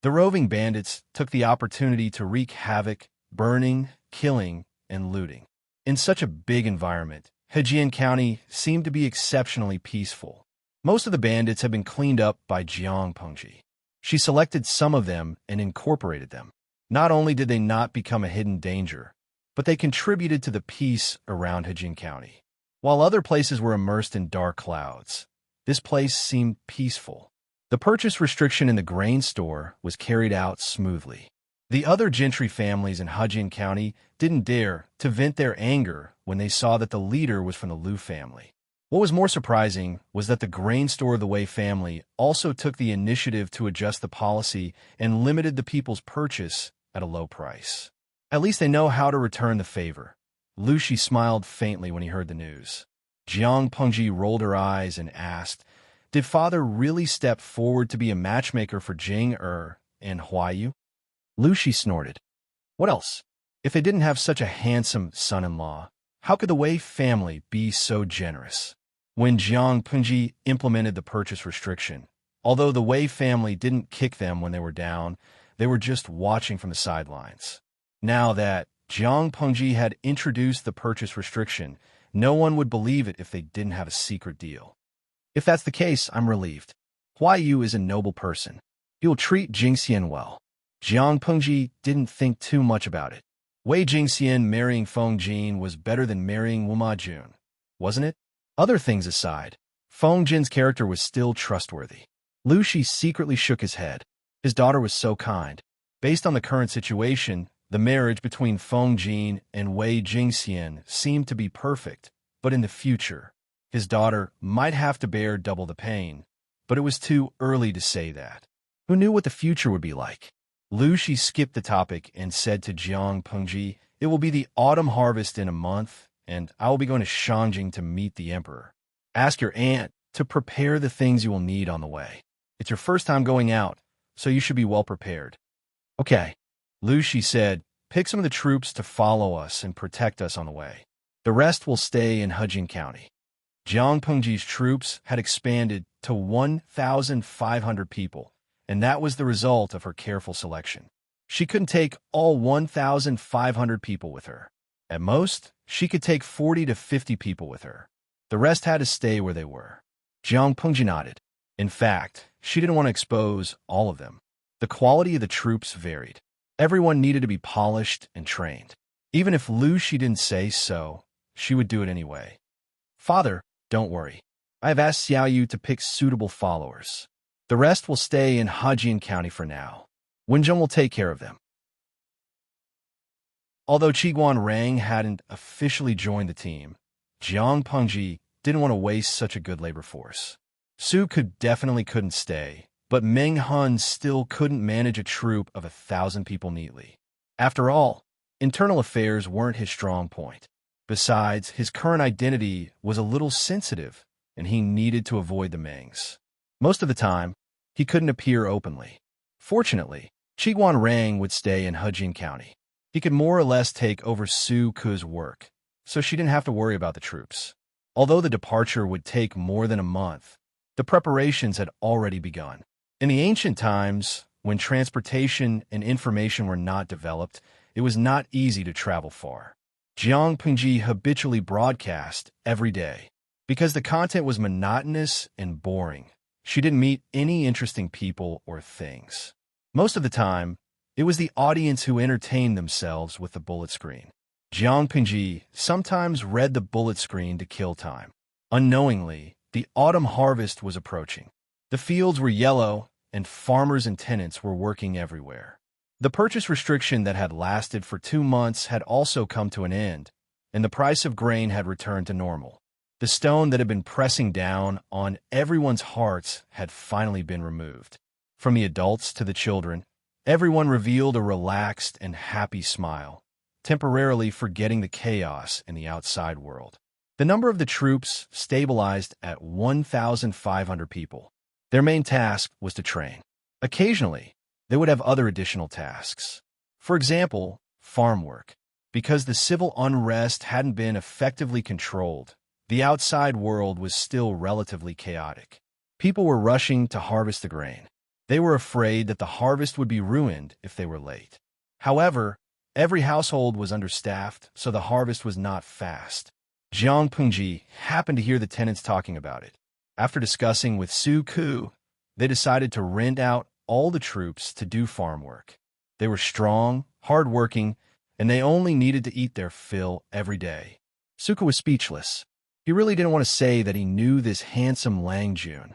The roving bandits took the opportunity to wreak havoc, burning, killing, and looting. In such a big environment, Hejian County seemed to be exceptionally peaceful. Most of the bandits had been cleaned up by Jiang Pengji. She selected some of them and incorporated them. Not only did they not become a hidden danger, but they contributed to the peace around Hejian County. While other places were immersed in dark clouds, this place seemed peaceful. The purchase restriction in the grain store was carried out smoothly. The other gentry families in Hejian County didn't dare to vent their anger when they saw that the leader was from the Liu family. What was more surprising was that the grain store of the Wei family also took the initiative to adjust the policy and limited the people's purchase at a low price. At least they know how to return the favor. Lu Shi smiled faintly when he heard the news. Jiang Pengji rolled her eyes and asked, "Did father really step forward to be a matchmaker for Jing and Huayu?" Lu Shi snorted. What else? If they didn't have such a handsome son-in-law, how could the Wei family be so generous? When Jiang Pengji implemented the purchase restriction, although the Wei family didn't kick them when they were down, they were just watching from the sidelines. Now that Jiang Pengji had introduced the purchase restriction, no one would believe it if they didn't have a secret deal. If that's the case, I'm relieved. Huayu is a noble person. He will treat Jingxian well. Jiang Pengji didn't think too much about it. Wei Jingxian marrying Feng Jin was better than marrying Wu Majun, wasn't it? Other things aside, Feng Jin's character was still trustworthy. Lu Shi secretly shook his head. His daughter was so kind. Based on the current situation, the marriage between Feng Jin and Wei Jingxian seemed to be perfect, but in the future, his daughter might have to bear double the pain, but it was too early to say that. Who knew what the future would be like? Lu Shi skipped the topic and said to Jiang Pengji, "It will be the autumn harvest in a month, and I will be going to Shangjing to meet the emperor. Ask your aunt to prepare the things you will need on the way. It's your first time going out, so you should be well prepared." "Okay," Lu Shi said, "pick some of the troops to follow us and protect us on the way. The rest will stay in Hejian County." Jiang Pengji's troops had expanded to 1,500 people, and that was the result of her careful selection. She couldn't take all 1,500 people with her. At most, she could take 40 to 50 people with her. The rest had to stay where they were. Jiang Pengji nodded. In fact, she didn't want to expose all of them. The quality of the troops varied. Everyone needed to be polished and trained. Even if Lu Shi didn't say so, she would do it anyway. "Father, don't worry. I have asked Xiao Yu to pick suitable followers. The rest will stay in Hajian County for now. Wenjun will take care of them. Although Qiguan Rang hadn't officially joined the team, Jiang Pengji didn't want to waste such a good labor force. Su definitely couldn't stay, but Meng Hun still couldn't manage a troop of 1,000 people neatly. After all, internal affairs weren't his strong point. Besides, his current identity was a little sensitive, and he needed to avoid the Mengs. Most of the time, he couldn't appear openly. Fortunately, Qiguan Rang would stay in Hejian County. He could more or less take over Su Ke's work, so she didn't have to worry about the troops. Although the departure would take more than a month, the preparations had already begun. In the ancient times, when transportation and information were not developed, it was not easy to travel far. Jiang Pengji habitually broadcast every day. Because the content was monotonous and boring, she didn't meet any interesting people or things. Most of the time, it was the audience who entertained themselves with the bullet screen. Jiang Pengji sometimes read the bullet screen to kill time. Unknowingly, the autumn harvest was approaching. The fields were yellow, and farmers and tenants were working everywhere. The purchase restriction that had lasted for 2 months had also come to an end, and the price of grain had returned to normal. The stone that had been pressing down on everyone's hearts had finally been removed. From the adults to the children, everyone revealed a relaxed and happy smile, temporarily forgetting the chaos in the outside world. The number of the troops stabilized at 1,500 people. Their main task was to train. Occasionally, they would have other additional tasks. For example, farm work. Because the civil unrest hadn't been effectively controlled, the outside world was still relatively chaotic. People were rushing to harvest the grain. They were afraid that the harvest would be ruined if they were late. However, every household was understaffed, so the harvest was not fast. Jiang Pengji happened to hear the tenants talking about it. After discussing with Su Ke, they decided to rent out all the troops to do farm work. They were strong, hard-working, and they only needed to eat their fill every day. Su Ke was speechless. He really didn't want to say that he knew this handsome Lang Jun.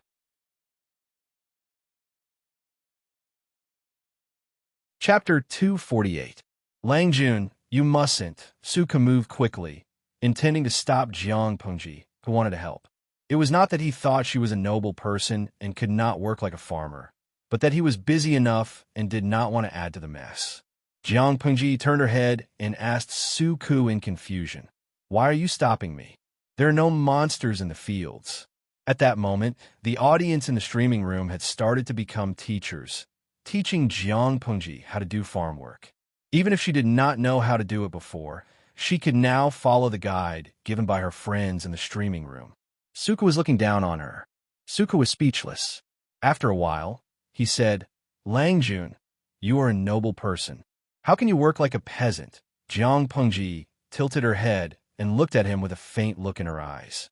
Chapter 248. Lang Jun, you mustn't. Su Ke moved quickly, intending to stop Jiang Pengji, who wanted to help. It was not that he thought she was a noble person and could not work like a farmer, but that he was busy enough and did not want to add to the mess. Jiang Pengji turned her head and asked Su Ke in confusion, "Why are you stopping me? There are no monsters in the fields." At that moment, the audience in the streaming room had started to become teachers, teaching Jiang Pengji how to do farm work. Even if she did not know how to do it before, she could now follow the guide given by her friends in the streaming room. Su Ke was looking down on her. Su Ke was speechless. After a while, he said, "Lang Jun, you are a noble person. How can you work like a peasant?" Jiang Pengji tilted her head and looked at him with a faint look in her eyes.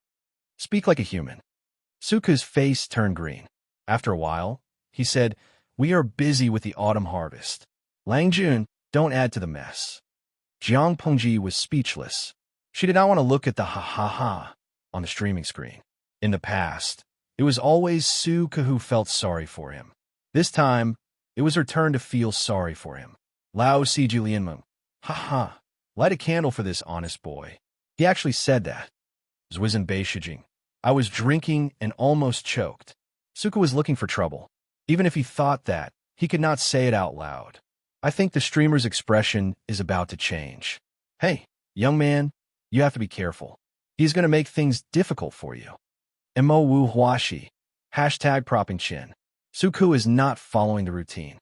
"Speak like a human." Su Ke's face turned green. After a while, he said, "We are busy with the autumn harvest. Lang Jun, don't add to the mess." Jiang Pengji was speechless. She did not want to look at the ha-ha-ha on the streaming screen. In the past, it was always Su Ke who felt sorry for him. This time, it was her turn to feel sorry for him. Lao Si Julianmeng. Ha-ha. Light a candle for this honest boy. He actually said that. Zwizen Bei Shijing. I was drinking and almost choked. Su Ke was looking for trouble. Even if he thought that, he could not say it out loud. I think the streamer's expression is about to change. Hey, young man, you have to be careful. He's going to make things difficult for you. Mo Wu Huashi. Hashtag propping chin. Su Ke is not following the routine.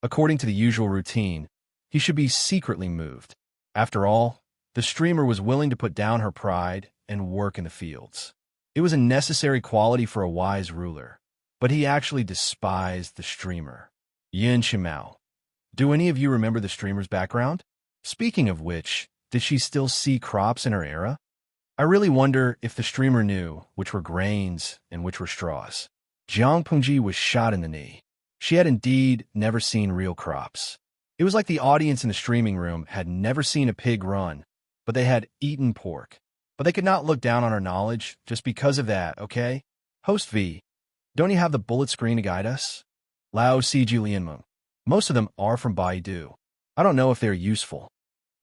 According to the usual routine, he should be secretly moved. After all, the streamer was willing to put down her pride and work in the fields. It was a necessary quality for a wise ruler, but he actually despised the streamer. Yin Shimao. Do any of you remember the streamer's background? Speaking of which, did she still see crops in her era? I really wonder if the streamer knew which were grains and which were straws. Jiang Pengji was shot in the knee. She had indeed never seen real crops. It was like the audience in the streaming room had never seen a pig run, but they had eaten pork. But they could not look down on her knowledge just because of that, okay? Host V. Don't you have the bullet screen to guide us? Lao Si Julianmeng. Most of them are from Baidu. I don't know if they're useful.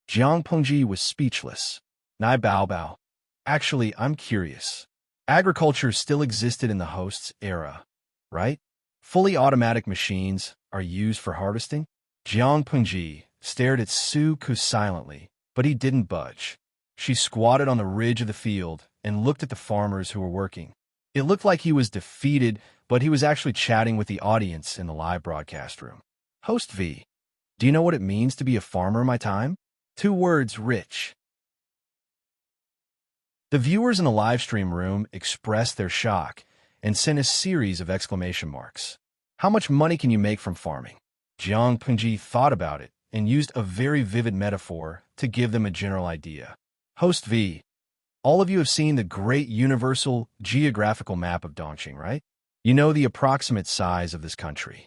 Jiang Pengji was speechless. Nai Bao Bao. Actually, I'm curious. Agriculture still existed in the host's era, right? Fully automatic machines are used for harvesting? Jiang Pengji stared at Su Ku silently, but he didn't budge. She squatted on the ridge of the field and looked at the farmers who were working. It looked like he was defeated, but he was actually chatting with the audience in the live broadcast room. Host V, do you know what it means to be a farmer in my time? 2 words, rich. The viewers in the live stream room expressed their shock and sent a series of exclamation marks. How much money can you make from farming? Jiang Pengji thought about it and used a very vivid metaphor to give them a general idea. Host V, all of you have seen the great universal geographical map of Dongqing, right? You know the approximate size of this country.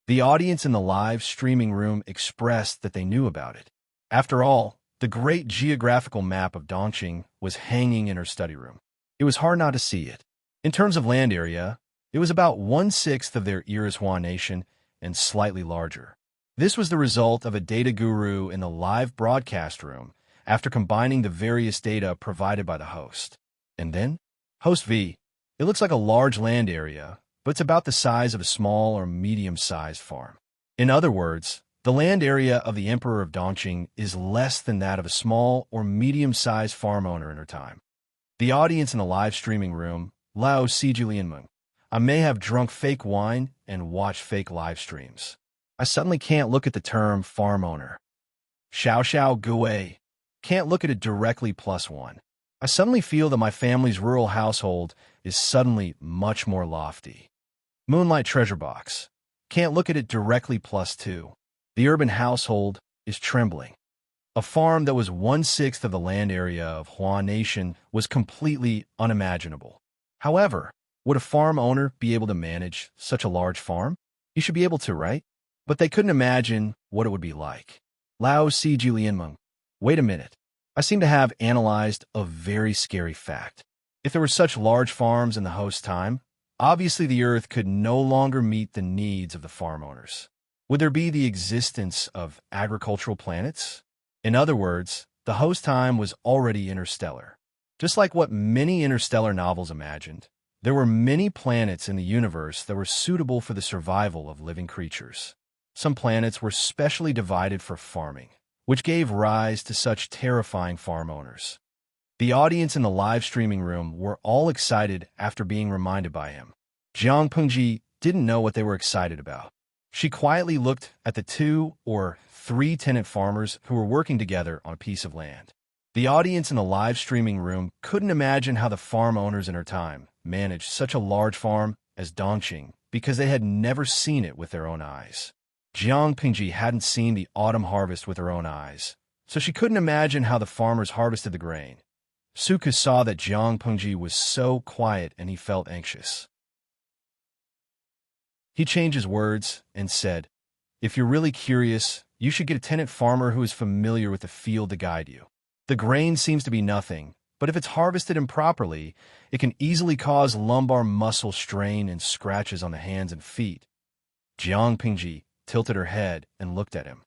The audience in the live streaming room expressed that they knew about it. After all, the great geographical map of Dongqing was hanging in her study room. It was hard not to see it. In terms of land area, it was about 1/6 of their era's Hua nation and slightly larger. This was the result of a data guru in the live broadcast room after combining the various data provided by the host. And then, Host V, it looks like a large land area, but it's about the size of a small or medium-sized farm. In other words, the land area of the Emperor of Dongqing is less than that of a small or medium-sized farm owner in her time. The audience in the live streaming room, Lao Si Julianmeng, I may have drunk fake wine and watched fake live streams. I suddenly can't look at the term farm owner. Xiao Xiao Gui. Can't look at it directly +1. I suddenly feel that my family's rural household is suddenly much more lofty. Moonlight Treasure Box. Can't look at it directly +2. The urban household is trembling. A farm that was 1/6 of the land area of Hua Nation was completely unimaginable. However, would a farm owner be able to manage such a large farm? You should be able to, right? But they couldn't imagine what it would be like. Lao Si Julianmeng. Wait a minute. I seem to have analyzed a very scary fact. If there were such large farms in the host's time, obviously the Earth could no longer meet the needs of the farm owners. Would there be the existence of agricultural planets? In other words, the host time was already interstellar. Just like what many interstellar novels imagined, there were many planets in the universe that were suitable for the survival of living creatures. Some planets were specially divided for farming, which gave rise to such terrifying farm owners. The audience in the live streaming room were all excited after being reminded by him. Jiang Pengji didn't know what they were excited about. She quietly looked at the 2 or 3 tenant farmers who were working together on a piece of land. The audience in the live streaming room couldn't imagine how the farm owners in her time managed such a large farm as Dongqing because they had never seen it with their own eyes. Jiang Pengji hadn't seen the autumn harvest with her own eyes, so she couldn't imagine how the farmers harvested the grain. Suku saw that Jiang Pengji was so quiet and he felt anxious. He changed his words and said, "If you're really curious, you should get a tenant farmer who is familiar with the field to guide you. The grain seems to be nothing, but if it's harvested improperly, it can easily cause lumbar muscle strain and scratches on the hands and feet." Jiang Pengji tilted her head and looked at him.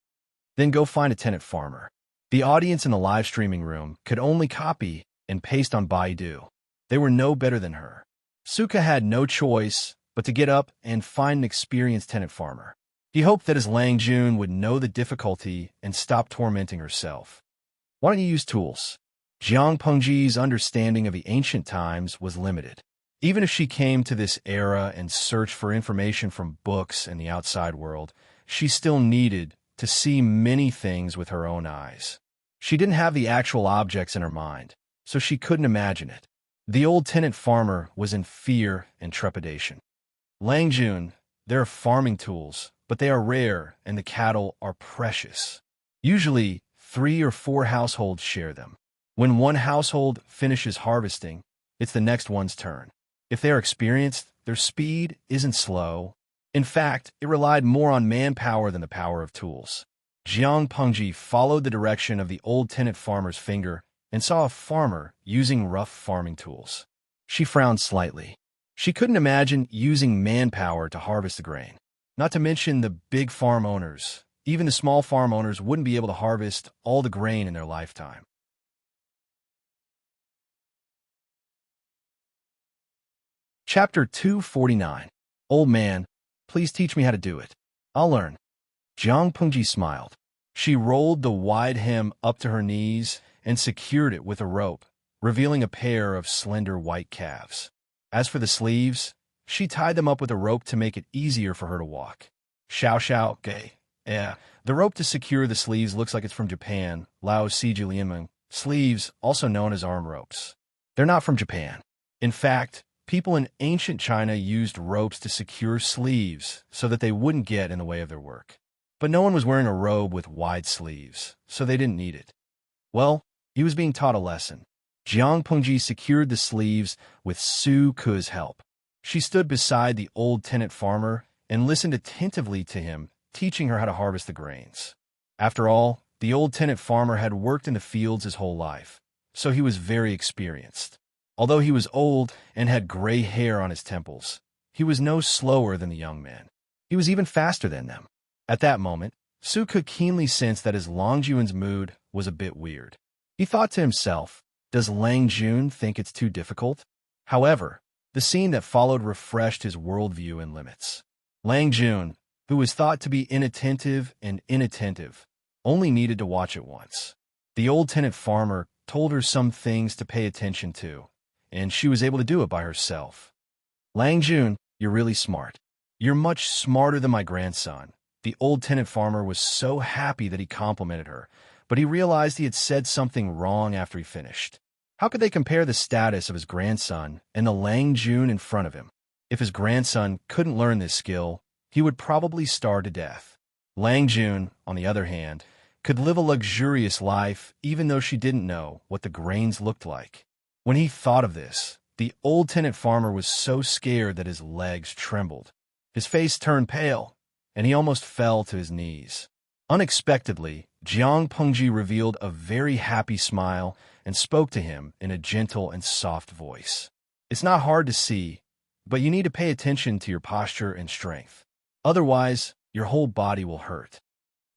"Then go find a tenant farmer." The audience in the live streaming room could only copy and paste on Baidu. They were no better than her. Suka had no choice but to get up and find an experienced tenant farmer. He hoped that his Lang Jun would know the difficulty and stop tormenting herself. "Why don't you use tools?" Jiang Pengji's understanding of the ancient times was limited. Even if she came to this era and searched for information from books and the outside world, she still needed to see many things with her own eyes. She didn't have the actual objects in her mind, so she couldn't imagine it. The old tenant farmer was in fear and trepidation. "Lang Jun, there are farming tools, but they are rare and the cattle are precious. Usually, 3 or 4 households share them. When one household finishes harvesting, it's the next one's turn. If they are experienced, their speed isn't slow. In fact, it relied more on manpower than the power of tools." Jiang Pengji followed the direction of the old tenant farmer's finger and saw a farmer using rough farming tools. She frowned slightly. She couldn't imagine using manpower to harvest the grain. Not to mention the big farm owners. Even the small farm owners wouldn't be able to harvest all the grain in their lifetime. Chapter 249. Old man, please teach me how to do it. I'll learn. Jiang Pengji smiled. She rolled the wide hem up to her knees and secured it with a rope, revealing a pair of slender white calves. As for the sleeves, she tied them up with a rope to make it easier for her to walk. Xiao gay. Yeah. The rope to secure the sleeves looks like it's from Japan, Lao Si Julianmeng. Sleeves, also known as arm ropes. They're not from Japan. In fact, people in ancient China used ropes to secure sleeves so that they wouldn't get in the way of their work. But no one was wearing a robe with wide sleeves, so they didn't need it. Well, he was being taught a lesson. Jiang Pengji secured the sleeves with Su Ke's help. She stood beside the old tenant farmer and listened attentively to him, teaching her how to harvest the grains. After all, the old tenant farmer had worked in the fields his whole life, so he was very experienced. Although he was old and had gray hair on his temples, he was no slower than the young men. He was even faster than them. At that moment, Su Ke keenly sensed that his Longjuan's mood was a bit weird. He thought to himself, does Lang Jun think it's too difficult? However, the scene that followed refreshed his worldview and limits. Lang Jun, who was thought to be inattentive and inattentive, only needed to watch it once. The old tenant farmer told her some things to pay attention to, and she was able to do it by herself. Lang Jun, you're really smart. You're much smarter than my grandson. The old tenant farmer was so happy that he complimented her, but he realized he had said something wrong after he finished. How could they compare the status of his grandson and the Lang Jun in front of him? If his grandson couldn't learn this skill, he would probably starve to death. Lang Jun, on the other hand, could live a luxurious life even though she didn't know what the grains looked like. When he thought of this, the old tenant farmer was so scared that his legs trembled. His face turned pale, and he almost fell to his knees. Unexpectedly, Jiang Pengji revealed a very happy smile and spoke to him in a gentle and soft voice. It's not hard to see, but you need to pay attention to your posture and strength. Otherwise, your whole body will hurt.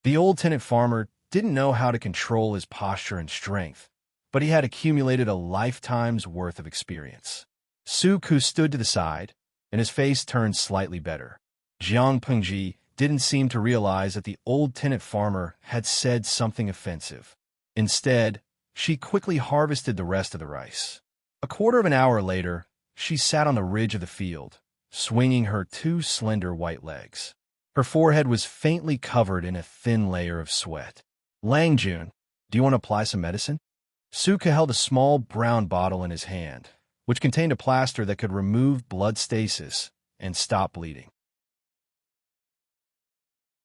The old tenant farmer didn't know how to control his posture and strength, but he had accumulated a lifetime's worth of experience. Su Ke stood to the side, and his face turned slightly better. Jiang Pengji didn't seem to realize that the old tenant farmer had said something offensive. Instead, she quickly harvested the rest of the rice. A quarter of an hour later, she sat on the ridge of the field, swinging her two slender white legs. Her forehead was faintly covered in a thin layer of sweat. Lang Jun, do you want to apply some medicine? Su Ke held a small brown bottle in his hand, which contained a plaster that could remove blood stasis and stop bleeding.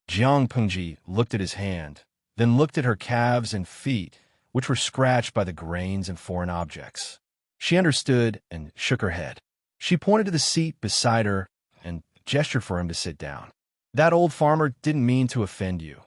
Jiang Pengji looked at his hand, then looked at her calves and feet, which were scratched by the grains and foreign objects. She understood and shook her head. She pointed to the seat beside her and gestured for him to sit down. That old farmer didn't mean to offend you.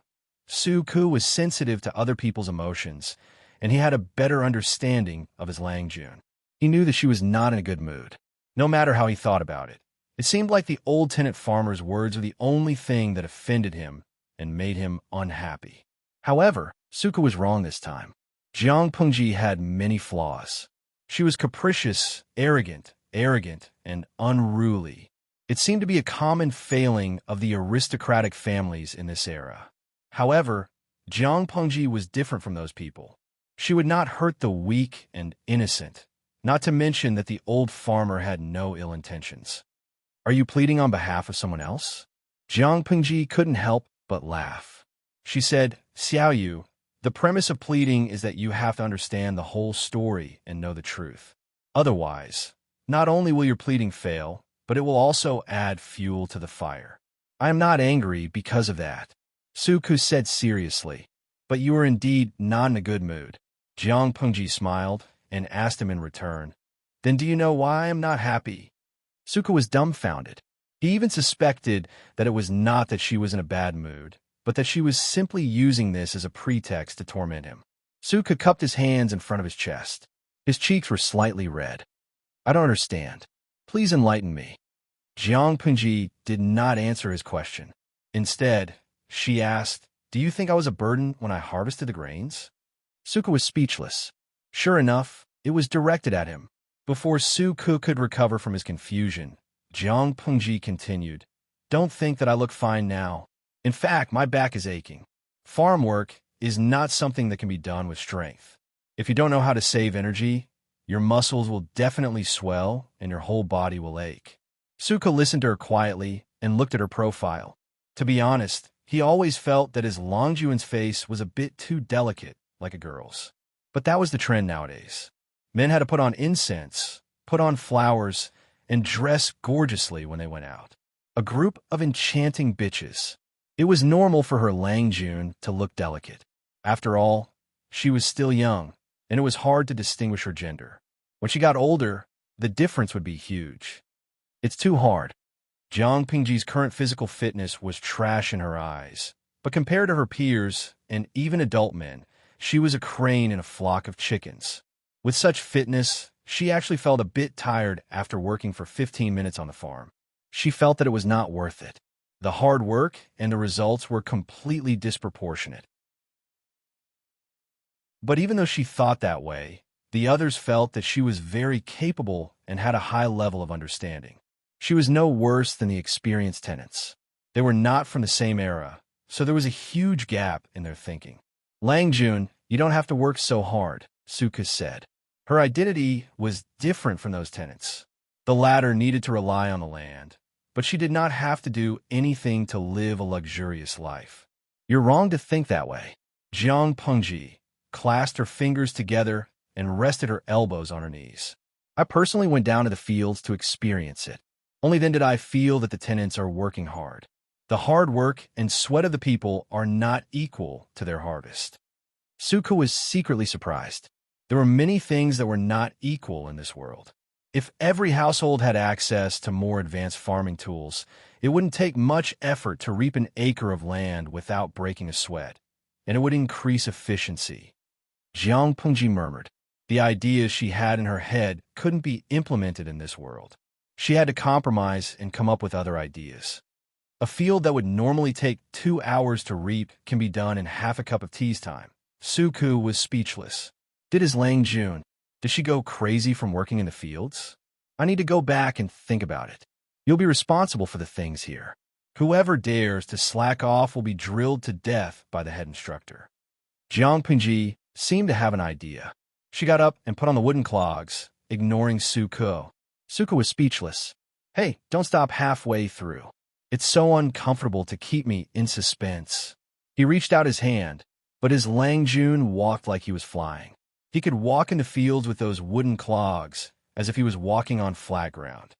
Su Ke was sensitive to other people's emotions, and he had a better understanding of his Lang Jun. He knew that she was not in a good mood, no matter how he thought about it. It seemed like the old tenant farmer's words were the only thing that offended him and made him unhappy. However, Su Ke was wrong this time. Jiang Pengji had many flaws. She was capricious, arrogant, and unruly. It seemed to be a common failing of the aristocratic families in this era. However, Jiang Pengji was different from those people. She would not hurt the weak and innocent, not to mention that the old farmer had no ill intentions. Are you pleading on behalf of someone else? Jiang Pengji couldn't help but laugh. She said, Xiao Yu, the premise of pleading is that you have to understand the whole story and know the truth. Otherwise, not only will your pleading fail, but it will also add fuel to the fire. I am not angry because of that, Su Ke said seriously, but you are indeed not in a good mood. Jiang Pengji smiled and asked him in return, then do you know why I am not happy? Su Ke was dumbfounded. He even suspected that it was not that she was in a bad mood, but that she was simply using this as a pretext to torment him. Su Ke cupped his hands in front of his chest. His cheeks were slightly red. I don't understand. Please enlighten me. Jiang Punji did not answer his question. Instead, she asked, "Do you think I was a burden when I harvested the grains?" Suka was speechless. Sure enough, it was directed at him. Before Suka could recover from his confusion, Jiang Punji continued, "Don't think that I look fine now. In fact, my back is aching. Farm work is not something that can be done with strength. If you don't know how to save energy, your muscles will definitely swell and your whole body will ache." Suka listened to her quietly and looked at her profile. To be honest, he always felt that his Longjuan's face was a bit too delicate, like a girl's. But that was the trend nowadays. Men had to put on incense, put on flowers, and dress gorgeously when they went out. A group of enchanting bitches. It was normal for her Langjun to look delicate. After all, she was still young, and it was hard to distinguish her gender. When she got older, the difference would be huge. It's too hard. Jiang Pingji's current physical fitness was trash in her eyes, but compared to her peers, and even adult men, she was a crane in a flock of chickens. With such fitness, she actually felt a bit tired after working for 15 minutes on the farm. She felt that it was not worth it. The hard work and the results were completely disproportionate. But even though she thought that way, the others felt that she was very capable and had a high level of understanding. She was no worse than the experienced tenants. They were not from the same era, so there was a huge gap in their thinking. "Langjun, you don't have to work so hard," Suka said. Her identity was different from those tenants. The latter needed to rely on the land, but she did not have to do anything to live a luxurious life. "You're wrong to think that way." Jiang Pengji clasped her fingers together and rested her elbows on her knees. "I personally went down to the fields to experience it. Only then did I feel that the tenants are working hard. The hard work and sweat of the people are not equal to their harvest." Suka was secretly surprised. There were many things that were not equal in this world. If every household had access to more advanced farming tools, it wouldn't take much effort to reap an acre of land without breaking a sweat, and it would increase efficiency. Jiang Pengji murmured. The ideas she had in her head couldn't be implemented in this world. She had to compromise and come up with other ideas. A field that would normally take 2 hours to reap can be done in half a cup of tea's time. Suku was speechless. Did his Langjun? Did she go crazy from working in the fields? I need to go back and think about it. You'll be responsible for the things here. Whoever dares to slack off will be drilled to death by the head instructor. Jiang Pingji seemed to have an idea. She got up and put on the wooden clogs, ignoring Suko. Suko was speechless. "Hey, don't stop halfway through. It's so uncomfortable to keep me in suspense." He reached out his hand, but his Langjun walked like he was flying. He could walk in the fields with those wooden clogs, as if he was walking on flat ground.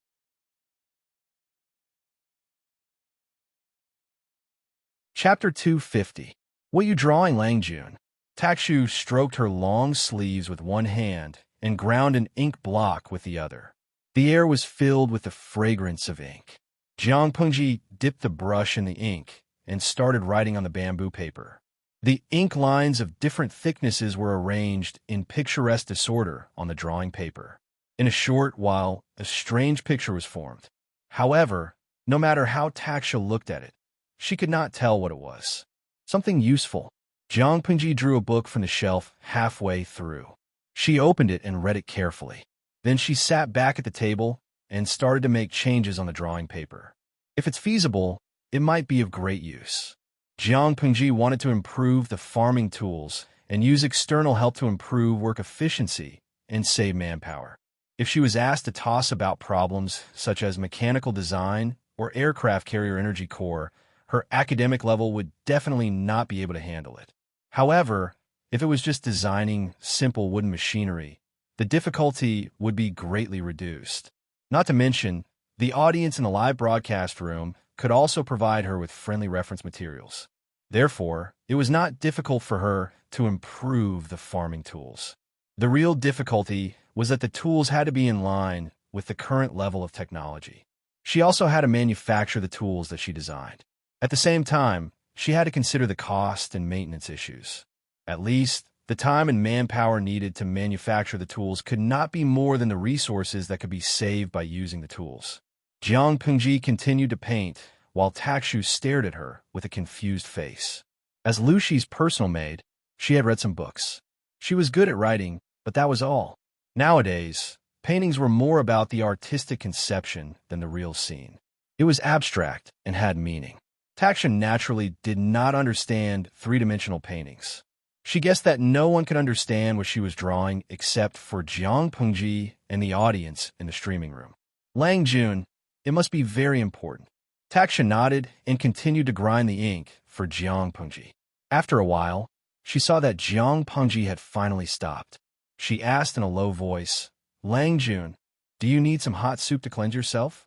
Chapter 250. What you drawing, Langjun? Takshu stroked her long sleeves with one hand and ground an ink block with the other. The air was filled with the fragrance of ink. Jiang Pengji dipped the brush in the ink and started writing on the bamboo paper. The ink lines of different thicknesses were arranged in picturesque disorder on the drawing paper. In a short while, a strange picture was formed. However, no matter how Taksha looked at it, she could not tell what it was. Something useful. Jiang Pengji drew a book from the shelf halfway through. She opened it and read it carefully. Then she sat back at the table and started to make changes on the drawing paper. If it's feasible, it might be of great use. Jiang Pengji wanted to improve the farming tools and use external help to improve work efficiency and save manpower. If she was asked to toss about problems such as mechanical design or aircraft carrier energy core, her academic level would definitely not be able to handle it. However, if it was just designing simple wooden machinery, the difficulty would be greatly reduced. Not to mention, the audience in the live broadcast room could also provide her with friendly reference materials. Therefore, it was not difficult for her to improve the farming tools. The real difficulty was that the tools had to be in line with the current level of technology. She also had to manufacture the tools that she designed. At the same time, she had to consider the cost and maintenance issues. At least, The time and manpower needed to manufacture the tools could not be more than the resources that could be saved by using the tools. Jiang Pengji continued to paint, while Takshu stared at her with a confused face. As Lu Shi's personal maid, she had read some books. She was good at writing, but that was all. Nowadays, paintings were more about the artistic conception than the real scene. It was abstract and had meaning. Takshu naturally did not understand three-dimensional paintings. She guessed that no one could understand what she was drawing except for Jiang Pengji and the audience in the streaming room. Lang Jun, it must be very important. Takshu nodded and continued to grind the ink for Jiang Pengji. After a while, she saw that Jiang Pengji had finally stopped. She asked in a low voice, "Lang Jun, do you need some hot soup to cleanse yourself?"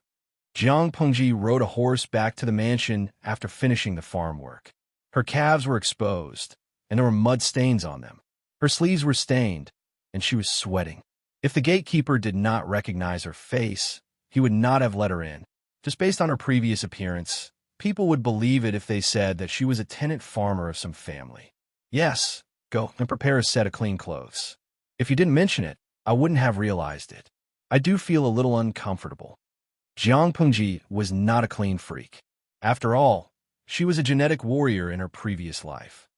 Jiang Pengji rode a horse back to the mansion after finishing the farm work. Her calves were exposed, and there were mud stains on them. Her sleeves were stained, and she was sweating. If the gatekeeper did not recognize her face, he would not have let her in. Just based on her previous appearance, people would believe it if they said that she was a tenant farmer of some family. "Yes, go and prepare a set of clean clothes. If you didn't mention it, I wouldn't have realized it. I do feel a little uncomfortable." Jiang Pengji was not a clean freak. After all, she was a genetic warrior in her previous life.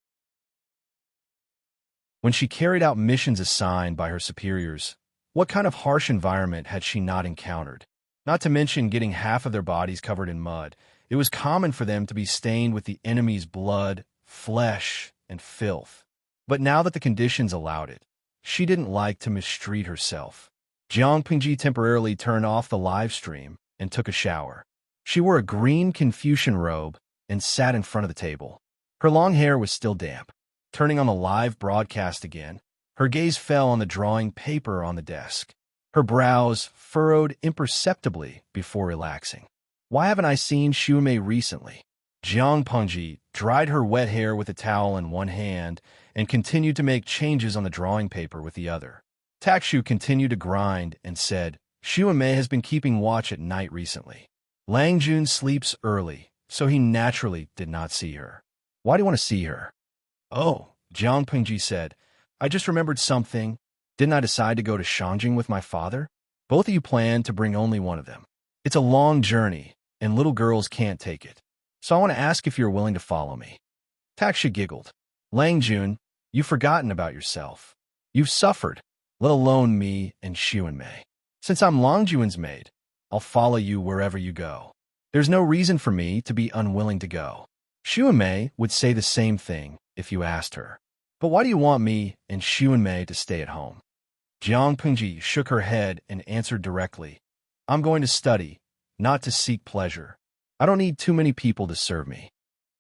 When she carried out missions assigned by her superiors, what kind of harsh environment had she not encountered? Not to mention getting half of their bodies covered in mud. It was common for them to be stained with the enemy's blood, flesh, and filth. But now that the conditions allowed it, she didn't like to mistreat herself. Jiang Pengji temporarily turned off the live stream and took a shower. She wore a green Confucian robe and sat in front of the table. Her long hair was still damp. Turning on the live broadcast again, her gaze fell on the drawing paper on the desk. Her brows furrowed imperceptibly before relaxing. Why haven't I seen Xiumei recently? Jiang Pengji dried her wet hair with a towel in one hand and continued to make changes on the drawing paper with the other. Takshu continued to grind and said, "Xiumei has been keeping watch at night recently. Lang Jun sleeps early, so he naturally did not see her." "Why do you want to see her?" "Oh," Jiang Pengji said, "I just remembered something. Didn't I decide to go to Shangjing with my father? Both of you planned to bring only one of them. It's a long journey, and little girls can't take it. So I want to ask if you're willing to follow me." Takshu giggled. "Lang Jun, you've forgotten about yourself. You've suffered, let alone me and Xiumei. Since I'm Lang Jun's maid, I'll follow you wherever you go. There's no reason for me to be unwilling to go." Xiumei would say the same thing if you asked her. "But why do you want me and Xiumei to stay at home?" Jiang Pengji shook her head and answered directly, "I'm going to study, not to seek pleasure. I don't need too many people to serve me.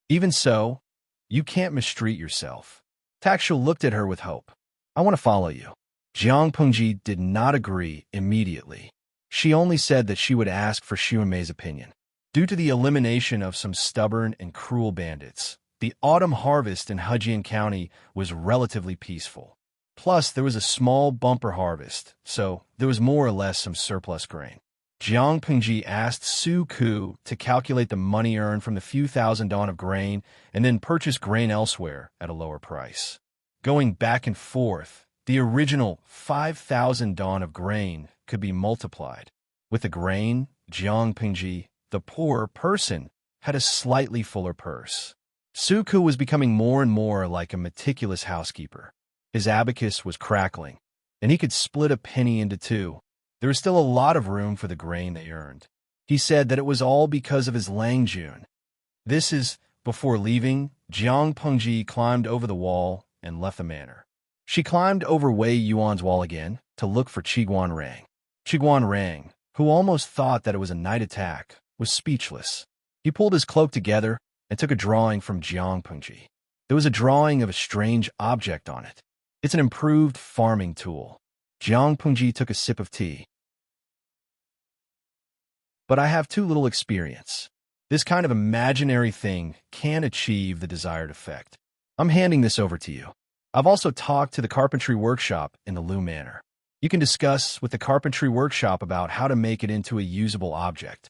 Even so, you can't mistreat yourself." Takshu looked at her with hope. "I want to follow you." Jiang Pengji did not agree immediately. She only said that she would ask for Xiumei's opinion. Due to the elimination of some stubborn and cruel bandits, the autumn harvest in Hejian County was relatively peaceful. Plus, there was a small bumper harvest, so there was more or less some surplus grain. Jiang Pengji asked Su Ku to calculate the money earned from the few thousand dawn of grain and then purchase grain elsewhere at a lower price. Going back and forth, the original 5,000 dawn of grain could be multiplied. With the grain, Jiang Pengji, the poor person, had a slightly fuller purse. Su Ku was becoming more and more like a meticulous housekeeper. His abacus was crackling, and he could split a penny into two. There was still a lot of room for the grain they earned. He said that it was all because of his Lang Jun. Before leaving, Jiang Pengji climbed over the wall and left the manor. She climbed over Wei Yuan's wall again to look for Qiguan Rang. Qiguan Rang, who almost thought that it was a night attack, was speechless. He pulled his cloak together and took a drawing from Jiang Pengji. There was a drawing of a strange object on it. "It's an improved farming tool." Jiang Pengji took a sip of tea. "But I have too little experience. This kind of imaginary thing can achieve the desired effect. I'm handing this over to you. I've also talked to the carpentry workshop in the Lu Manor. You can discuss with the carpentry workshop about how to make it into a usable object."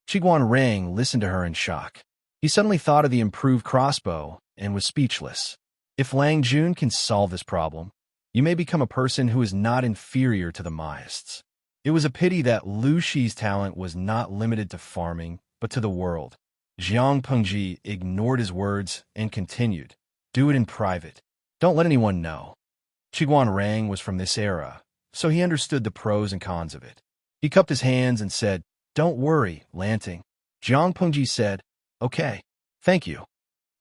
Qiguan Rang listened to her in shock. He suddenly thought of the improved crossbow and was speechless. If Lang Jun can solve this problem, you may become a person who is not inferior to the Maists. It was a pity that Lu Shi's talent was not limited to farming, but to the world. Jiang Pengji ignored his words and continued, "Do it in private. Don't let anyone know." Qiguan Rang was from this era, so he understood the pros and cons of it. He cupped his hands and said, "Don't worry, Lanting." Jiang Pengji said, "Okay, thank you."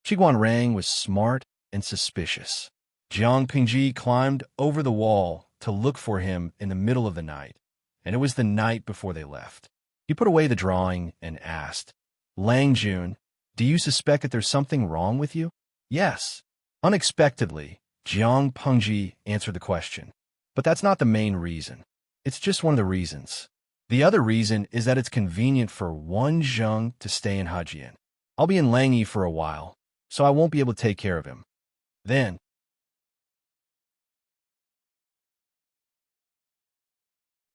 Qiguan Rang was smart and suspicious. Jiang Pengji climbed over the wall to look for him in the middle of the night, and it was the night before they left. He put away the drawing and asked, "Lang Jun, do you suspect that there's something wrong with you?" "Yes." Unexpectedly, Jiang Pengji answered the question. "But that's not the main reason. It's just one of the reasons. The other reason is that it's convenient for one Zheng to stay in Hejian. I'll be in Langyi for a while, so I won't be able to take care of him. Then..."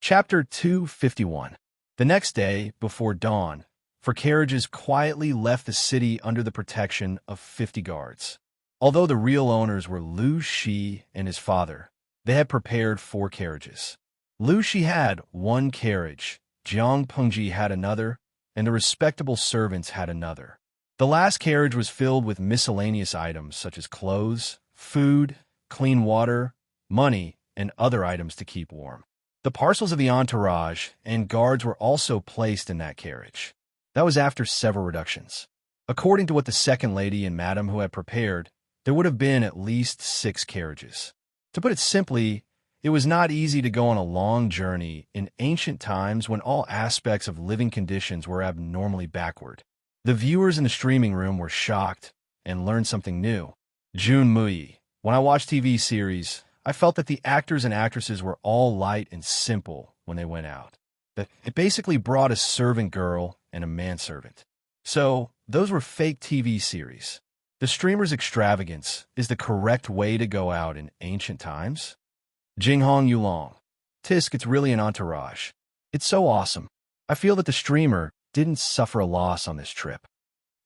Chapter 251. The next day, before dawn, four carriages quietly left the city under the protection of 50 guards. Although the real owners were Lu Shi and his father, they had prepared 4 carriages. Lu Shi had 1 carriage, Jiang Pengji had another, and the respectable servants had another. The last carriage was filled with miscellaneous items such as clothes, food, clean water, money, and other items to keep warm. The parcels of the entourage and guards were also placed in that carriage. That was after several reductions. According to what the second lady and madam who had prepared, there would have been at least 6 carriages. To put it simply, it was not easy to go on a long journey in ancient times when all aspects of living conditions were abnormally backward. The viewers in the streaming room were shocked and learned something new. Jun Muyi. When I watched TV series, I felt that the actors and actresses were all light and simple when they went out. That it basically brought a servant girl and a manservant. So, those were fake TV series. The streamer's extravagance is the correct way to go out in ancient times? Jinghong Yulong. Tisk, it's really an entourage. It's so awesome. I feel that the streamer didn't suffer a loss on this trip.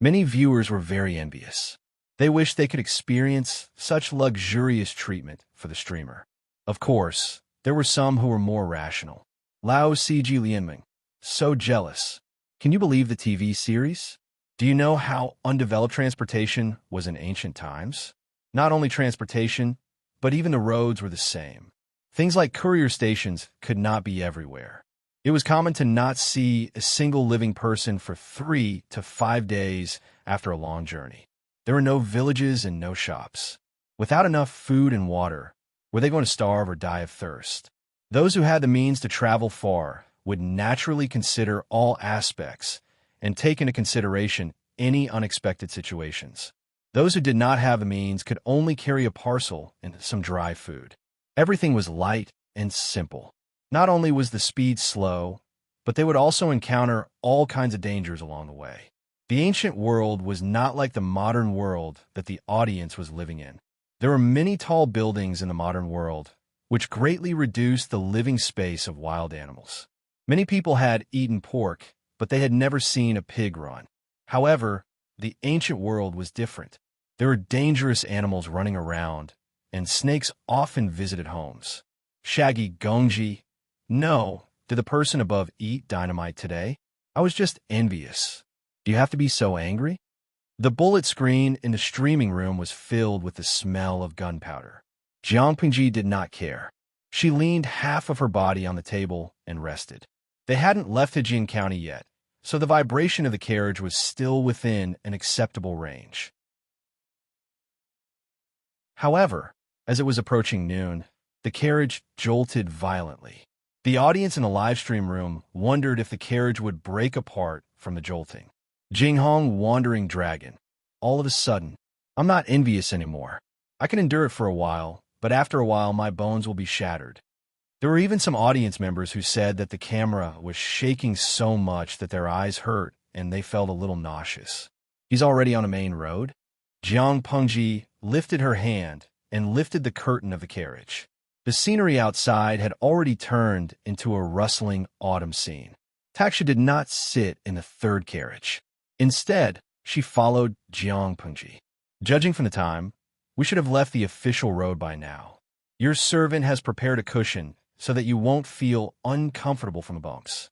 Many viewers were very envious. They wished they could experience such luxurious treatment for the streamer. Of course, there were some who were more rational. Lao Ciji Lianming. So jealous. Can you believe the TV series? Do you know how undeveloped transportation was in ancient times? Not only transportation, but even the roads were the same. Things like courier stations could not be everywhere. It was common to not see a single living person for 3 to 5 days after a long journey. There were no villages and no shops. Without enough food and water, were they going to starve or die of thirst? Those who had the means to travel far would naturally consider all aspects and take into consideration any unexpected situations. Those who did not have the means could only carry a parcel and some dry food. Everything was light and simple. Not only was the speed slow, but they would also encounter all kinds of dangers along the way. The ancient world was not like the modern world that the audience was living in. There were many tall buildings in the modern world, which greatly reduced the living space of wild animals. Many people had eaten pork, but they had never seen a pig run. However, the ancient world was different. There were dangerous animals running around, and snakes often visited homes. Shaggy Gongji. No, did the person above eat dynamite today? I was just envious. Do you have to be so angry? The bullet screen in the streaming room was filled with the smell of gunpowder. Jiang Pengji did not care. She leaned half of her body on the table and rested. They hadn't left Hejian County yet, so the vibration of the carriage was still within an acceptable range. However, as it was approaching noon, the carriage jolted violently. The audience in the live stream room wondered if the carriage would break apart from the jolting. Jinghong Wandering Dragon. All of a sudden, I'm not envious anymore. I can endure it for a while, but after a while my bones will be shattered. There were even some audience members who said that the camera was shaking so much that their eyes hurt and they felt a little nauseous. He's already on a main road? Jiang Pengji lifted her hand and lifted the curtain of the carriage. The scenery outside had already turned into a rustling autumn scene. Taksha did not sit in the third carriage. Instead, she followed Jiang Pengji. Judging from the time, We should have left the official road by now. Your servant has prepared a cushion so that you won't feel uncomfortable from the bumps.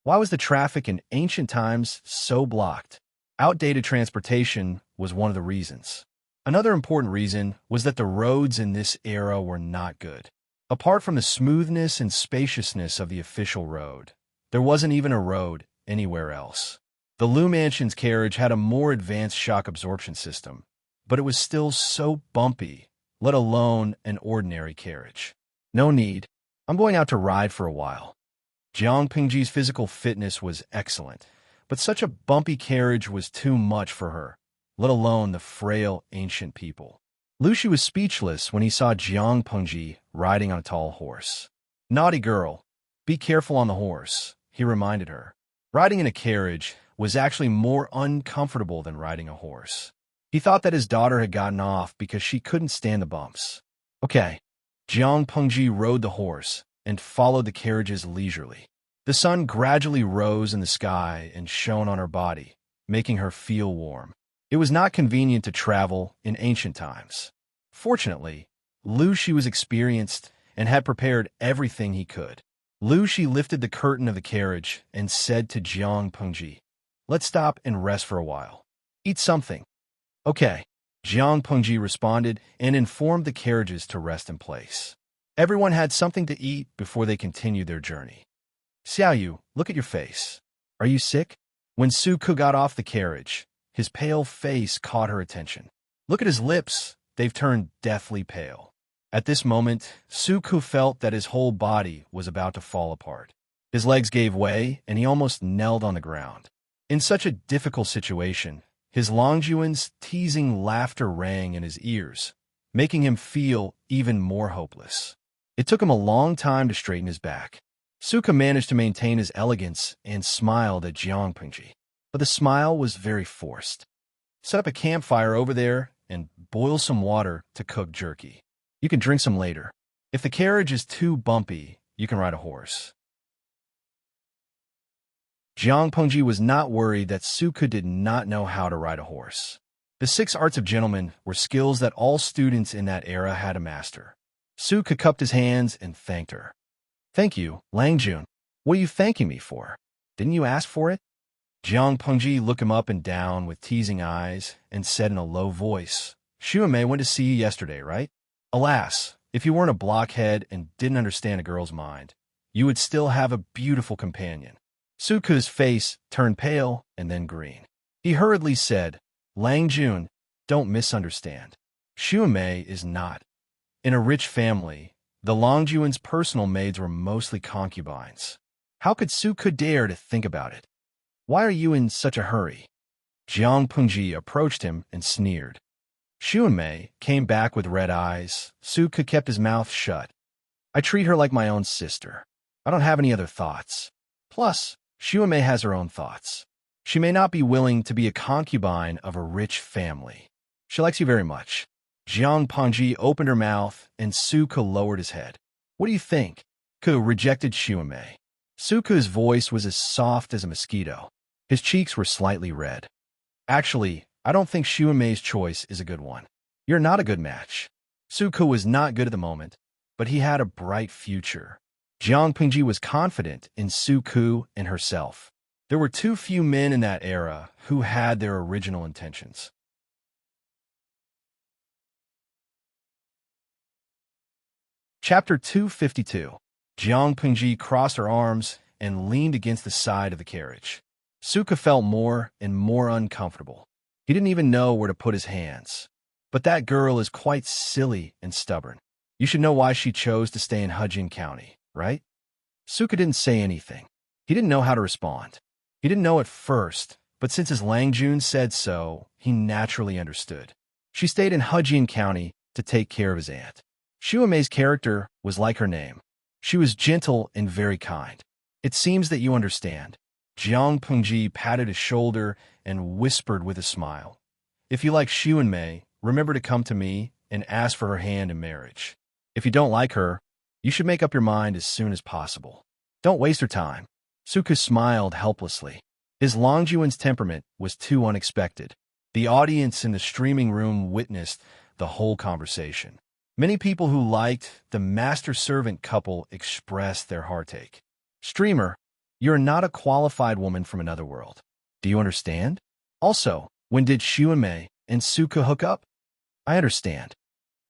Why was the traffic in ancient times so blocked? Outdated transportation was one of the reasons. Another important reason was that the roads in this era were not good. Apart from the smoothness and spaciousness of the official road, there wasn't even a road anywhere else. The Liu Mansion's carriage had a more advanced shock absorption system, but it was still so bumpy, let alone an ordinary carriage. No need. I'm going out to ride for a while. Jiang Pingji's physical fitness was excellent, but such a bumpy carriage was too much for her, let alone the frail ancient people. Lu Shi was speechless when he saw Jiang Pengji riding on a tall horse. Naughty girl, be careful on the horse, he reminded her. Riding in a carriage was actually more uncomfortable than riding a horse. He thought that his daughter had gotten off because she couldn't stand the bumps. Okay. Jiang Pengji rode the horse and followed the carriages leisurely. The sun gradually rose in the sky and shone on her body, making her feel warm. It was not convenient to travel in ancient times. Fortunately, Lu Shi was experienced and had prepared everything he could. Lu Shi lifted the curtain of the carriage and said to Jiang Pengji, "Let's stop and rest for a while. Eat something." "Okay," Jiang Pengji responded and informed the carriages to rest in place. Everyone had something to eat before they continued their journey. "Xiaoyu, look at your face. Are you sick?" When Su Ke got off the carriage, his pale face caught her attention. "Look at his lips. They've turned deathly pale." At this moment, Su Ke felt that his whole body was about to fall apart. His legs gave way, and he almost knelt on the ground. In such a difficult situation, his Longjuan's teasing laughter rang in his ears, making him feel even more hopeless. It took him a long time to straighten his back. Su Ke managed to maintain his elegance and smiled at Jiang Pengji, but the smile was very forced. "Set up a campfire over there and boil some water to cook jerky. You can drink some later. If the carriage is too bumpy, you can ride a horse." Jiang Pengji was not worried that Su Ke did not know how to ride a horse. The 6 arts of gentlemen were skills that all students in that era had to master. Su Ke cupped his hands and thanked her. "Thank you, Lang Jun. What are you thanking me for? Didn't you ask for it?" Jiang Pengji looked him up and down with teasing eyes and said in a low voice, "Xuanmei went to see you yesterday, right? Alas, if you weren't a blockhead and didn't understand a girl's mind, you would still have a beautiful companion." Su Ke's face turned pale and then green. He hurriedly said, "Lang Jun, don't misunderstand. Xuanmei is not. In a rich family, the Longjuan's personal maids were mostly concubines. How could Su Ke dare to think about it? Why are you in such a hurry?" Jiang Pengji approached him and sneered. Xuanmei came back with red eyes. Su Ke kept his mouth shut. "I treat her like my own sister. I don't have any other thoughts. Plus, Xuanmei has her own thoughts. She may not be willing to be a concubine of a rich family. She likes you very much." Jiang Pengji opened her mouth, and Su Ke lowered his head. "What do you think?" Ke rejected Xuanmei. Su Ke's voice was as soft as a mosquito. His cheeks were slightly red. "Actually, I don't think Xuanmei's choice is a good one. You're not a good match." Su Ke was not good at the moment, but he had a bright future. Jiang Pengji was confident in Su Ke and herself. There were too few men in that era who had their original intentions. Chapter 252. Jiang Pengji crossed her arms and leaned against the side of the carriage. Su Ke felt more and more uncomfortable. He didn't even know where to put his hands. But that girl is quite silly and stubborn. You should know why she chose to stay in Hejin County, right? Su Ke didn't say anything. He didn't know how to respond. He didn't know at first, but since his Lang Jun said so, he naturally understood. She stayed in Hejin County to take care of his aunt. Xuanmei's character was like her name. She was gentle and very kind. "It seems that you understand." Jiang Pengji patted his shoulder and whispered with a smile, "If you like Xuanmei, remember to come to me and ask for her hand in marriage. If you don't like her, you should make up your mind as soon as possible. Don't waste her time." Su Ke smiled helplessly. His Longjuan's temperament was too unexpected. The audience in the streaming room witnessed the whole conversation. Many people who liked the master-servant couple expressed their heartache. Streamer, you're not a qualified woman from another world. Do you understand? Also, when did Shuanmei and Suka hook up? I understand.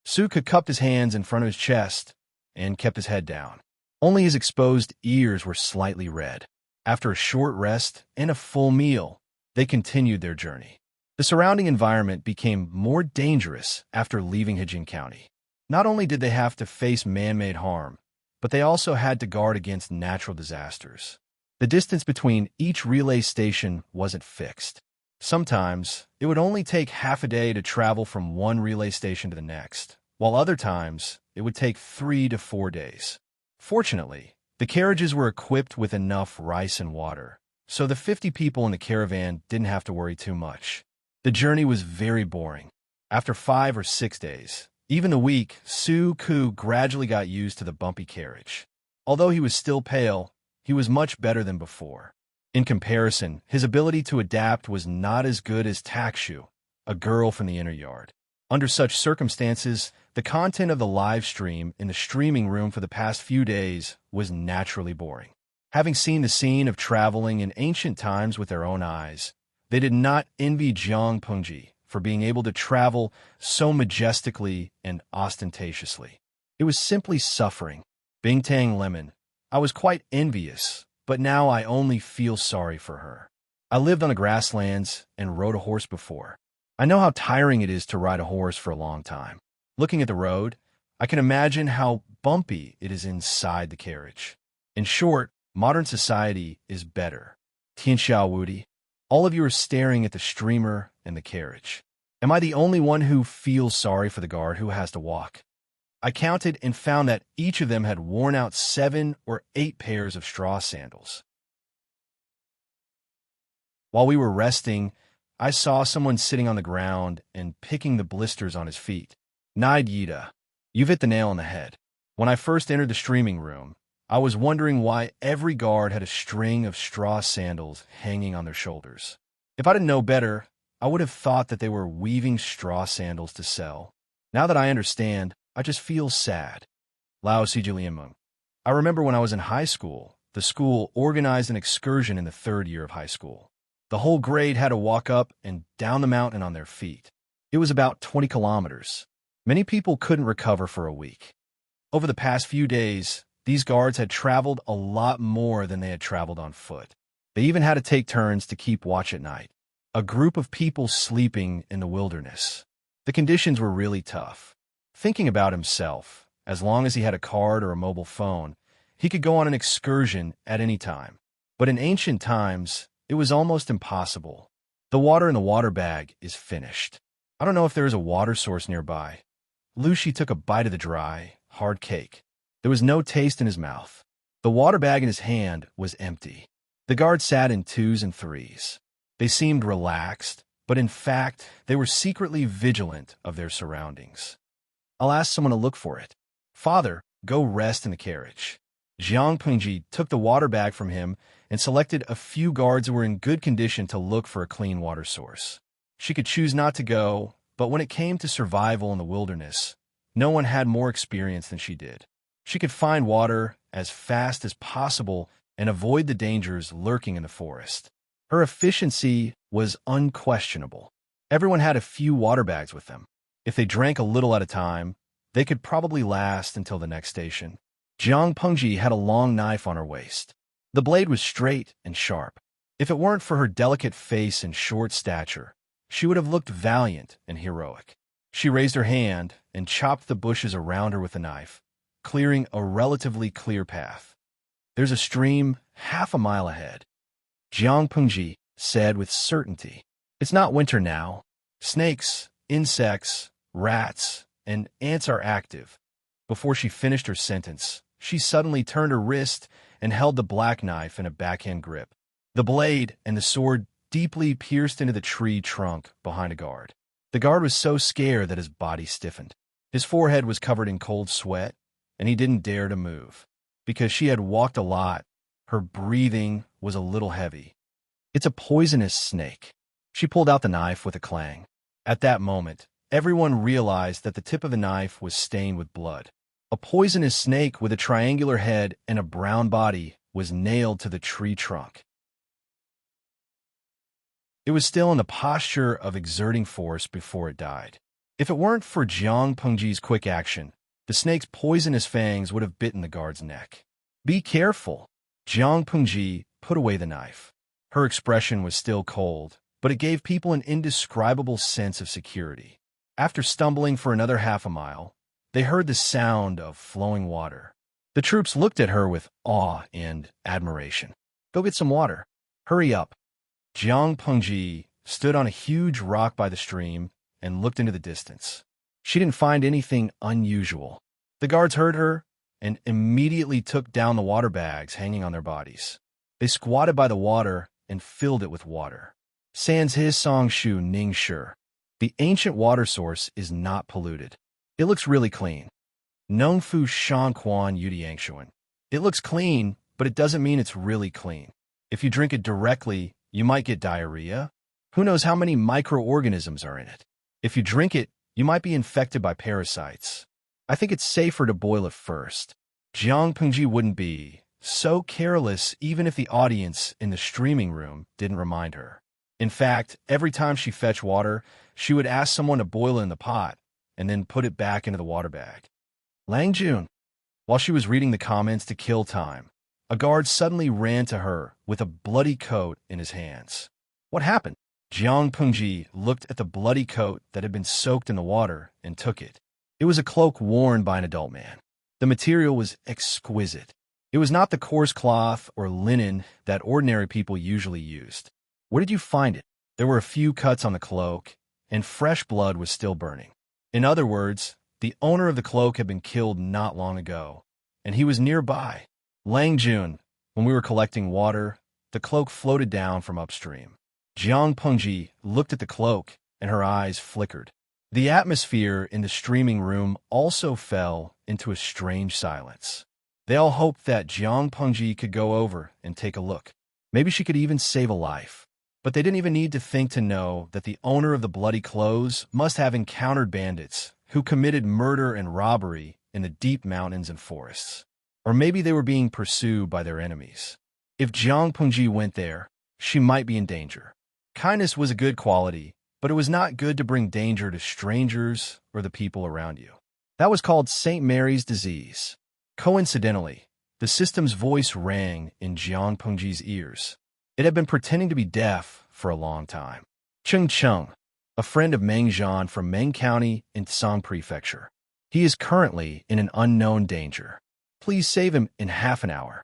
Suka cupped his hands in front of his chest and kept his head down. Only his exposed ears were slightly red. After a short rest and a full meal, they continued their journey. The surrounding environment became more dangerous after leaving Hijin County. Not only did they have to face man-made harm, but they also had to guard against natural disasters. The distance between each relay station wasn't fixed. Sometimes, it would only take half a day to travel from one relay station to the next, while other times, it would take 3 to 4 days. Fortunately, the carriages were equipped with enough rice and water, so the 50 people in the caravan didn't have to worry too much. The journey was very boring. After 5 or 6 days, even a week, Su-ku gradually got used to the bumpy carriage. Although he was still pale, he was much better than before. In comparison, his ability to adapt was not as good as Takshu, a girl from the inner yard. Under such circumstances, the content of the live stream in the streaming room for the past few days was naturally boring. Having seen the scene of traveling in ancient times with their own eyes, they did not envy Jiang Pengji for being able to travel so majestically and ostentatiously. It was simply suffering. Bingtang Lemon, I was quite envious, but now I only feel sorry for her. I lived on the grasslands and rode a horse before. I know how tiring it is to ride a horse for a long time. Looking at the road, I can imagine how bumpy it is inside the carriage. In short, modern society is better. Tianxiao Wudi, all of you are staring at the streamer and the carriage. Am I the only one who feels sorry for the guard who has to walk? I counted and found that each of them had worn out 7 or 8 pairs of straw sandals. While we were resting, I saw someone sitting on the ground and picking the blisters on his feet. Nide Yida, you've hit the nail on the head. When I first entered the streaming room, I was wondering why every guard had a string of straw sandals hanging on their shoulders. If I didn't know better, I would have thought that they were weaving straw sandals to sell. Now that I understand, I just feel sad. Lao Sijilianmung. I remember when I was in high school, the school organized an excursion in the 3rd year of high school. The whole grade had to walk up and down the mountain on their feet. It was about 20 kilometers. Many people couldn't recover for a week. Over the past few days, these guards had traveled a lot more than they had traveled on foot. They even had to take turns to keep watch at night. A group of people sleeping in the wilderness. The conditions were really tough. Thinking about himself, as long as he had a card or a mobile phone, he could go on an excursion at any time. But in ancient times, it was almost impossible. The water in the water bag is finished. I don't know if there is a water source nearby. Lucy took a bite of the dry, hard cake. There was no taste in his mouth. The water bag in his hand was empty. The guard sat in 2s and 3s. They seemed relaxed, but in fact, they were secretly vigilant of their surroundings. I'll ask someone to look for it. Father, go rest in the carriage. Jiang Pengji took the water bag from him and selected a few guards who were in good condition to look for a clean water source. She could choose not to go, but when it came to survival in the wilderness, no one had more experience than she did. She could find water as fast as possible and avoid the dangers lurking in the forest. Her efficiency was unquestionable. Everyone had a few water bags with them. If they drank a little at a time, they could probably last until the next station. Jiang Pengji had a long knife on her waist. The blade was straight and sharp. If it weren't for her delicate face and short stature, she would have looked valiant and heroic. She raised her hand and chopped the bushes around her with the knife, clearing a relatively clear path. There's a stream half a mile ahead. Jiang Pengji said with certainty. It's not winter now. Snakes, insects, rats, and ants are active. Before she finished her sentence, she suddenly turned her wrist and held the black knife in a backhand grip. The blade and the sword deeply pierced into the tree trunk behind a guard. The guard was so scared that his body stiffened. His forehead was covered in cold sweat, and he didn't dare to move. Because she had walked a lot, her breathing was a little heavy. It's a poisonous snake. She pulled out the knife with a clang. At that moment, everyone realized that the tip of the knife was stained with blood. A poisonous snake with a triangular head and a brown body was nailed to the tree trunk. It was still in the posture of exerting force before it died. If it weren't for Jiang Pengji's quick action, the snake's poisonous fangs would have bitten the guard's neck. "Be careful." Jiang Pengji put away the knife. Her expression was still cold, but it gave people an indescribable sense of security. After stumbling for another half a mile, they heard the sound of flowing water. The troops looked at her with awe and admiration. "Go get some water. Hurry up." Jiang Pengji stood on a huge rock by the stream and looked into the distance. She didn't find anything unusual. The guards heard her and immediately took down the water bags hanging on their bodies. They squatted by the water and filled it with water. Sans his song shu ning shi. The ancient water source is not polluted. It looks really clean. Nong fu shan quan yudiangshuan. It looks clean, but it doesn't mean it's really clean. If you drink it directly, you might get diarrhea. Who knows how many microorganisms are in it? If you drink it, you might be infected by parasites. I think it's safer to boil it first. Jiang Pengji wouldn't be so careless even if the audience in the streaming room didn't remind her. In fact, every time she fetched water, she would ask someone to boil it in the pot and then put it back into the water bag. Lang Jun. While she was reading the comments to kill time, a guard suddenly ran to her with a bloody coat in his hands. What happened? Jiang Pengji looked at the bloody coat that had been soaked in the water and took it. It was a cloak worn by an adult man. The material was exquisite. It was not the coarse cloth or linen that ordinary people usually used. Where did you find it? There were a few cuts on the cloak, and fresh blood was still burning. In other words, the owner of the cloak had been killed not long ago, and he was nearby. Lang Jun, when we were collecting water, the cloak floated down from upstream. Jiang Pengji looked at the cloak, and her eyes flickered. The atmosphere in the streaming room also fell into a strange silence. They all hoped that Jiang Pengji could go over and take a look. Maybe she could even save a life. But they didn't even need to think to know that the owner of the bloody clothes must have encountered bandits who committed murder and robbery in the deep mountains and forests. Or maybe they were being pursued by their enemies. If Jiang Pengji went there, she might be in danger. Kindness was a good quality, but it was not good to bring danger to strangers or the people around you. That was called St. Mary's disease. Coincidentally, the system's voice rang in Jiang Pengji's ears. It had been pretending to be deaf for a long time. Cheng Cheng, a friend of Meng Zhan from Meng County in Tsang Prefecture. He is currently in an unknown danger. Please save him in half an hour.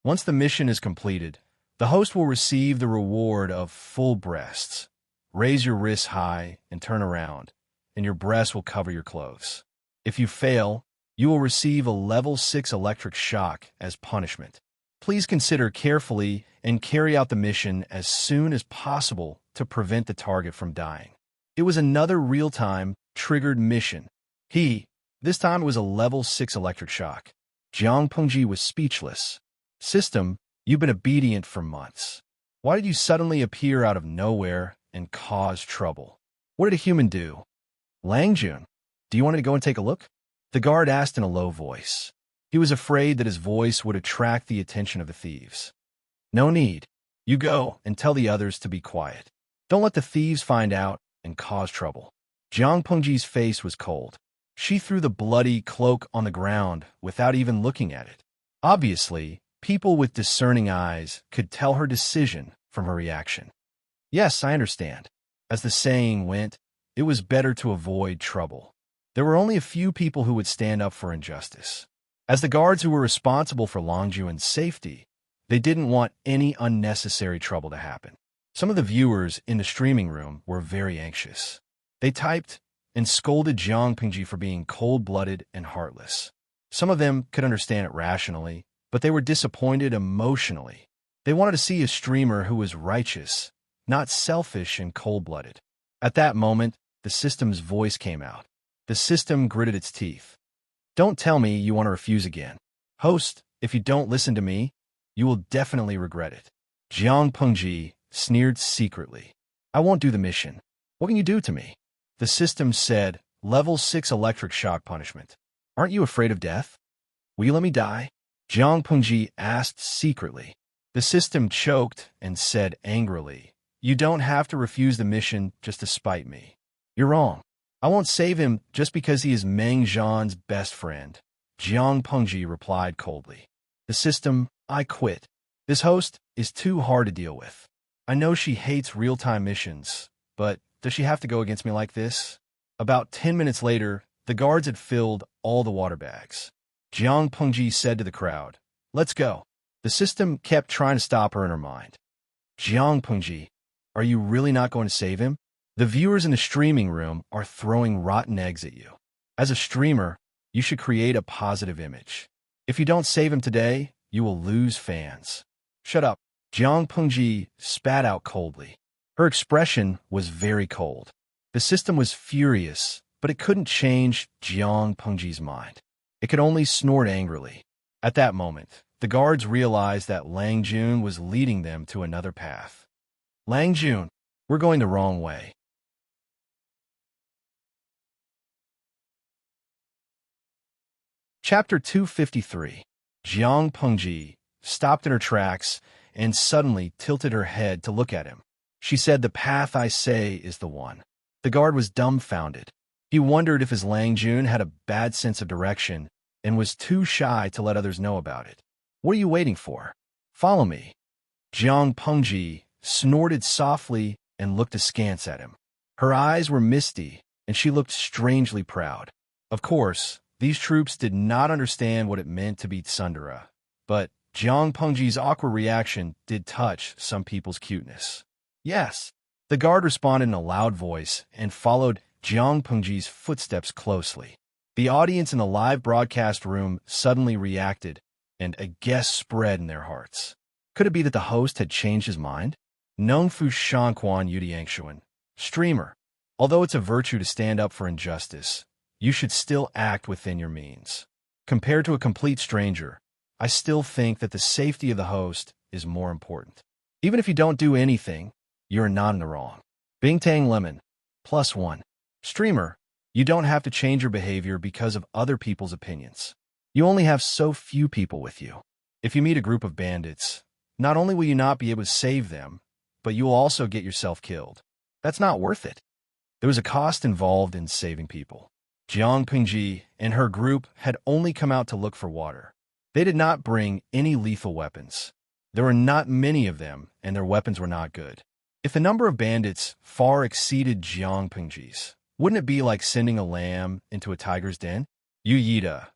Once the mission is completed, the host will receive the reward of full breasts. Raise your wrists high and turn around, and your breasts will cover your clothes. If you fail, you will receive a level 6 electric shock as punishment. Please consider carefully and carry out the mission as soon as possible to prevent the target from dying. It was another real-time, triggered mission. This time it was a level 6 electric shock. Jiang Pengji was speechless. System, you've been obedient for months. Why did you suddenly appear out of nowhere and cause trouble? What did a human do? Lang Jun, do you want to go and take a look? The guard asked in a low voice. He was afraid that his voice would attract the attention of the thieves. No need. You go and tell the others to be quiet. Don't let the thieves find out and cause trouble. Jiang Pengji's face was cold. She threw the bloody cloak on the ground without even looking at it. Obviously, people with discerning eyes could tell her decision from her reaction. Yes, I understand. As the saying went, it was better to avoid trouble. There were only a few people who would stand up for injustice. As the guards who were responsible for Longjuan's safety, they didn't want any unnecessary trouble to happen. Some of the viewers in the streaming room were very anxious. They typed and scolded Jiang Pengji for being cold-blooded and heartless. Some of them could understand it rationally, but they were disappointed emotionally. They wanted to see a streamer who was righteous, not selfish and cold-blooded. At that moment, the system's voice came out. The system gritted its teeth. Don't tell me you want to refuse again. Host, if you don't listen to me, you will definitely regret it. Jiang Pengji sneered secretly. I won't do the mission. What can you do to me? The system said, Level 6 electric shock punishment. Aren't you afraid of death? Will you let me die? Jiang Pengji asked secretly. The system choked and said angrily, You don't have to refuse the mission just to spite me. You're wrong. I won't save him just because he is Meng Zhan's best friend. Jiang Pengji replied coldly. The system, I quit. This host is too hard to deal with. I know she hates real-time missions, but does she have to go against me like this? About 10 minutes later, the guards had filled all the water bags. Jiang Pengji said to the crowd, Let's go. The system kept trying to stop her in her mind. Jiang Pengji, are you really not going to save him? The viewers in the streaming room are throwing rotten eggs at you. As a streamer, you should create a positive image. If you don't save him today, you will lose fans. Shut up. Jiang Pengji spat out coldly. Her expression was very cold. The system was furious, but it couldn't change Jiang Pengji's mind. It could only snort angrily. At that moment, the guards realized that Lang Jun was leading them to another path. Lang Jun, we're going the wrong way. Chapter 253. Jiang Pengji stopped in her tracks and suddenly tilted her head to look at him. She said, The path I say is the one. The guard was dumbfounded. He wondered if his Lang Jun had a bad sense of direction and was too shy to let others know about it. What are you waiting for? Follow me. Jiang Pengji snorted softly and looked askance at him. Her eyes were misty, and she looked strangely proud. Of course, these troops did not understand what it meant to be tsundere, but Jiang Pengji's awkward reaction did touch some people's cuteness. Yes, the guard responded in a loud voice and followed Jiang Pengji's footsteps closely. The audience in the live broadcast room suddenly reacted, and a guess spread in their hearts. Could it be that the host had changed his mind? Nongfu Shanquan Yudiangshuan, streamer. Although it's a virtue to stand up for injustice, you should still act within your means. Compared to a complete stranger, I still think that the safety of the host is more important. Even if you don't do anything, you're not in the wrong. Bingtang Lemon, +1. Streamer, you don't have to change your behavior because of other people's opinions. You only have so few people with you. If you meet a group of bandits, not only will you not be able to save them, but you will also get yourself killed. That's not worth it. There was a cost involved in saving people. Jiang Pengji and her group had only come out to look for water. They did not bring any lethal weapons. There were not many of them, and their weapons were not good. If the number of bandits far exceeded Jiang Pengji's, wouldn't it be like sending a lamb into a tiger's den? Yu Yida.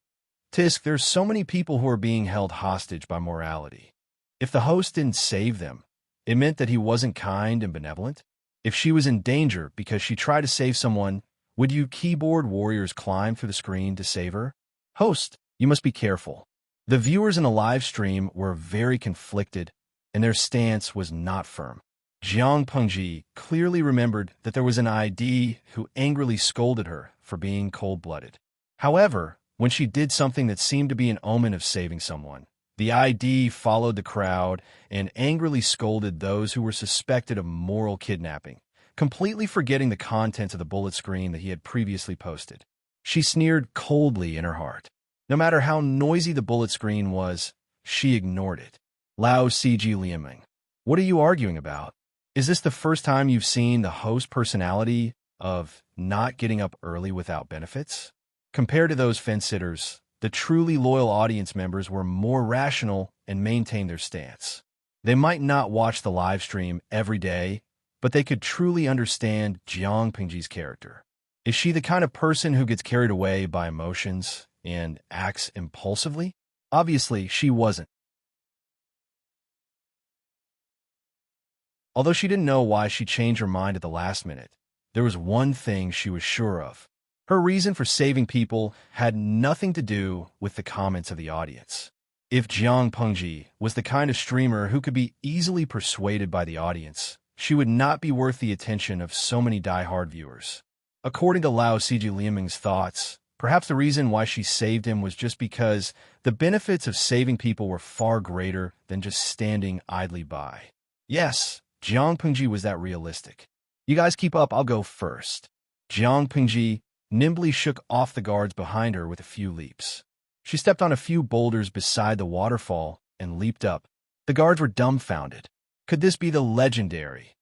Tisk, there's so many people who are being held hostage by morality. If the host didn't save them, it meant that he wasn't kind and benevolent. If she was in danger because she tried to save someone, would you keyboard warriors climb through the screen to save her? Host, you must be careful. The viewers in the live stream were very conflicted, and their stance was not firm. Jiang Pengji clearly remembered that there was an ID who angrily scolded her for being cold-blooded. However, when she did something that seemed to be an omen of saving someone, the ID followed the crowd and angrily scolded those who were suspected of moral kidnapping, completely forgetting the contents of the bullet screen that he had previously posted. She sneered coldly in her heart. No matter how noisy the bullet screen was, she ignored it. Lao Cg Lieming, what are you arguing about? Is this the first time you've seen the host personality of not getting up early without benefits? Compared to those fence-sitters, the truly loyal audience members were more rational and maintained their stance. They might not watch the live stream every day, but they could truly understand Jiang Pengji's character. Is she the kind of person who gets carried away by emotions and acts impulsively? Obviously, she wasn't. Although she didn't know why she changed her mind at the last minute, there was one thing she was sure of. Her reason for saving people had nothing to do with the comments of the audience. If Jiang Pengji was the kind of streamer who could be easily persuaded by the audience, she would not be worth the attention of so many die-hard viewers. According to Lao Cg Lieming's thoughts, perhaps the reason why she saved him was just because the benefits of saving people were far greater than just standing idly by. Yes, Jiang Pengji was that realistic. You guys keep up, I'll go first. Jiang Pingji nimbly shook off the guards behind her with a few leaps. She stepped on a few boulders beside the waterfall and leaped up. The guards were dumbfounded. Could this be the legendary?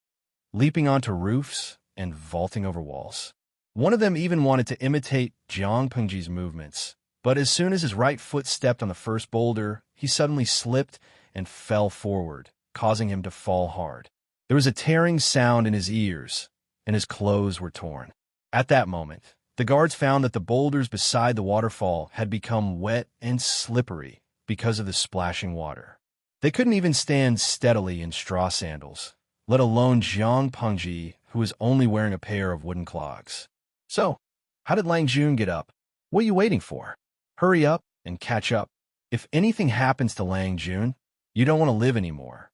Leaping onto roofs and vaulting over walls. One of them even wanted to imitate Jiang Pingji's movements, but as soon as his right foot stepped on the first boulder, he suddenly slipped and fell forward, causing him to fall hard. There was a tearing sound in his ears, and his clothes were torn. At that moment, the guards found that the boulders beside the waterfall had become wet and slippery because of the splashing water. They couldn't even stand steadily in straw sandals, let alone Jiang Pengji, who was only wearing a pair of wooden clogs. So, how did Lang Jun get up? What are you waiting for? Hurry up and catch up. If anything happens to Lang Jun, you don't want to live anymore.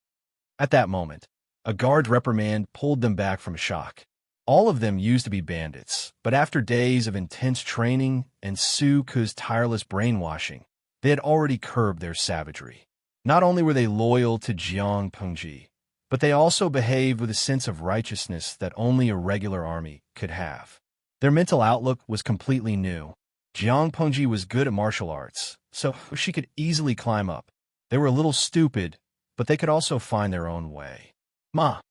At that moment, a guard's reprimand pulled them back from shock. All of them used to be bandits, but after days of intense training and Su Ke's tireless brainwashing, they had already curbed their savagery. Not only were they loyal to Jiang Pengji, but they also behaved with a sense of righteousness that only a regular army could have. Their mental outlook was completely new. Jiang Pengji was good at martial arts, so she could easily climb up. They were a little stupid, but they could also find their own way. Ma,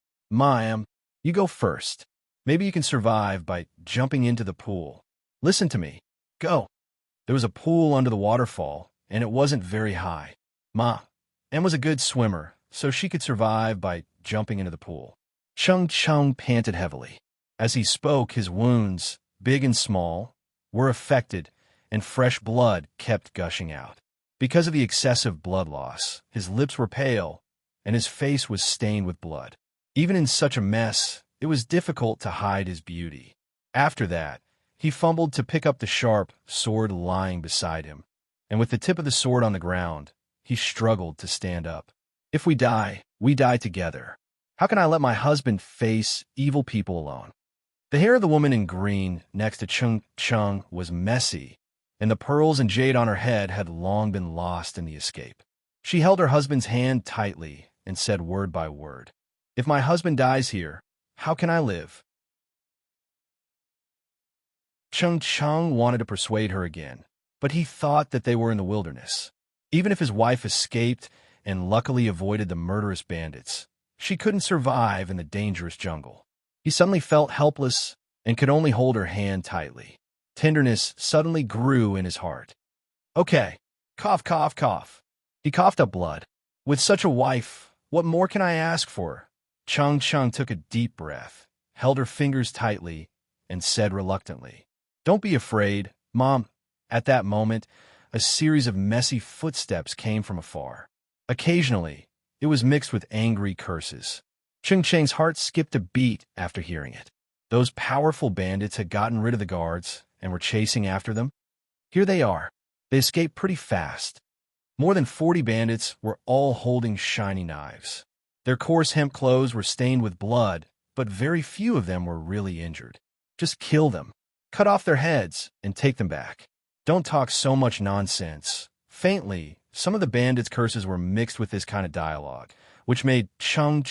you go first. Maybe you can survive by jumping into the pool. Listen to me. Go. There was a pool under the waterfall, and it wasn't very high. Em was a good swimmer, so she could survive by jumping into the pool. Chung panted heavily. As he spoke, his wounds, big and small, were affected, and fresh blood kept gushing out. Because of the excessive blood loss, his lips were pale, and his face was stained with blood. Even in such a mess, it was difficult to hide his beauty. After that, he fumbled to pick up the sharp sword lying beside him, and with the tip of the sword on the ground, he struggled to stand up. If we die together. How can I let my husband face evil people alone? The hair of the woman in green next to Chung was messy, and the pearls and jade on her head had long been lost in the escape. She held her husband's hand tightly and said word by word, "If my husband dies here, how can I live?" Chung wanted to persuade her again, but he thought that they were in the wilderness. Even if his wife escaped and luckily avoided the murderous bandits, she couldn't survive in the dangerous jungle. He suddenly felt helpless and could only hold her hand tightly. Tenderness suddenly grew in his heart. Okay, cough. He coughed up blood. With such a wife, what more can I ask for? Chung took a deep breath, held her fingers tightly, and said reluctantly, "Don't be afraid, Mom." At that moment, a series of messy footsteps came from afar. Occasionally, it was mixed with angry curses. Chung Cheng's heart skipped a beat after hearing it. Those powerful bandits had gotten rid of the guards and were chasing after them. Here they are. They escaped pretty fast. More than 40 bandits were all holding shiny knives. Their coarse hemp clothes were stained with blood, but very few of them were really injured. Just kill them. Cut off their heads and take them back. Don't talk so much nonsense. Faintly, some of the bandits' curses were mixed with this kind of dialogue, which made Chung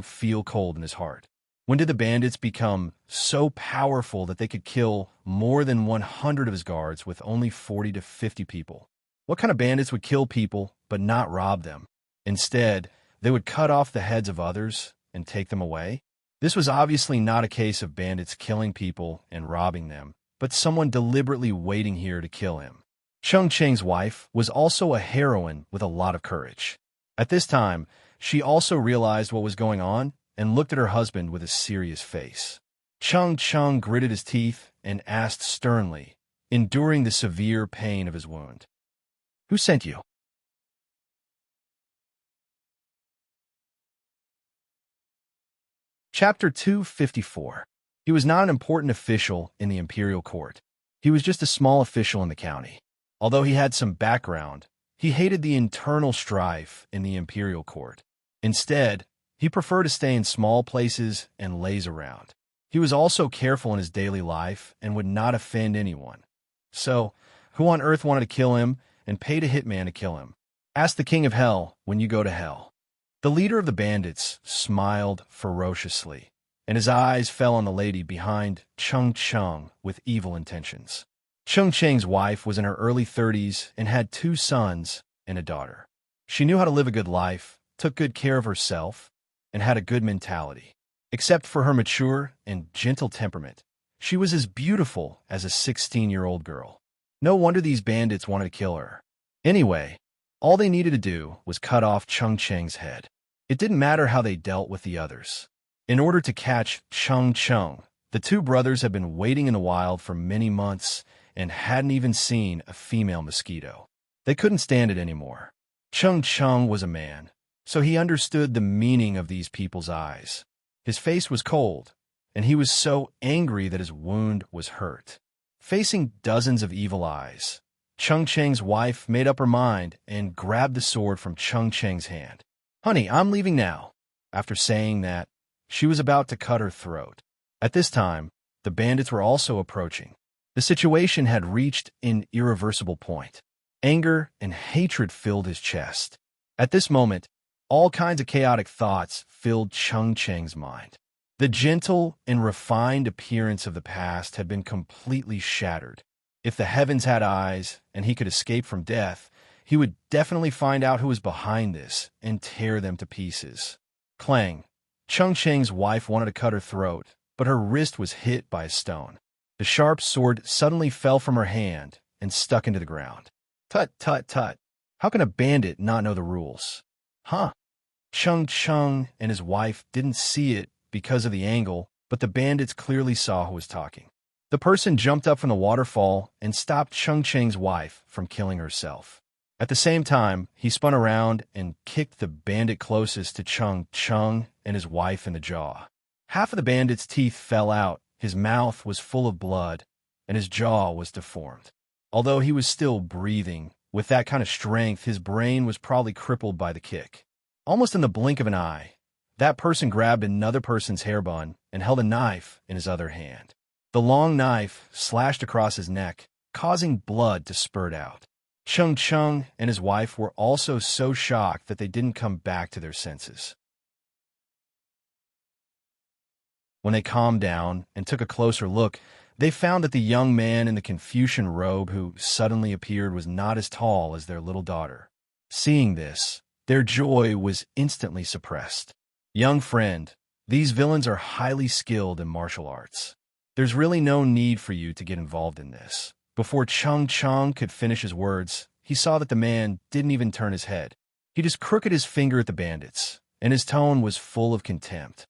feel cold in his heart. When did the bandits become so powerful that they could kill more than 100 of his guards with only 40 to 50 people? What kind of bandits would kill people but not rob them? Instead, they would cut off the heads of others and take them away? This was obviously not a case of bandits killing people and robbing them, but someone deliberately waiting here to kill him. Chung Cheng's wife was also a heroine with a lot of courage. At this time, she also realized what was going on and looked at her husband with a serious face. Chung gritted his teeth and asked sternly, enduring the severe pain of his wound, "Who sent you?" Chapter 254. He was not an important official in the imperial court. He was just a small official in the county. Although he had some background, he hated the internal strife in the imperial court. Instead, he preferred to stay in small places and laze around. He was also careful in his daily life and would not offend anyone. So, who on earth wanted to kill him and paid a hitman to kill him? Ask the king of hell when you go to hell. The leader of the bandits smiled ferociously, and his eyes fell on the lady behind Cheng Cheng with evil intentions. Cheng Cheng's wife was in her early 30s and had 2 sons and a daughter. She knew how to live a good life, took good care of herself, and had a good mentality. Except for her mature and gentle temperament, she was as beautiful as a 16-year-old girl. No wonder these bandits wanted to kill her. Anyway, all they needed to do was cut off Cheng Cheng's head. It didn't matter how they dealt with the others. In order to catch Cheng Cheng, the 2 brothers had been waiting in the wild for many months and hadn't even seen a female mosquito. They couldn't stand it anymore. Cheng Cheng was a man, so he understood the meaning of these people's eyes. His face was cold, and he was so angry that his wound was hurt. Facing dozens of evil eyes, Cheng Cheng's wife made up her mind and grabbed the sword from Cheng Cheng's hand. "Honey, I'm leaving now." After saying that, she was about to cut her throat. At this time, the bandits were also approaching. The situation had reached an irreversible point. Anger and hatred filled his chest. At this moment, all kinds of chaotic thoughts filled Cheng Cheng's mind. The gentle and refined appearance of the past had been completely shattered. If the heavens had eyes and he could escape from death, he would definitely find out who was behind this and tear them to pieces. Clang. Cheng Cheng's wife wanted to cut her throat, but her wrist was hit by a stone. The sharp sword suddenly fell from her hand and stuck into the ground. Tut, tut, tut. How can a bandit not know the rules? Huh? Cheng Cheng and his wife didn't see it because of the angle, but the bandits clearly saw who was talking. The person jumped up from the waterfall and stopped Cheng Cheng's wife from killing herself. At the same time, he spun around and kicked the bandit closest to Cheng Cheng and his wife in the jaw. Half of the bandit's teeth fell out, his mouth was full of blood, and his jaw was deformed. Although he was still breathing, with that kind of strength, his brain was probably crippled by the kick. Almost in the blink of an eye, that person grabbed another person's hair bun and held a knife in his other hand. The long knife slashed across his neck, causing blood to spurt out. Cheng Cheng and his wife were also so shocked that they didn't come back to their senses. When they calmed down and took a closer look, they found that the young man in the Confucian robe who suddenly appeared was not as tall as their little daughter. Seeing this, their joy was instantly suppressed. Young friend, these villains are highly skilled in martial arts. There's really no need for you to get involved in this. Before Cheng Cheng could finish his words, he saw that the man didn't even turn his head. He just crooked his finger at the bandits, and his tone was full of contempt.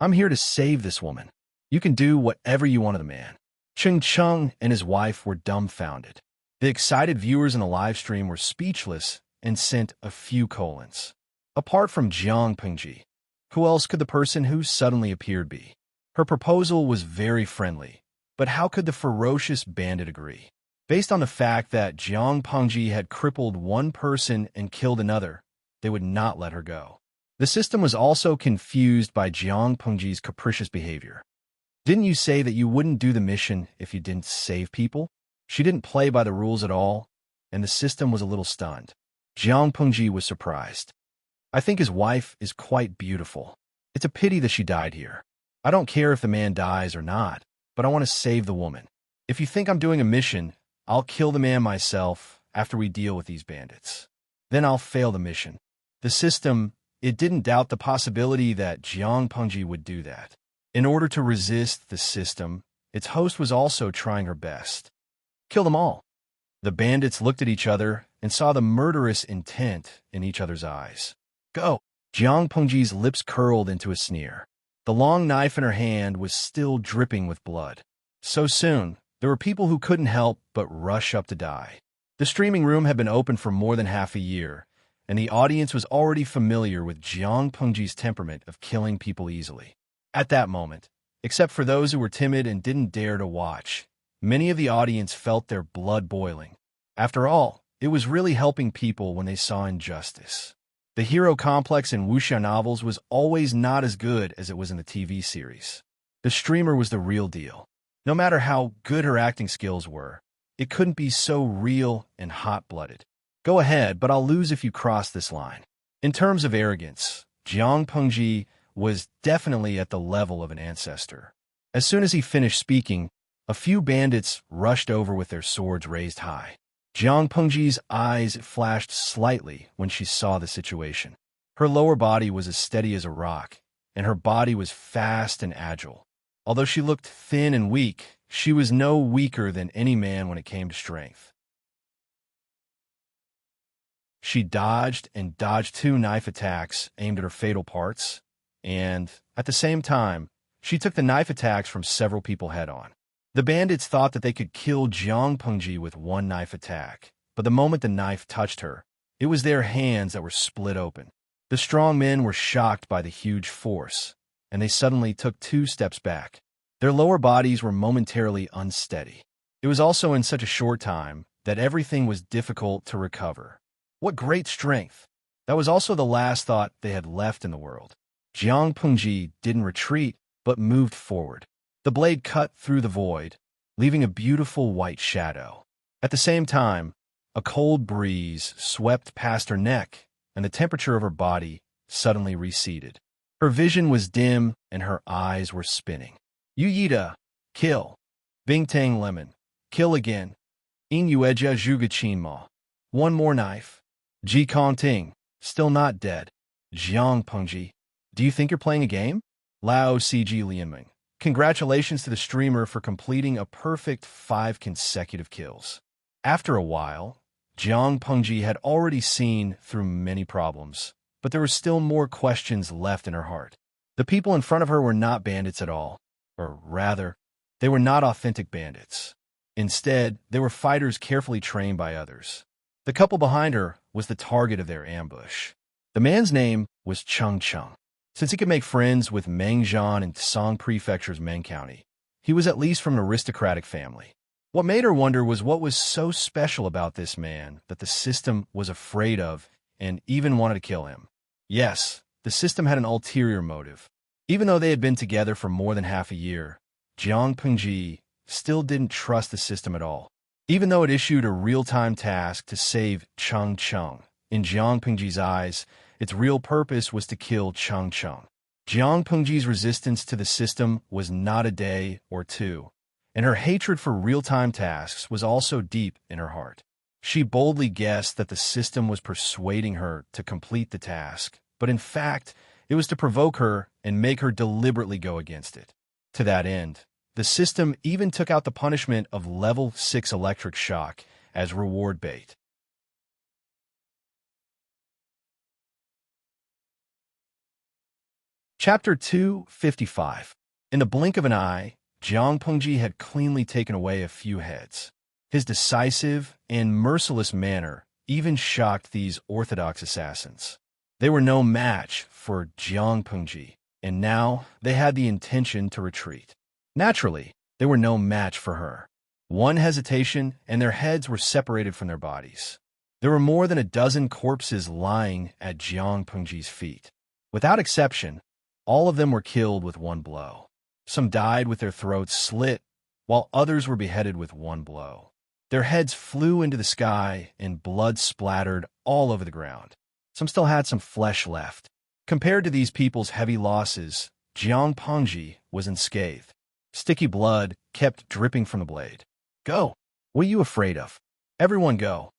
"I'm here to save this woman. You can do whatever you want of the man." Cheng Cheng and his wife were dumbfounded. The excited viewers in the live stream were speechless and sent a few colons. Apart from Jiang Pengji, who else could the person who suddenly appeared be? Her proposal was very friendly, but how could the ferocious bandit agree? Based on the fact that Jiang Pengji had crippled one person and killed another, they would not let her go. The system was also confused by Jiang Pengji's capricious behavior. "Didn't you say that you wouldn't do the mission if you didn't save people?" She didn't play by the rules at all, and the system was a little stunned. Jiang Pengji was surprised. "I think his wife is quite beautiful. It's a pity that she died here. I don't care if the man dies or not, but I want to save the woman. If you think I'm doing a mission, I'll kill the man myself after we deal with these bandits. Then I'll fail the mission." The system, it didn't doubt the possibility that Jiang Pengji would do that. In order to resist the system, its host was also trying her best. "Kill them all." The bandits looked at each other and saw the murderous intent in each other's eyes. "Go!" Jiang Pengji's lips curled into a sneer. The long knife in her hand was still dripping with blood. So soon, there were people who couldn't help but rush up to die. The streaming room had been open for more than half a year, and the audience was already familiar with Jiang Pengji's temperament of killing people easily. At that moment, except for those who were timid and didn't dare to watch, many of the audience felt their blood boiling. After all, it was really helping people when they saw injustice. The hero complex in wuxia novels was always not as good as it was in the TV series. The streamer was the real deal. No matter how good her acting skills were, it couldn't be so real and hot-blooded. "Go ahead, but I'll lose if you cross this line." In terms of arrogance, Jiang Pengji was definitely at the level of an ancestor. As soon as he finished speaking, a few bandits rushed over with their swords raised high. Jiang Pengji's eyes flashed slightly when she saw the situation. Her lower body was as steady as a rock, and her body was fast and agile. Although she looked thin and weak, she was no weaker than any man when it came to strength. She dodged and dodged 2 knife attacks aimed at her fatal parts, and, at the same time, she took the knife attacks from several people head-on. The bandits thought that they could kill Jiang Pengji with 1 knife attack, but the moment the knife touched her, it was their hands that were split open. The strong men were shocked by the huge force, and they suddenly took 2 steps back. Their lower bodies were momentarily unsteady. It was also in such a short time that everything was difficult to recover. What great strength! That was also the last thought they had left in the world. Jiang Pengji didn't retreat, but moved forward. The blade cut through the void, leaving a beautiful white shadow. At the same time, a cold breeze swept past her neck, and the temperature of her body suddenly receded. Her vision was dim, and her eyes were spinning. Yu Yida, kill. Bing Tang Lemon, kill again. In Yueja Zhuge Qinma. 1 more knife. Ji Kong Ting, still not dead. Jiang Pengji, do you think you're playing a game? Lao CG Lianming, congratulations to the streamer for completing a perfect 5 consecutive kills. After a while, Jiang Pengji had already seen through many problems, but there were still more questions left in her heart. The people in front of her were not bandits at all, or rather, they were not authentic bandits. Instead, they were fighters carefully trained by others. The couple behind her was the target of their ambush. The man's name was Cheng Cheng. Since he could make friends with Mengjian and Song Prefecture's Meng County, he was at least from an aristocratic family. What made her wonder was what was so special about this man that the system was afraid of and even wanted to kill him. Yes, the system had an ulterior motive. Even though they had been together for more than half a year, Jiang Pengji still didn't trust the system at all. Even though it issued a real-time task to save Cheng Cheng, in Jiang Pengji's eyes, its real purpose was to kill Cheng Cheng. Jiang Pengji's resistance to the system was not a day or 2, and her hatred for real-time tasks was also deep in her heart. She boldly guessed that the system was persuading her to complete the task, but in fact, it was to provoke her and make her deliberately go against it. To that end, the system even took out the punishment of level 6 electric shock as reward bait. Chapter 255. In the blink of an eye, Jiang Pengji had cleanly taken away a few heads. His decisive and merciless manner even shocked these orthodox assassins. They were no match for Jiang Pengji, and now they had the intention to retreat. Naturally, they were no match for her. One hesitation, and their heads were separated from their bodies. There were more than a dozen corpses lying at Jiang Pengji's feet. Without exception, all of them were killed with 1 blow. Some died with their throats slit, while others were beheaded with 1 blow. Their heads flew into the sky, and blood splattered all over the ground. Some still had some flesh left. Compared to these people's heavy losses, Jiang Pengji was unscathed. Sticky blood kept dripping from the blade. Go! What are you afraid of? Everyone go!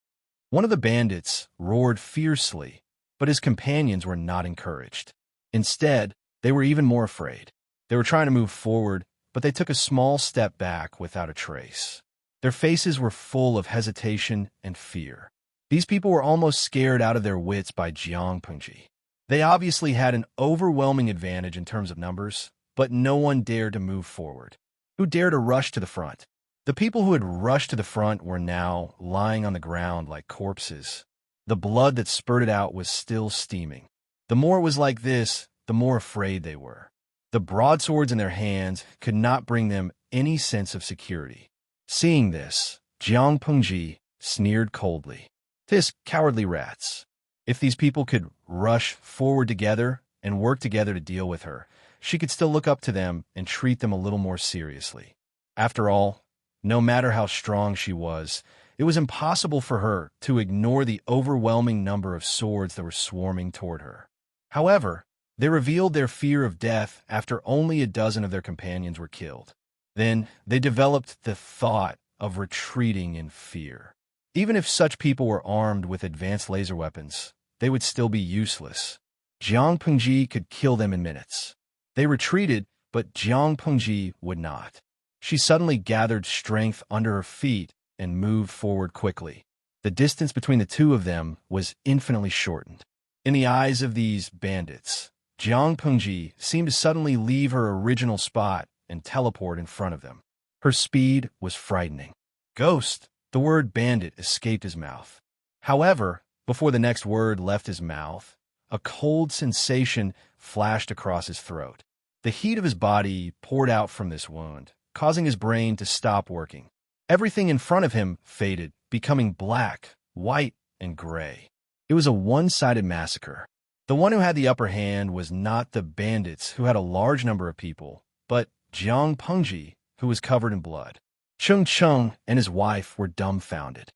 One of the bandits roared fiercely, but his companions were not encouraged. Instead, they were even more afraid. They were trying to move forward, but they took a small step back without a trace. Their faces were full of hesitation and fear. These people were almost scared out of their wits by Jiang Pengji. They obviously had an overwhelming advantage in terms of numbers, but no one dared to move forward. Who dared to rush to the front? The people who had rushed to the front were now lying on the ground like corpses. The blood that spurted out was still steaming. The more it was like this, the more afraid they were. The broadswords in their hands could not bring them any sense of security. Seeing this, Jiang Pengji sneered coldly. "'Tis cowardly rats. If these people could rush forward together and work together to deal with her, she could still look up to them and treat them a little more seriously. After all, no matter how strong she was, it was impossible for her to ignore the overwhelming number of swords that were swarming toward her. However, They revealed their fear of death after only a dozen of their companions were killed. Then they developed the thought of retreating in fear. Even if such people were armed with advanced laser weapons, they would still be useless. Jiang Pengji could kill them in minutes. They retreated, but Jiang Pengji would not. She suddenly gathered strength under her feet and moved forward quickly. The distance between the two of them was infinitely shortened. In the eyes of these bandits, Jiang Pengji seemed to suddenly leave her original spot and teleport in front of them. Her speed was frightening. Ghost! The word bandit escaped his mouth. However, before the next word left his mouth, a cold sensation flashed across his throat. The heat of his body poured out from this wound, causing his brain to stop working. Everything in front of him faded, becoming black, white, and gray. It was a one-sided massacre. The one who had the upper hand was not the bandits who had a large number of people, but Jiang Pengji, who was covered in blood. Cheng Cheng and his wife were dumbfounded.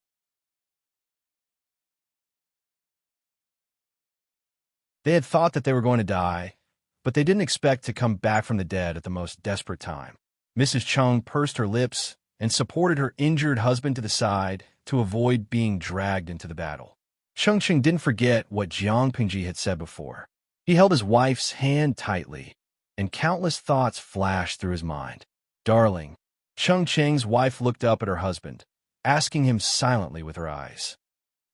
They had thought that they were going to die, but they didn't expect to come back from the dead at the most desperate time. Mrs. Cheng pursed her lips and supported her injured husband to the side to avoid being dragged into the battle. Cheng Cheng didn't forget what Jiang Pengji had said before. He held his wife's hand tightly, and countless thoughts flashed through his mind. Darling, Cheng Cheng's wife looked up at her husband, asking him silently with her eyes.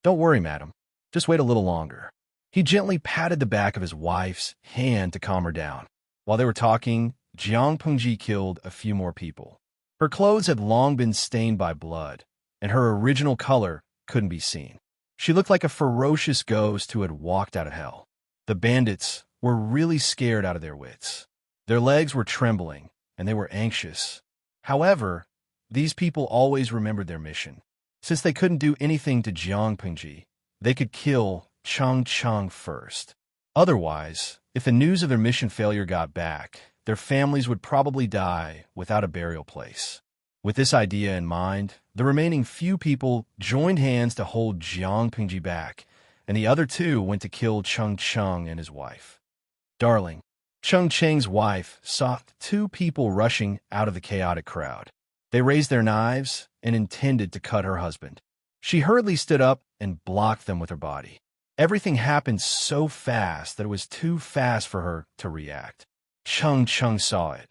Don't worry, madam. Just wait a little longer. He gently patted the back of his wife's hand to calm her down. While they were talking, Jiang Pengji killed a few more people. Her clothes had long been stained by blood, and her original color couldn't be seen. She looked like a ferocious ghost who had walked out of hell. The bandits were really scared out of their wits. Their legs were trembling, and they were anxious. However, these people always remembered their mission. Since they couldn't do anything to Jiang Pengji, they could kill Cheng Cheng first. Otherwise, if the news of their mission failure got back, their families would probably die without a burial place. With this idea in mind, the remaining few people joined hands to hold Jiang Pengji back, and the other two went to kill Cheng Cheng and his wife. Darling, Cheng Cheng's wife saw two people rushing out of the chaotic crowd. They raised their knives and intended to cut her husband. She hurriedly stood up and blocked them with her body. Everything happened so fast that it was too fast for her to react. Cheng Cheng saw it,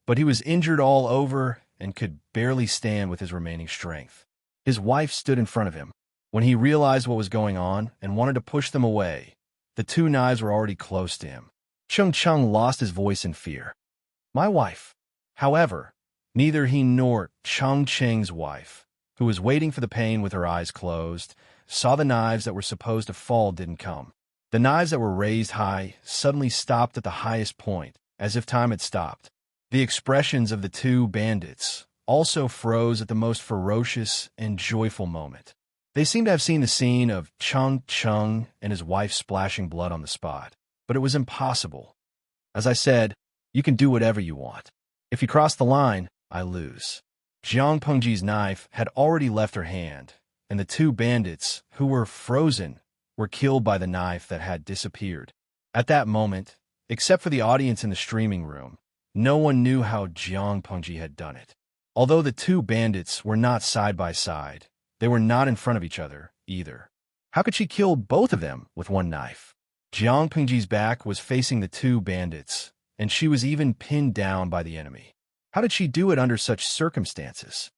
but he was injured all over and could barely stand with his remaining strength. His wife stood in front of him. When he realized what was going on and wanted to push them away, the two knives were already close to him. Cheng Cheng lost his voice in fear. My wife. However, neither he nor Cheng Cheng's wife, who was waiting for the pain with her eyes closed, saw the knives that were supposed to fall didn't come. The knives that were raised high suddenly stopped at the highest point, as if time had stopped. The expressions of the two bandits also froze at the most ferocious and joyful moment. They seemed to have seen the scene of Cheng Cheng and his wife splashing blood on the spot, but it was impossible. As I said, you can do whatever you want. If you cross the line, I lose. Jiang Pengji's knife had already left her hand, and the two bandits, who were frozen, were killed by the knife that had disappeared. At that moment, except for the audience in the streaming room, no one knew how Jiang Pengji had done it. Although the two bandits were not side by side, they were not in front of each other either. How could she kill both of them with one knife? Jiang Pengji's back was facing the two bandits, and she was even pinned down by the enemy. How did she do it under such circumstances?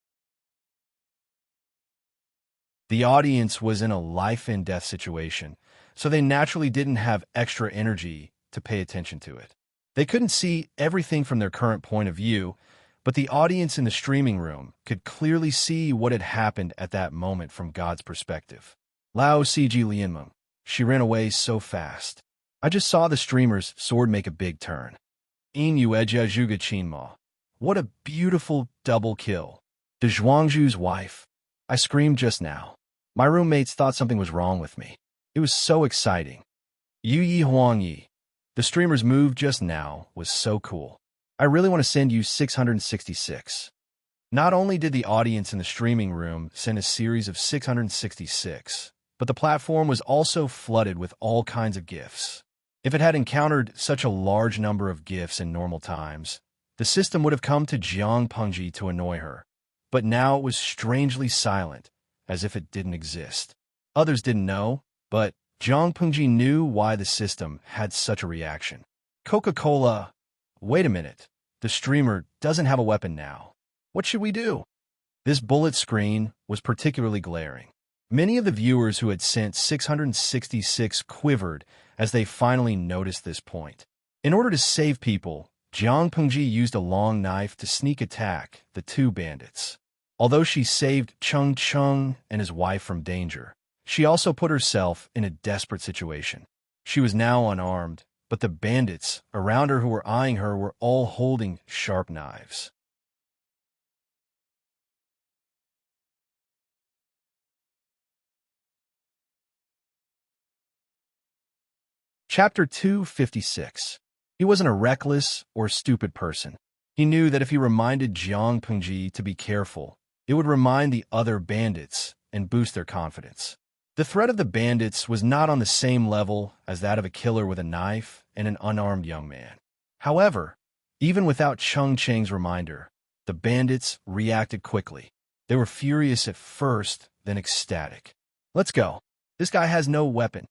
The audience was in a life-and-death situation, so they naturally didn't have extra energy to pay attention to it. They couldn't see everything from their current point of view, but the audience in the streaming room could clearly see what had happened at that moment from God's perspective. Lao Cg Lianmeng. She ran away so fast. I just saw the streamer's sword make a big turn. In Yueja Zhuge Qinma. What a beautiful double kill. The Zhuangzhu's wife. I screamed just now. My roommates thought something was wrong with me. It was so exciting. Yu Yi Huang Yi. The streamer's move just now was so cool. I really want to send you 666. Not only did the audience in the streaming room send a series of 666, but the platform was also flooded with all kinds of gifts. If it had encountered such a large number of gifts in normal times, the system would have come to Jiang Pengji to annoy her. But now it was strangely silent, as if it didn't exist. Others didn't know, but Jiang Pengji knew why the system had such a reaction. Coca-Cola, wait a minute. The streamer doesn't have a weapon now. What should we do? This bullet screen was particularly glaring. Many of the viewers who had sent 666 quivered as they finally noticed this point. In order to save people, Jiang Pengji used a long knife to sneak attack the two bandits. Although she saved Cheng Cheng and his wife from danger, she also put herself in a desperate situation. She was now unarmed, but the bandits around her who were eyeing her were all holding sharp knives. Chapter 256. He wasn't a reckless or stupid person. He knew that if he reminded Jiang Pengji to be careful, it would remind the other bandits and boost their confidence. The threat of the bandits was not on the same level as that of a killer with a knife and an unarmed young man. However, even without Cheng Cheng's reminder, the bandits reacted quickly. They were furious at first, then ecstatic. "Let's go. This guy has no weapon,"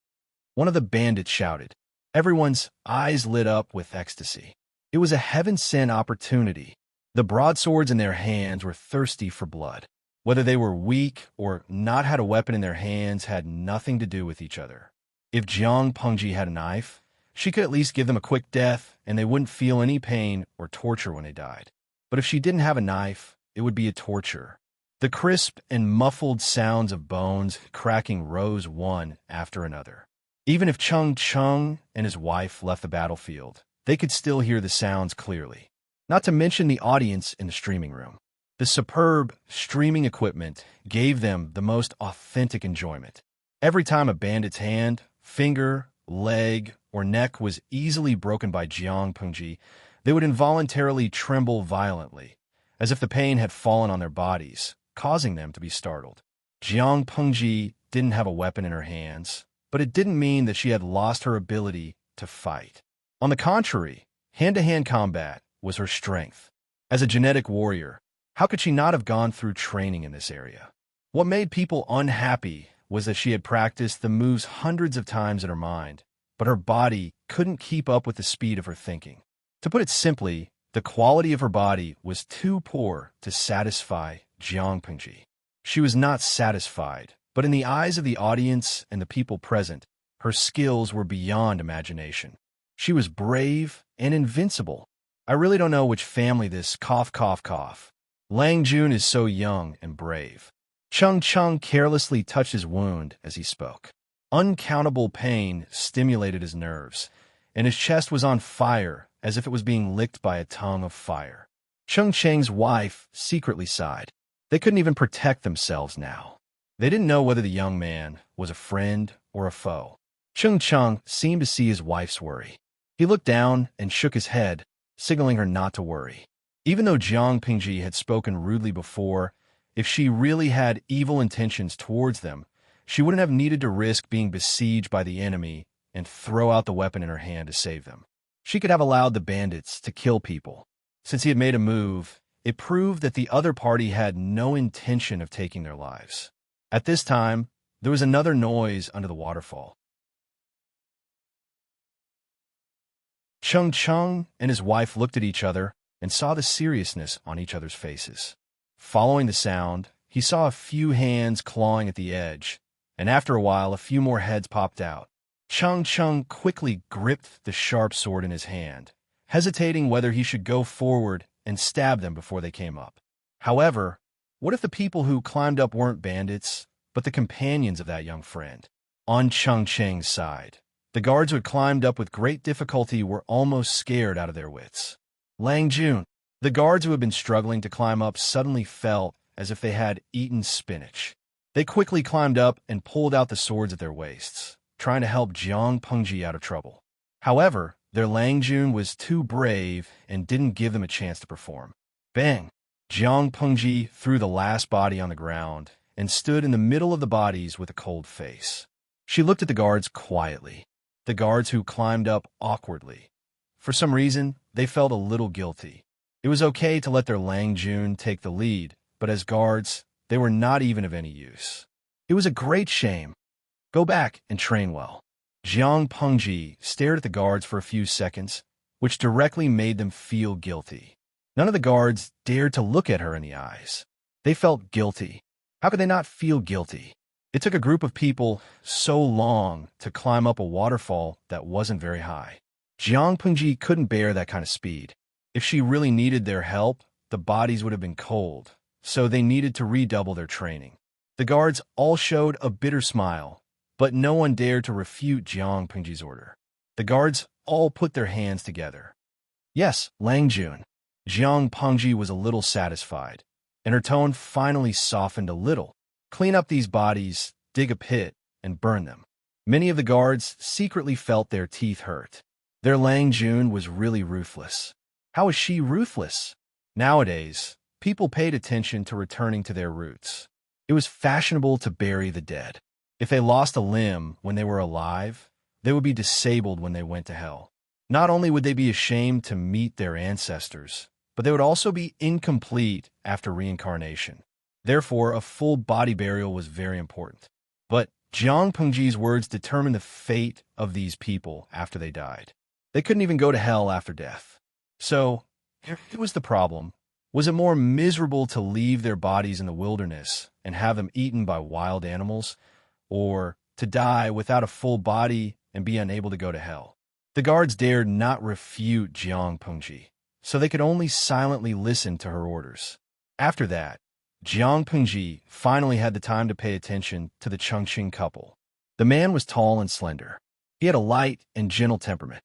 one of the bandits shouted. Everyone's eyes lit up with ecstasy. It was a heaven-sent opportunity. The broadswords in their hands were thirsty for blood. Whether they were weak or not had a weapon in their hands had nothing to do with each other. If Jiang Pengji had a knife, she could at least give them a quick death and they wouldn't feel any pain or torture when they died. But if she didn't have a knife, it would be a torture. The crisp and muffled sounds of bones cracking rose one after another. Even if Cheng Cheng and his wife left the battlefield, they could still hear the sounds clearly. Not to mention the audience in the streaming room. The superb streaming equipment gave them the most authentic enjoyment. Every time a bandit's hand, finger, leg, or neck was easily broken by Jiang Pengji, they would involuntarily tremble violently, as if the pain had fallen on their bodies, causing them to be startled. Jiang Pengji didn't have a weapon in her hands, but it didn't mean that she had lost her ability to fight. On the contrary, hand-to-hand combat was her strength. As a genetic warrior, how could she not have gone through training in this area? What made people unhappy was that she had practiced the moves hundreds of times in her mind, but her body couldn't keep up with the speed of her thinking. To put it simply, the quality of her body was too poor to satisfy Jiang Pengji. She was not satisfied, but in the eyes of the audience and the people present, her skills were beyond imagination. She was brave and invincible. I really don't know which family this cough cough cough. Lang Jun is so young and brave. Cheng Cheng carelessly touched his wound as he spoke. Uncountable pain stimulated his nerves, and his chest was on fire as if it was being licked by a tongue of fire. Cheng Cheng's wife secretly sighed. They couldn't even protect themselves now. They didn't know whether the young man was a friend or a foe. Cheng Cheng seemed to see his wife's worry. He looked down and shook his head, signaling her not to worry. Even though Jiang Pengji had spoken rudely before, if she really had evil intentions towards them, she wouldn't have needed to risk being besieged by the enemy and throw out the weapon in her hand to save them. She could have allowed the bandits to kill people. Since he had made a move, it proved that the other party had no intention of taking their lives. At this time, there was another noise under the waterfall. Cheng Cheng and his wife looked at each other and saw the seriousness on each other's faces. Following the sound, he saw a few hands clawing at the edge, and after a while a few more heads popped out. Cheng Cheng quickly gripped the sharp sword in his hand, hesitating whether he should go forward and stab them before they came up. However, what if the people who climbed up weren't bandits, but the companions of that young friend? On Cheng Cheng's side, the guards who had climbed up with great difficulty were almost scared out of their wits. Lang Jun, the guards who had been struggling to climb up suddenly felt as if they had eaten spinach. They quickly climbed up and pulled out the swords at their waists, trying to help Jiang Pengji out of trouble. However, their Lang Jun was too brave and didn't give them a chance to perform. Bang! Jiang Pengji threw the last body on the ground and stood in the middle of the bodies with a cold face. She looked at the guards quietly. the guards who climbed up awkwardly. For some reason, they felt a little guilty. It was okay to let their Lang Jun take the lead, but as guards, they were not even of any use. It was a great shame. Go back and train well. Jiang Pengji stared at the guards for a few seconds, which directly made them feel guilty. None of the guards dared to look at her in the eyes. They felt guilty. How could they not feel guilty? It took a group of people so long to climb up a waterfall that wasn't very high. Jiang Pengji couldn't bear that kind of speed. If she really needed their help, the bodies would have been cold, so they needed to redouble their training. The guards all showed a bitter smile, but no one dared to refute Jiang Pengji's order. The guards all put their hands together. Yes, Lang Jun. Jiang Pengji was a little satisfied, and her tone finally softened a little. Clean up these bodies, dig a pit, and burn them. Many of the guards secretly felt their teeth hurt. Their Lang Jun was really ruthless. How is she ruthless? Nowadays, people paid attention to returning to their roots. It was fashionable to bury the dead. If they lost a limb when they were alive, they would be disabled when they went to hell. Not only would they be ashamed to meet their ancestors, but they would also be incomplete after reincarnation. Therefore, a full body burial was very important. But Jiang Pengji's words determined the fate of these people after they died. They couldn't even go to hell after death. So, here was the problem. Was it more miserable to leave their bodies in the wilderness and have them eaten by wild animals, or to die without a full body and be unable to go to hell? The guards dared not refute Jiang Pengji, so they could only silently listen to her orders. After that, Jiang Pengji finally had the time to pay attention to the Chongqing couple. The man was tall and slender. He had a light and gentle temperament.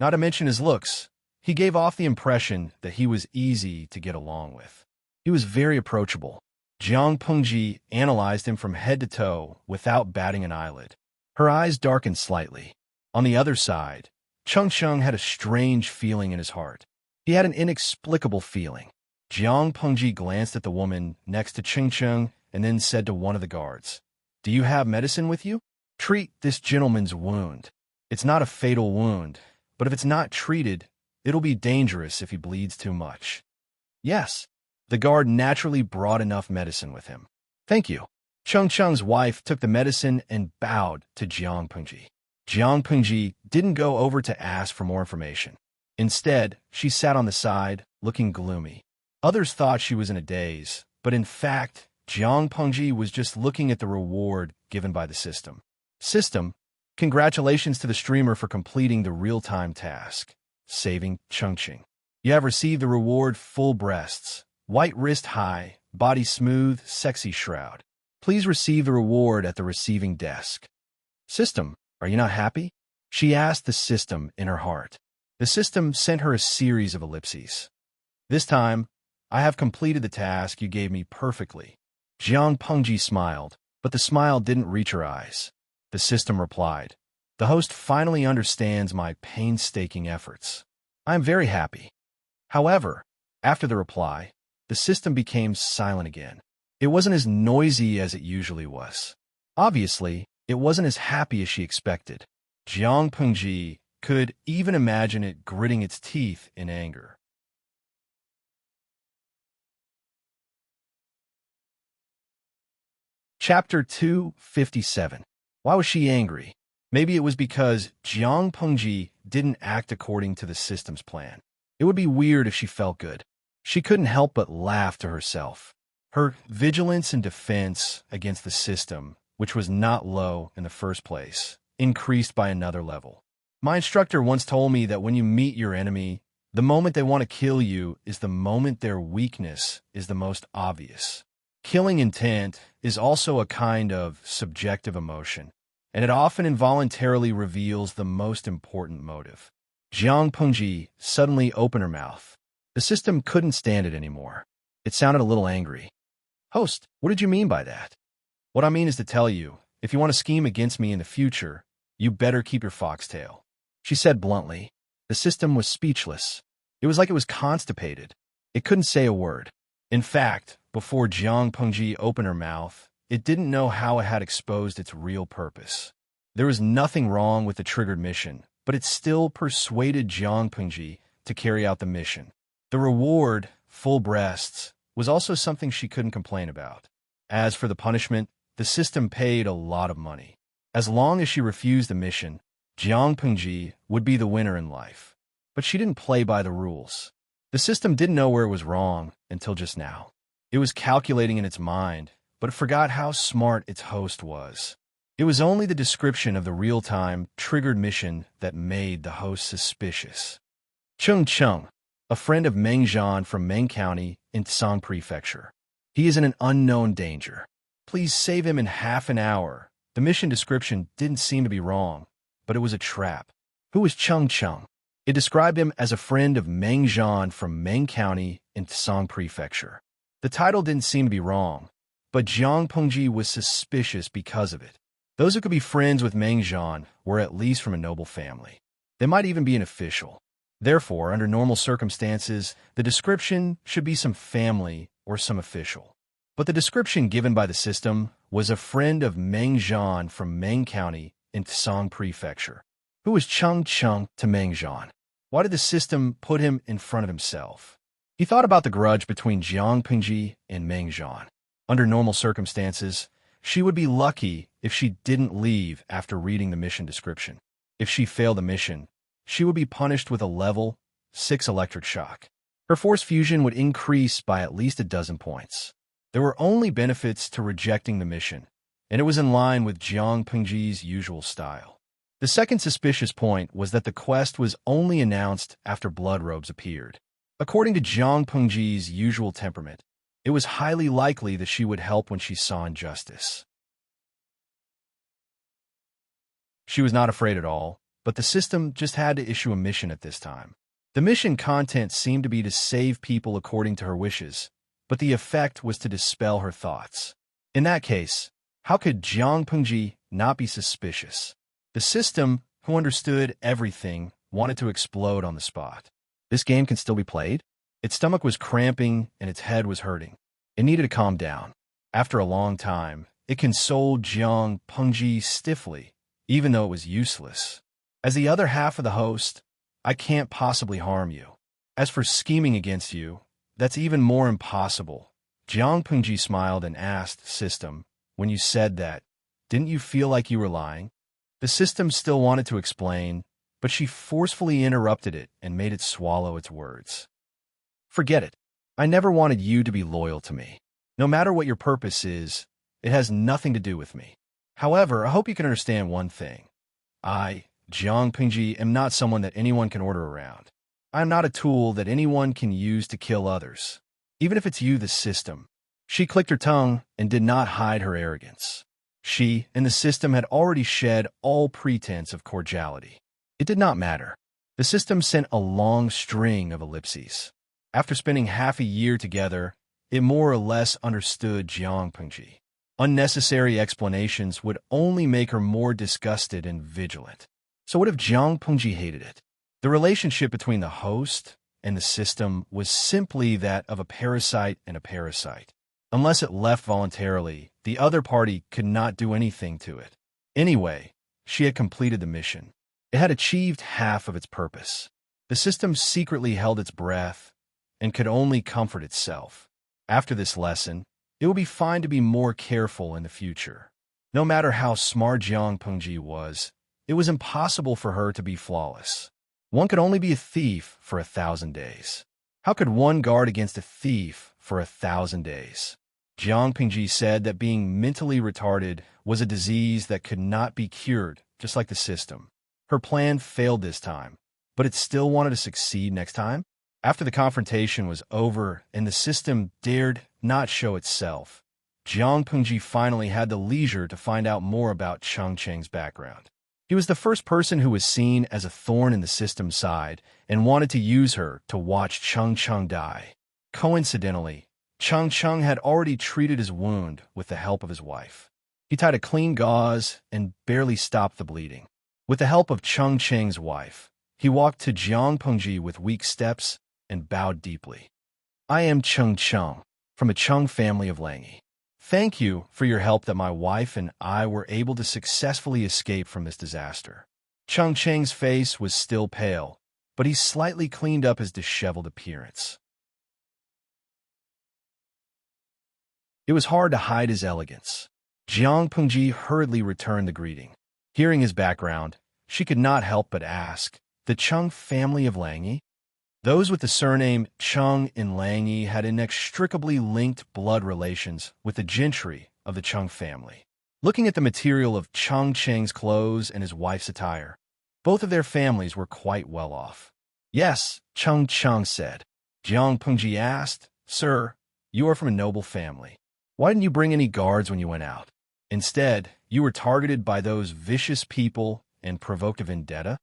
Not to mention his looks, he gave off the impression that he was easy to get along with. He was very approachable. Jiang Pengji analyzed him from head to toe without batting an eyelid. Her eyes darkened slightly. On the other side, Chongqing had a strange feeling in his heart. He had an inexplicable feeling. Jiang Pengji glanced at the woman next to Chongqing and then said to one of the guards, "Do you have medicine with you? Treat this gentleman's wound. It's not a fatal wound, but if it's not treated, it'll be dangerous if he bleeds too much." Yes, the guard naturally brought enough medicine with him. "Thank you." Chongqing's wife took the medicine and bowed to Jiang Pengji. Jiang Pengji didn't go over to ask for more information. Instead, she sat on the side, looking gloomy. Others thought she was in a daze, but in fact, Jiang Pengji was just looking at the reward given by the system. System, congratulations to the streamer for completing the real-time task, saving Chongqing. You have received the reward full breasts, white wrist high, body smooth, sexy shroud. Please receive the reward at the receiving desk. System, are you not happy? She asked the system in her heart. The system sent her a series of ellipses. This time, I have completed the task you gave me perfectly. Jiang Pengji smiled, but the smile didn't reach her eyes. The system replied, "The host finally understands my painstaking efforts. I am very happy." However, after the reply, the system became silent again. It wasn't as noisy as it usually was. Obviously, it wasn't as happy as she expected. Jiang Pengji could even imagine it gritting its teeth in anger. Chapter 257. Why was she angry? Maybe it was because Jiang Pengji didn't act according to the system's plan. It would be weird if she felt good. She couldn't help but laugh to herself. Her vigilance and defense against the system, which was not low in the first place, increased by another level. My instructor once told me that when you meet your enemy, the moment they want to kill you is the moment their weakness is the most obvious. Killing intent is also a kind of subjective emotion, and it often involuntarily reveals the most important motive. Jiang Pengji suddenly opened her mouth. The system couldn't stand it anymore. It sounded a little angry. "Host, what did you mean by that?" "What I mean is to tell you, if you want to scheme against me in the future, you better keep your foxtail," she said bluntly. The system was speechless. It was like it was constipated. It couldn't say a word. In fact, before Jiang Pengji opened her mouth, it didn't know how it had exposed its real purpose. There was nothing wrong with the triggered mission, but it still persuaded Jiang Pengji to carry out the mission. The reward, full breasts, was also something she couldn't complain about. As for the punishment, the system paid a lot of money. As long as she refused the mission, Jiang Pengji would be the winner in life. But she didn't play by the rules. The system didn't know where it was wrong until just now. It was calculating in its mind, but it forgot how smart its host was. It was only the description of the real-time, triggered mission that made the host suspicious. Chung Chung, a friend of Meng Zhan from Meng County in Tsang Prefecture. He is in an unknown danger. Please save him in half an hour. The mission description didn't seem to be wrong, but it was a trap. Who was Chung Chung? It described him as a friend of Meng Zhan from Meng County in Tsang Prefecture. The title didn't seem to be wrong, but Jiang Pengji was suspicious because of it. Those who could be friends with Meng Zhan were at least from a noble family. They might even be an official. Therefore, under normal circumstances, the description should be some family or some official. But the description given by the system was a friend of Meng Zhan from Meng County in Tsang Prefecture. Who was Chung Chung to Meng Zhan? Why did the system put him in front of himself? He thought about the grudge between Jiang Pengji and Meng Zhan. Under normal circumstances, she would be lucky if she didn't leave after reading the mission description. If she failed the mission, she would be punished with a level 6 electric shock. Her force fusion would increase by at least a dozen points. There were only benefits to rejecting the mission, and it was in line with Jiang Pengji's usual style. The second suspicious point was that the quest was only announced after blood robes appeared. According to Jiang Pengji's usual temperament, it was highly likely that she would help when she saw injustice. She was not afraid at all, but the system just had to issue a mission at this time. The mission content seemed to be to save people according to her wishes, but the effect was to dispel her thoughts. In that case, how could Jiang Pengji not be suspicious? The system, who understood everything, wanted to explode on the spot. This game can still be played? Its stomach was cramping and its head was hurting. It needed to calm down. After a long time, it consoled Jiang Pengji stiffly, even though it was useless. As the other half of the host, I can't possibly harm you. As for scheming against you, that's even more impossible. Jiang Pengji smiled and asked system, when you said that, didn't you feel like you were lying? The system still wanted to explain, but she forcefully interrupted it and made it swallow its words. Forget it. I never wanted you to be loyal to me. No matter what your purpose is, it has nothing to do with me. However, I hope you can understand one thing. I, Jiang Pengji, am not someone that anyone can order around. I am not a tool that anyone can use to kill others, even if it's you, the system. She clicked her tongue and did not hide her arrogance. She and the system had already shed all pretense of cordiality. It did not matter. The system sent a long string of ellipses. After spending half a year together, it more or less understood Jiang Pengji. Unnecessary explanations would only make her more disgusted and vigilant. So what if Jiang Pengji hated it? The relationship between the host and the system was simply that of a parasite and a parasite. Unless it left voluntarily, the other party could not do anything to it. Anyway, she had completed the mission. It had achieved half of its purpose. The system secretly held its breath and could only comfort itself. After this lesson, it would be fine to be more careful in the future. No matter how smart Jiang Pengji was, it was impossible for her to be flawless. One could only be a thief for 1,000 days. How could one guard against a thief for 1,000 days? Jiang Pengji said that being mentally retarded was a disease that could not be cured, just like the system. Her plan failed this time, but it still wanted to succeed next time. After the confrontation was over and the system dared not show itself, Jiang Pengji finally had the leisure to find out more about Chung Cheng's background. He was the first person who was seen as a thorn in the system's side and wanted to use her to watch Chung Chung die. Coincidentally, Chung Chung had already treated his wound with the help of his wife. He tied a clean gauze and barely stopped the bleeding. With the help of Chung Cheng's wife, he walked to Jiang Pengji with weak steps and bowed deeply. I am Chung Chung, from a Chung family of Langi. Thank you for your help that my wife and I were able to successfully escape from this disaster. Chung Cheng's face was still pale, but he slightly cleaned up his disheveled appearance. It was hard to hide his elegance. Jiang Pengji hurriedly returned the greeting. Hearing his background, she could not help but ask, "The Chung family of Langyi?" Those with the surname Chung in Langyi had inextricably linked blood relations with the gentry of the Chung family. Looking at the material of Chung Cheng's clothes and his wife's attire, both of their families were quite well off. "Yes," Chung said. Jiang Pengji asked, "Sir, you are from a noble family. Why didn't you bring any guards when you went out? Instead, you were targeted by those vicious people and provoked a vendetta?"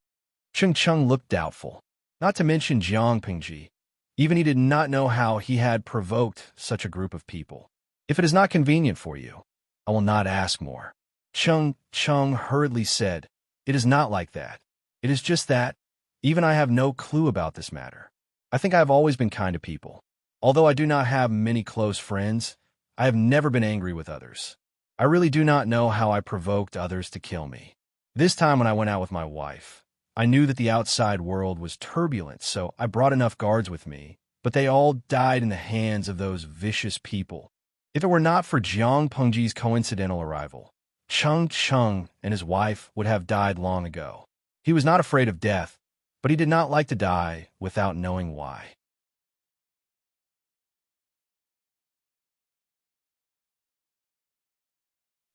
Chung looked doubtful. Not to mention Jiang Pengji. Even he did not know how he had provoked such a group of people. "If it is not convenient for you, I will not ask more." Chung hurriedly said, "It is not like that. It is just that, even I have no clue about this matter. I think I have always been kind to people. Although I do not have many close friends, I have never been angry with others. I really do not know how I provoked others to kill me. This time when I went out with my wife, I knew that the outside world was turbulent, so I brought enough guards with me, but they all died in the hands of those vicious people. If it were not for Jiang Pengji's coincidental arrival, Chung and his wife would have died long ago. He was not afraid of death, but he did not like to die without knowing why."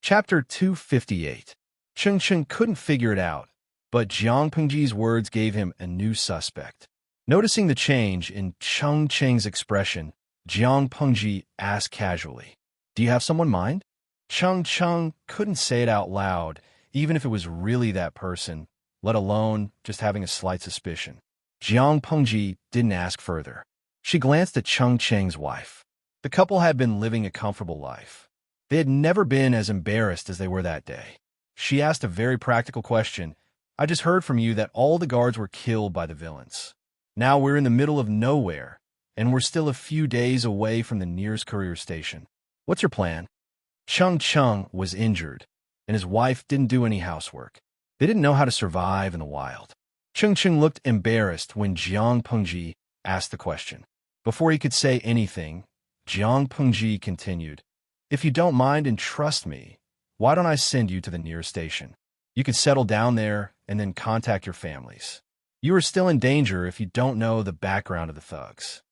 Chapter 258. Chung couldn't figure it out, but Jiang Pengji's words gave him a new suspect. Noticing the change in Chung Cheng's expression, Jiang Pengji asked casually, "Do you have someone in mind?" Chung couldn't say it out loud, even if it was really that person, let alone just having a slight suspicion. Jiang Pengji didn't ask further. She glanced at Chung Cheng's wife. The couple had been living a comfortable life. They had never been as embarrassed as they were that day. She asked a very practical question. "I just heard from you that all the guards were killed by the villains. Now we're in the middle of nowhere, and we're still a few days away from the nearest courier station. What's your plan?" Chung was injured, and his wife didn't do any housework. They didn't know how to survive in the wild. Chung looked embarrassed when Jiang Pengji asked the question. Before he could say anything, Jiang Pengji continued, "If you don't mind and trust me, why don't I send you to the nearest station? You could settle down there and then contact your families. You are still in danger if you don't know the background of the thugs."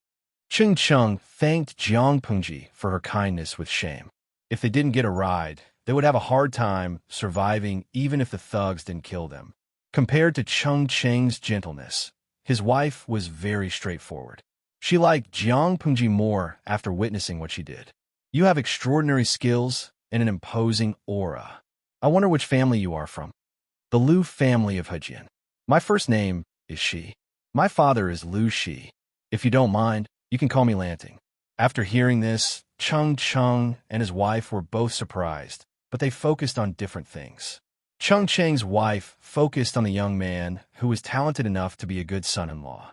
Chung thanked Jiang Pengji for her kindness with shame. If they didn't get a ride, they would have a hard time surviving even if the thugs didn't kill them. Compared to Chung Cheng's gentleness, his wife was very straightforward. She liked Jiang Pengji more after witnessing what she did. "You have extraordinary skills and an imposing aura. I wonder which family you are from." "The Liu family of Hejian. My first name is Shi. My father is Liu Shi. If you don't mind, you can call me Lanting." After hearing this, Chung and his wife were both surprised, but they focused on different things. Chung Cheng's wife focused on the young man who was talented enough to be a good son-in-law.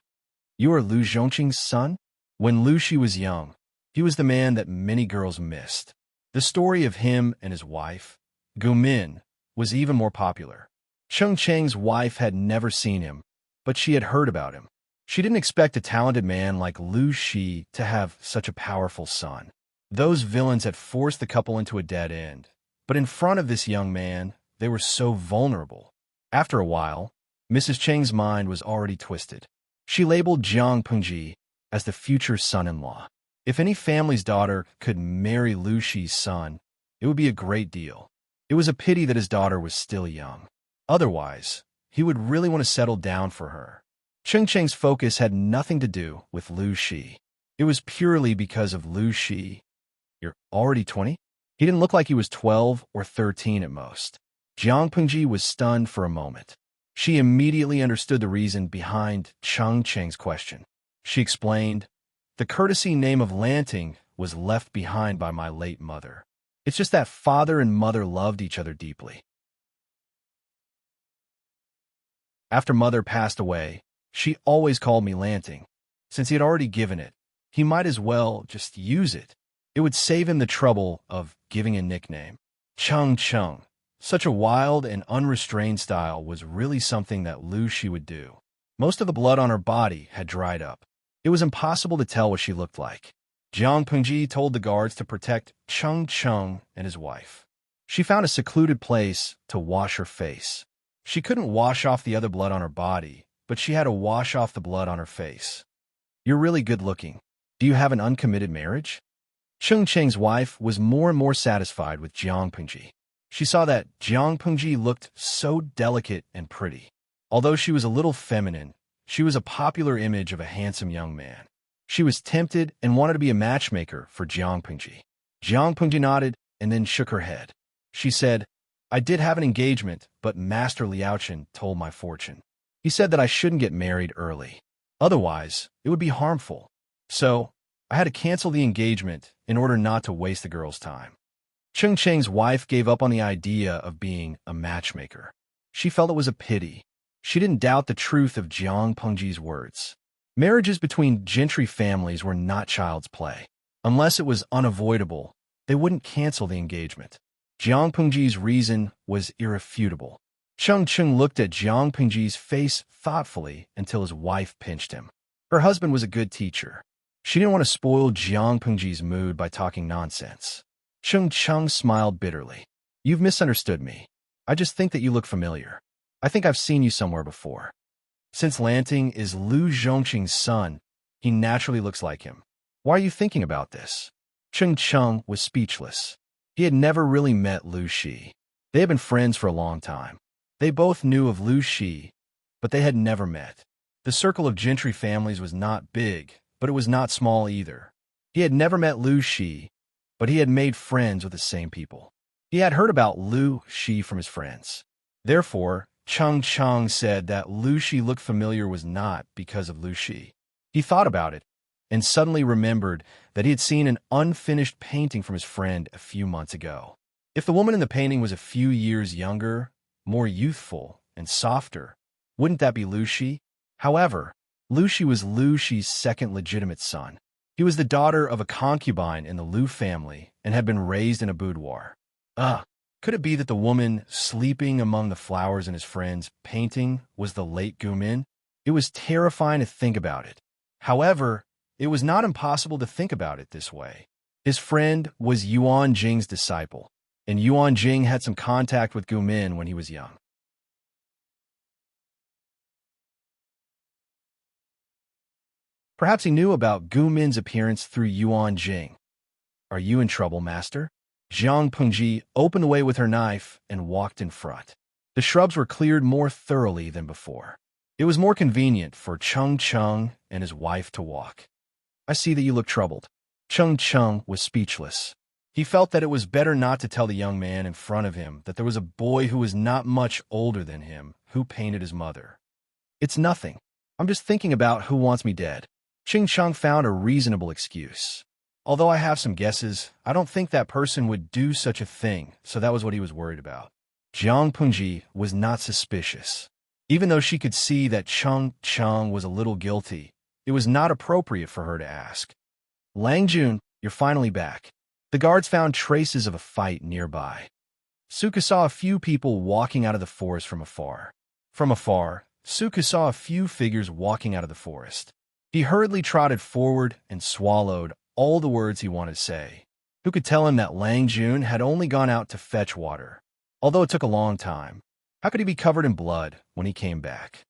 "You are Liu Zhongqing's son?" When Liu Shi was young, he was the man that many girls missed. The story of him and his wife, Gu Min, was even more popular. Chung Cheng's wife had never seen him, but she had heard about him. She didn't expect a talented man like Liu Shi to have such a powerful son. Those villains had forced the couple into a dead end, but in front of this young man, they were so vulnerable. After a while, Mrs. Cheng's mind was already twisted. She labeled Jiang Pengji as the future son-in-law. If any family's daughter could marry Liu Shi's son, it would be a great deal. It was a pity that his daughter was still young. Otherwise, he would really want to settle down for her. Chung Cheng's focus had nothing to do with Liu Shi. It was purely because of Liu Shi. "You're already 20? He didn't look like he was 12 or 13 at most." Jiang Pengji was stunned for a moment. She immediately understood the reason behind Chung Cheng's question. She explained, "The courtesy name of Lanting was left behind by my late mother. It's just that father and mother loved each other deeply. After mother passed away, she always called me Lanting. Since he had already given it, he might as well just use it. It would save him the trouble of giving a nickname. Chung Chung. Such a wild and unrestrained style was really something that Lu Shi would do. Most of the blood on her body had dried up. It was impossible to tell what she looked like. Jiang Pengji told the guards to protect Chung Chung and his wife. She found a secluded place to wash her face. She couldn't wash off the other blood on her body, but she had to wash off the blood on her face. You're really good looking. Do you have an uncommitted marriage? Chung Cheng's wife was more and more satisfied with Jiang Pengji. She saw that Jiang Pengji looked so delicate and pretty. Although she was a little feminine, she was a popular image of a handsome young man. She was tempted and wanted to be a matchmaker for Jiang Pengji. Jiang Pengji nodded and then shook her head. She said, I did have an engagement, but Master Liaochen told my fortune. He said that I shouldn't get married early. Otherwise, it would be harmful. So, I had to cancel the engagement in order not to waste the girl's time. Chung Cheng's wife gave up on the idea of being a matchmaker. She felt it was a pity. She didn't doubt the truth of Jiang Pengji's words. Marriages between gentry families were not child's play. Unless it was unavoidable, they wouldn't cancel the engagement. Jiang Pengji's reason was irrefutable. Chung Chung looked at Jiang Pengji's face thoughtfully until his wife pinched him. Her husband was a good teacher. She didn't want to spoil Jiang Pengji's mood by talking nonsense. Chung Chung smiled bitterly. You've misunderstood me. I just think that you look familiar. I think I've seen you somewhere before. Since Lanting is Lu Zhongqing's son, he naturally looks like him. Why are you thinking about this? Chung Chung was speechless. He had never really met Lu Shi. They had been friends for a long time. They both knew of Lu Shi, but they had never met. The circle of gentry families was not big, but it was not small either. He had never met Lu Shi, but he had made friends with the same people. He had heard about Lu Shi from his friends. Therefore, Chung Chung said that Lu Shi looked familiar was not because of Lu Shi. He thought about it, and suddenly remembered that he had seen an unfinished painting from his friend a few months ago. If the woman in the painting was a few years younger, more youthful, and softer, wouldn't that be Lu Shi? However, Lu Shi was Lu Shi's second legitimate son. He was the daughter of a concubine in the Lu family and had been raised in a boudoir. Could it be that the woman sleeping among the flowers in his friend's painting was the late Gu Min? It was terrifying to think about it. However, it was not impossible to think about it this way. His friend was Yuan Jing's disciple, and Yuan Jing had some contact with Gu Min when he was young. Perhaps he knew about Gu Min's appearance through Yuan Jing. Are you in trouble, master? Jiang Pengji opened the way with her knife and walked in front. The shrubs were cleared more thoroughly than before. It was more convenient for Chung Chung and his wife to walk. I see that you look troubled. Chung Chung was speechless. He felt that it was better not to tell the young man in front of him that there was a boy who was not much older than him who painted his mother. It's nothing. I'm just thinking about who wants me dead. Ching Chung found a reasonable excuse. Although I have some guesses, I don't think that person would do such a thing, so that was what he was worried about. Jiang Pengji was not suspicious. Even though she could see that Chung Chung was a little guilty, it was not appropriate for her to ask. Lang Jun, you're finally back. The guards found traces of a fight nearby. Suka saw a few people walking out of the forest from afar. From afar, Suka saw a few figures walking out of the forest. He hurriedly trotted forward and swallowed all the words he wanted to say. Who could tell him that Lang Jun had only gone out to fetch water? Although it took a long time, how could he be covered in blood when he came back?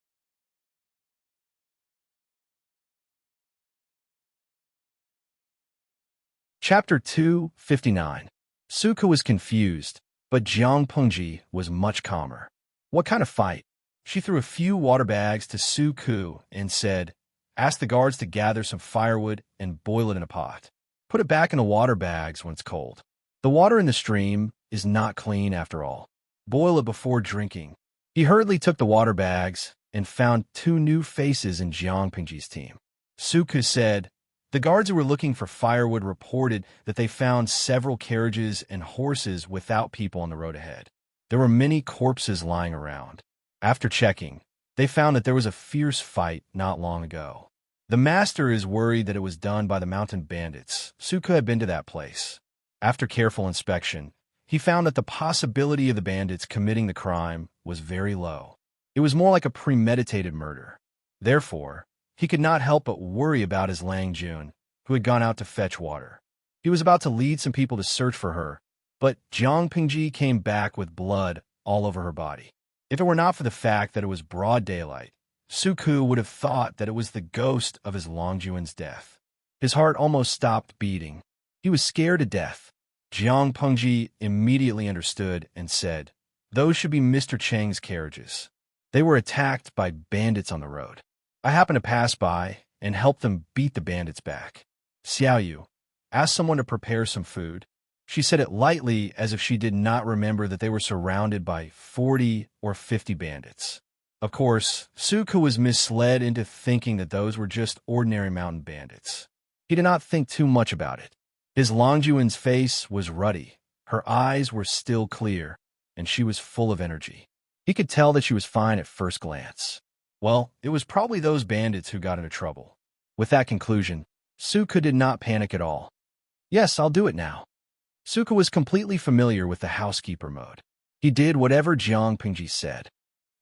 Chapter 259. Suka was confused, but Jiang Pengji was much calmer. What kind of fight? She threw a few water bags to Suku and said, ask the guards to gather some firewood and boil it in a pot. Put it back in the water bags when it's cold. The water in the stream is not clean after all. Boil it before drinking. He hurriedly took the water bags and found two new faces in Jiang Pengji's team. Suku said, the guards who were looking for firewood reported that they found several carriages and horses without people on the road ahead. There were many corpses lying around. After checking, they found that there was a fierce fight not long ago. The master is worried that it was done by the mountain bandits. Suku had been to that place. After careful inspection, he found that the possibility of the bandits committing the crime was very low. It was more like a premeditated murder. Therefore, he could not help but worry about his Lang Jun, who had gone out to fetch water. He was about to lead some people to search for her, but Jiang Pingji came back with blood all over her body. If it were not for the fact that it was broad daylight, Suku would have thought that it was the ghost of his Longjun's death. His heart almost stopped beating. He was scared to death. Jiang Pengji immediately understood and said, "Those should be Mr. Chang's carriages. They were attacked by bandits on the road. I happened to pass by and helped them beat the bandits back." Xiaoyu, ask someone to prepare some food. She said it lightly as if she did not remember that they were surrounded by 40 or 50 bandits. Of course, Suku was misled into thinking that those were just ordinary mountain bandits. He did not think too much about it. His Longjun's face was ruddy, her eyes were still clear, and she was full of energy. He could tell that she was fine at first glance. Well, it was probably those bandits who got into trouble. With that conclusion, Suku did not panic at all. "Yes, I'll do it now." Suku was completely familiar with the housekeeper mode. He did whatever Jiang Pingji said.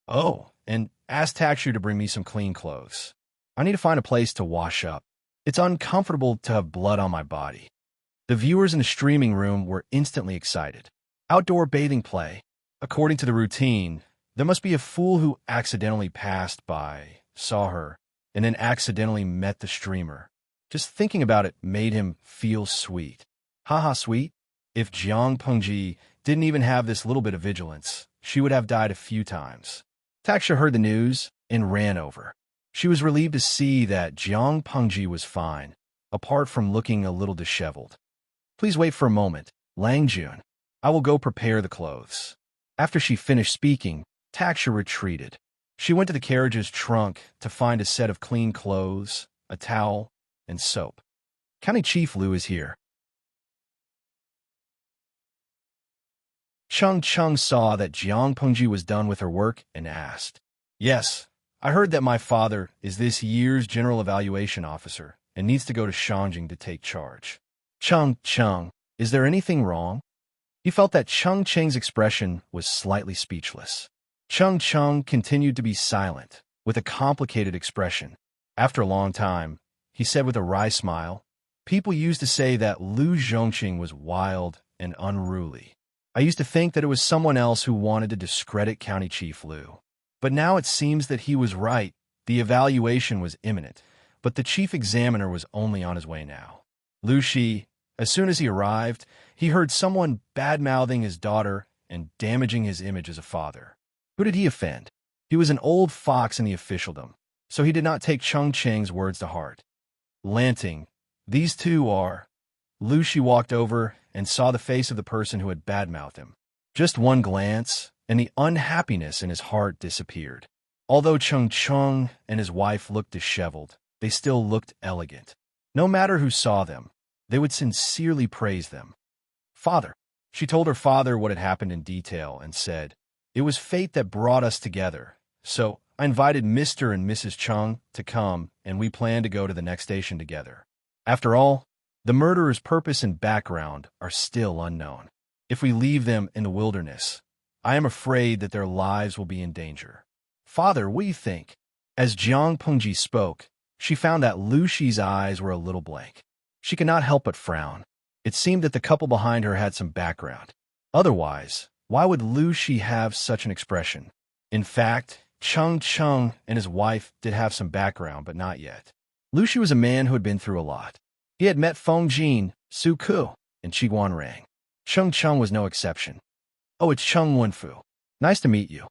"Oh, and ask Takshu to bring me some clean clothes. I need to find a place to wash up. It's uncomfortable to have blood on my body." The viewers in the streaming room were instantly excited. Outdoor bathing play. According to the routine, there must be a fool who accidentally passed by, saw her, and then accidentally met the streamer. Just thinking about it made him feel sweet. Haha, sweet. If Jiang Pengji didn't even have this little bit of vigilance, she would have died a few times. Taksha heard the news and ran over. She was relieved to see that Jiang Pengji was fine, apart from looking a little disheveled. "Please wait for a moment, Lang Jun. I will go prepare the clothes." After she finished speaking, Taksha retreated. She went to the carriage's trunk to find a set of clean clothes, a towel, and soap. "County Chief Liu is here." Chung saw that Jiang Pengji was done with her work and asked, "Yes, I heard that my father is this year's General Evaluation Officer and needs to go to Shangjing to take charge." Chung, is there anything wrong?" He felt that Chung Cheng's expression was slightly speechless. Chung continued to be silent, with a complicated expression. After a long time, he said with a wry smile, "People used to say that Liu Zhongqing was wild and unruly. I used to think that it was someone else who wanted to discredit County Chief Liu. But now it seems that he was right. The evaluation was imminent, but the chief examiner was only on his way now. Liu Shi, as soon as he arrived, he heard someone bad-mouthing his daughter and damaging his image as a father. Who did he offend? He was an old fox in the officialdom, so he did not take Chung Cheng's words to heart. Lanting, these two are... Liu Shi walked over and saw the face of the person who had badmouthed him. Just one glance, and the unhappiness in his heart disappeared. Although Chung and his wife looked disheveled, they still looked elegant. No matter who saw them, they would sincerely praise them. "Father," she told her father what had happened in detail and said, "It was fate that brought us together, so I invited Mr. and Mrs. Chung to come, and we plan to go to the next station together. After all, the murderer's purpose and background are still unknown. If we leave them in the wilderness, I am afraid that their lives will be in danger. Father, what do you think?" As Jiang Pengji spoke, she found that Liu Shi's eyes were a little blank. She could not help but frown. It seemed that the couple behind her had some background. Otherwise, why would Liu Shi have such an expression? In fact, Chung and his wife did have some background, but not yet. Liu Shi was a man who had been through a lot. He had met Feng Jin, Su Ku, and Qi Guanrang. Chung was no exception. "Oh, it's Chung Wenfu. Nice to meet you."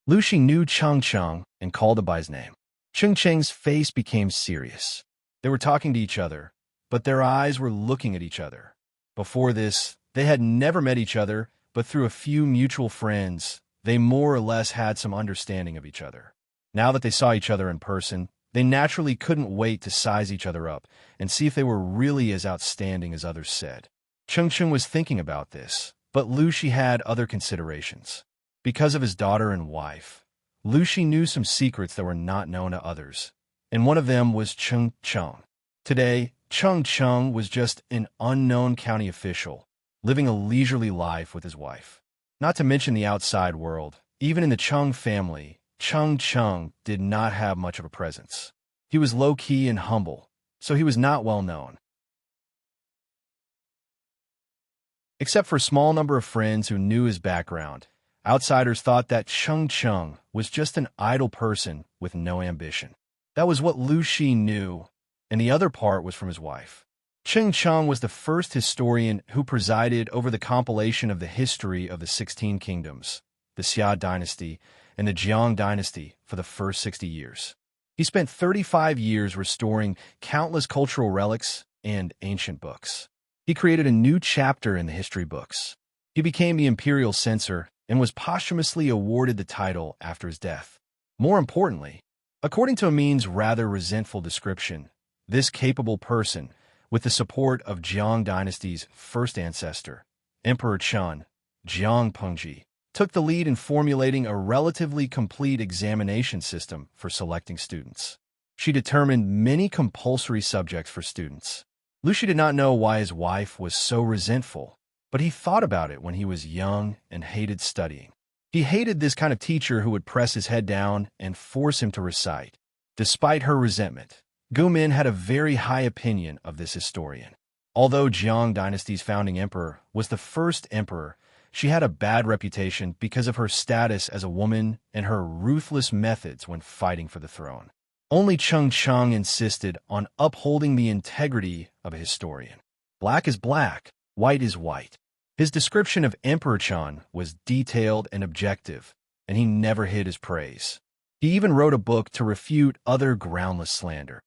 Liu Shi knew Chung and called him by his name. Chung Cheng's face became serious. They were talking to each other, but their eyes were looking at each other. Before this, they had never met each other, but through a few mutual friends, they more or less had some understanding of each other. Now that they saw each other in person, they naturally couldn't wait to size each other up and see if they were really as outstanding as others said. Chung was thinking about this, but Liu Shi had other considerations. Because of his daughter and wife, Liu Shi knew some secrets that were not known to others, and one of them was Cheng Cheng. Today, Cheng Cheng was just an unknown county official, living a leisurely life with his wife. Not to mention the outside world, even in the Cheng family, Cheng Cheng did not have much of a presence. He was low-key and humble, so he was not well known. Except for a small number of friends who knew his background, outsiders thought that Cheng Cheng was just an idle person with no ambition. That was what Lu Shi knew, and the other part was from his wife. Cheng Cheng was the first historian who presided over the compilation of the history of the 16 kingdoms, the Xia dynasty, and the Jiang dynasty for the first 60 years. He spent 35 years restoring countless cultural relics and ancient books. He created a new chapter in the history books. He became the imperial censor and was posthumously awarded the title after his death. More importantly, according to Amin's rather resentful description, this capable person, with the support of Jiang dynasty's first ancestor, Emperor Chun, Jiang Pengji, took the lead in formulating a relatively complete examination system for selecting students. She determined many compulsory subjects for students. Lu Shi did not know why his wife was so resentful, but he thought about it when he was young and hated studying. He hated this kind of teacher who would press his head down and force him to recite. Despite her resentment, Gu Min had a very high opinion of this historian. Although Jiang dynasty's founding emperor was the first emperor, she had a bad reputation because of her status as a woman and her ruthless methods when fighting for the throne. Only Cheng Cheng insisted on upholding the integrity of a historian. Black is black, white is white. His description of Emperor Chun was detailed and objective, and he never hid his praise. He even wrote a book to refute other groundless slander.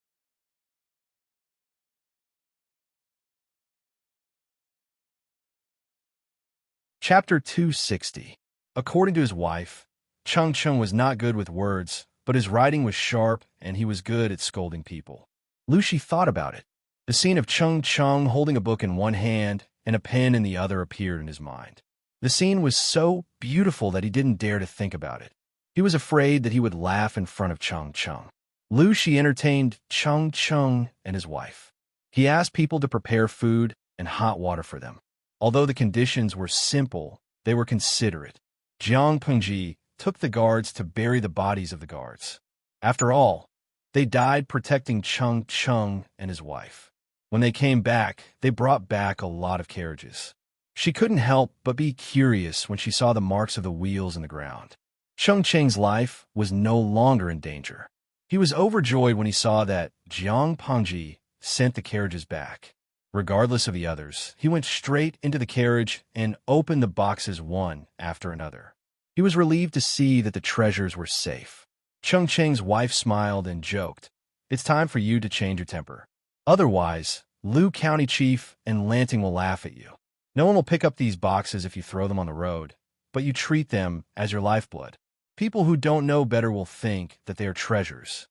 Chapter 260. According to his wife, Cheng Cheng was not good with words, but his writing was sharp and he was good at scolding people. Lu Shi thought about it. The scene of Cheng Cheng holding a book in one hand and a pen in the other appeared in his mind. The scene was so beautiful that he didn't dare to think about it. He was afraid that he would laugh in front of Cheng Cheng. Lu Shi entertained Cheng Cheng and his wife. He asked people to prepare food and hot water for them. Although the conditions were simple, they were considerate. Jiang Pengji took the guards to bury the bodies of the guards. After all, they died protecting Cheng Cheng and his wife. When they came back, they brought back a lot of carriages. She couldn't help but be curious when she saw the marks of the wheels in the ground. Cheng Cheng's life was no longer in danger. He was overjoyed when he saw that Jiang Pengji sent the carriages back. Regardless of the others, he went straight into the carriage and opened the boxes one after another. He was relieved to see that the treasures were safe. Cheng Cheng's wife smiled and joked, "It's time for you to change your temper. Otherwise, Lu County Chief and Lanting will laugh at you. No one will pick up these boxes if you throw them on the road, but you treat them as your lifeblood. People who don't know better will think that they are treasures."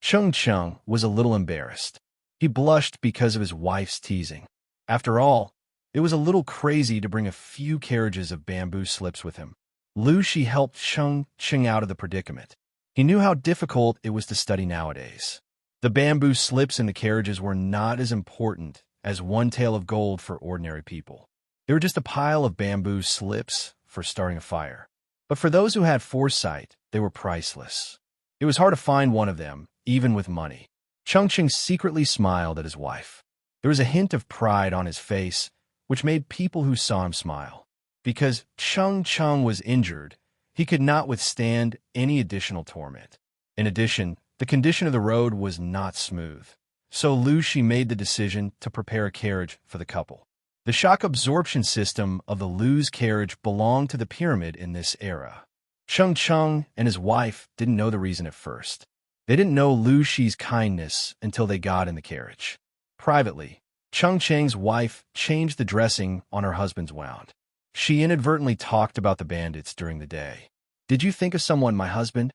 Cheng Cheng was a little embarrassed. He blushed because of his wife's teasing. After all, it was a little crazy to bring a few carriages of bamboo slips with him. Lu Shi helped Cheng Cheng out of the predicament. He knew how difficult it was to study nowadays. The bamboo slips in the carriages were not as important as one tael of gold for ordinary people. They were just a pile of bamboo slips for starting a fire. But for those who had foresight, they were priceless. It was hard to find one of them, even with money. Cheng Cheng secretly smiled at his wife. There was a hint of pride on his face, which made people who saw him smile. Because Cheng Cheng was injured, he could not withstand any additional torment. In addition, the condition of the road was not smooth. So Lu Shi made the decision to prepare a carriage for the couple. The shock absorption system of the Lu's carriage belonged to the pyramid in this era. Cheng Cheng and his wife didn't know the reason at first. They didn't know Lu Shi's kindness until they got in the carriage. Privately, Cheng Cheng's wife changed the dressing on her husband's wound. She inadvertently talked about the bandits during the day. "Did you think of someone, my husband?"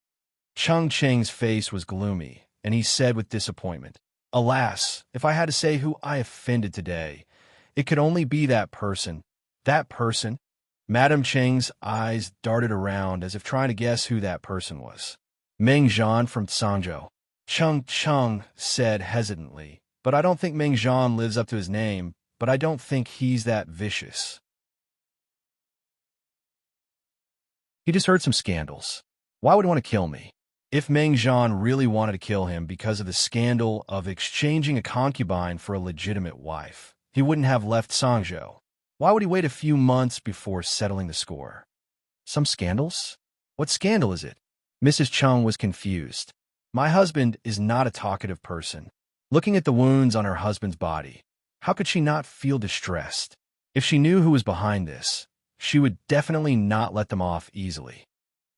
Cheng Cheng's face was gloomy, and he said with disappointment, "Alas, if I had to say who I offended today, it could only be that person." "That person?" Madame Cheng's eyes darted around as if trying to guess who that person was. "Meng Zhan from Tsangzhou." Chung said hesitantly, but I don't think Meng Zhan lives up to his name, but I don't think he's that vicious. He just heard some scandals. Why would he want to kill me? If Meng Zhan really wanted to kill him because of the scandal of exchanging a concubine for a legitimate wife, he wouldn't have left Sangzhou. Why would he wait a few months before settling the score? Some scandals? What scandal is it? Mrs. Chung was confused. My husband is not a talkative person. Looking at the wounds on her husband's body, how could she not feel distressed? If she knew who was behind this, she would definitely not let them off easily.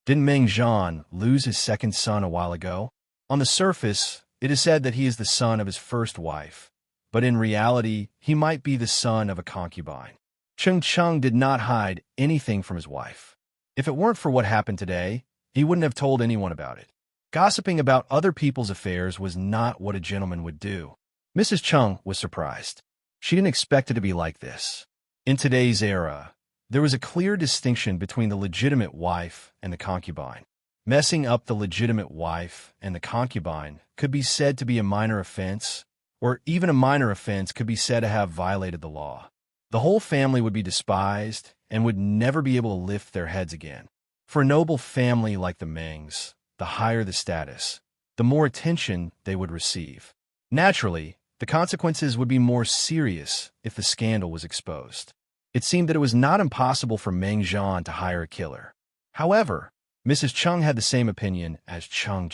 Didn't Meng Zhan lose his second son a while ago? On the surface, it is said that he is the son of his first wife, but in reality, he might be the son of a concubine. Chung did not hide anything from his wife. If it weren't for what happened today, he wouldn't have told anyone about it. Gossiping about other people's affairs was not what a gentleman would do. Mrs. Chung was surprised. She didn't expect it to be like this. In today's era, there was a clear distinction between the legitimate wife and the concubine. Messing up the legitimate wife and the concubine could be said to be a minor offense, or even a minor offense could be said to have violated the law. The whole family would be despised and would never be able to lift their heads again. For a noble family like the Mengs, the higher the status, the more attention they would receive. Naturally, the consequences would be more serious if the scandal was exposed. It seemed that it was not impossible for Meng Zhan to hire a killer. However, Mrs. Chung had the same opinion as Chung.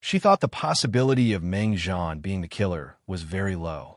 She thought the possibility of Meng Zhan being the killer was very low.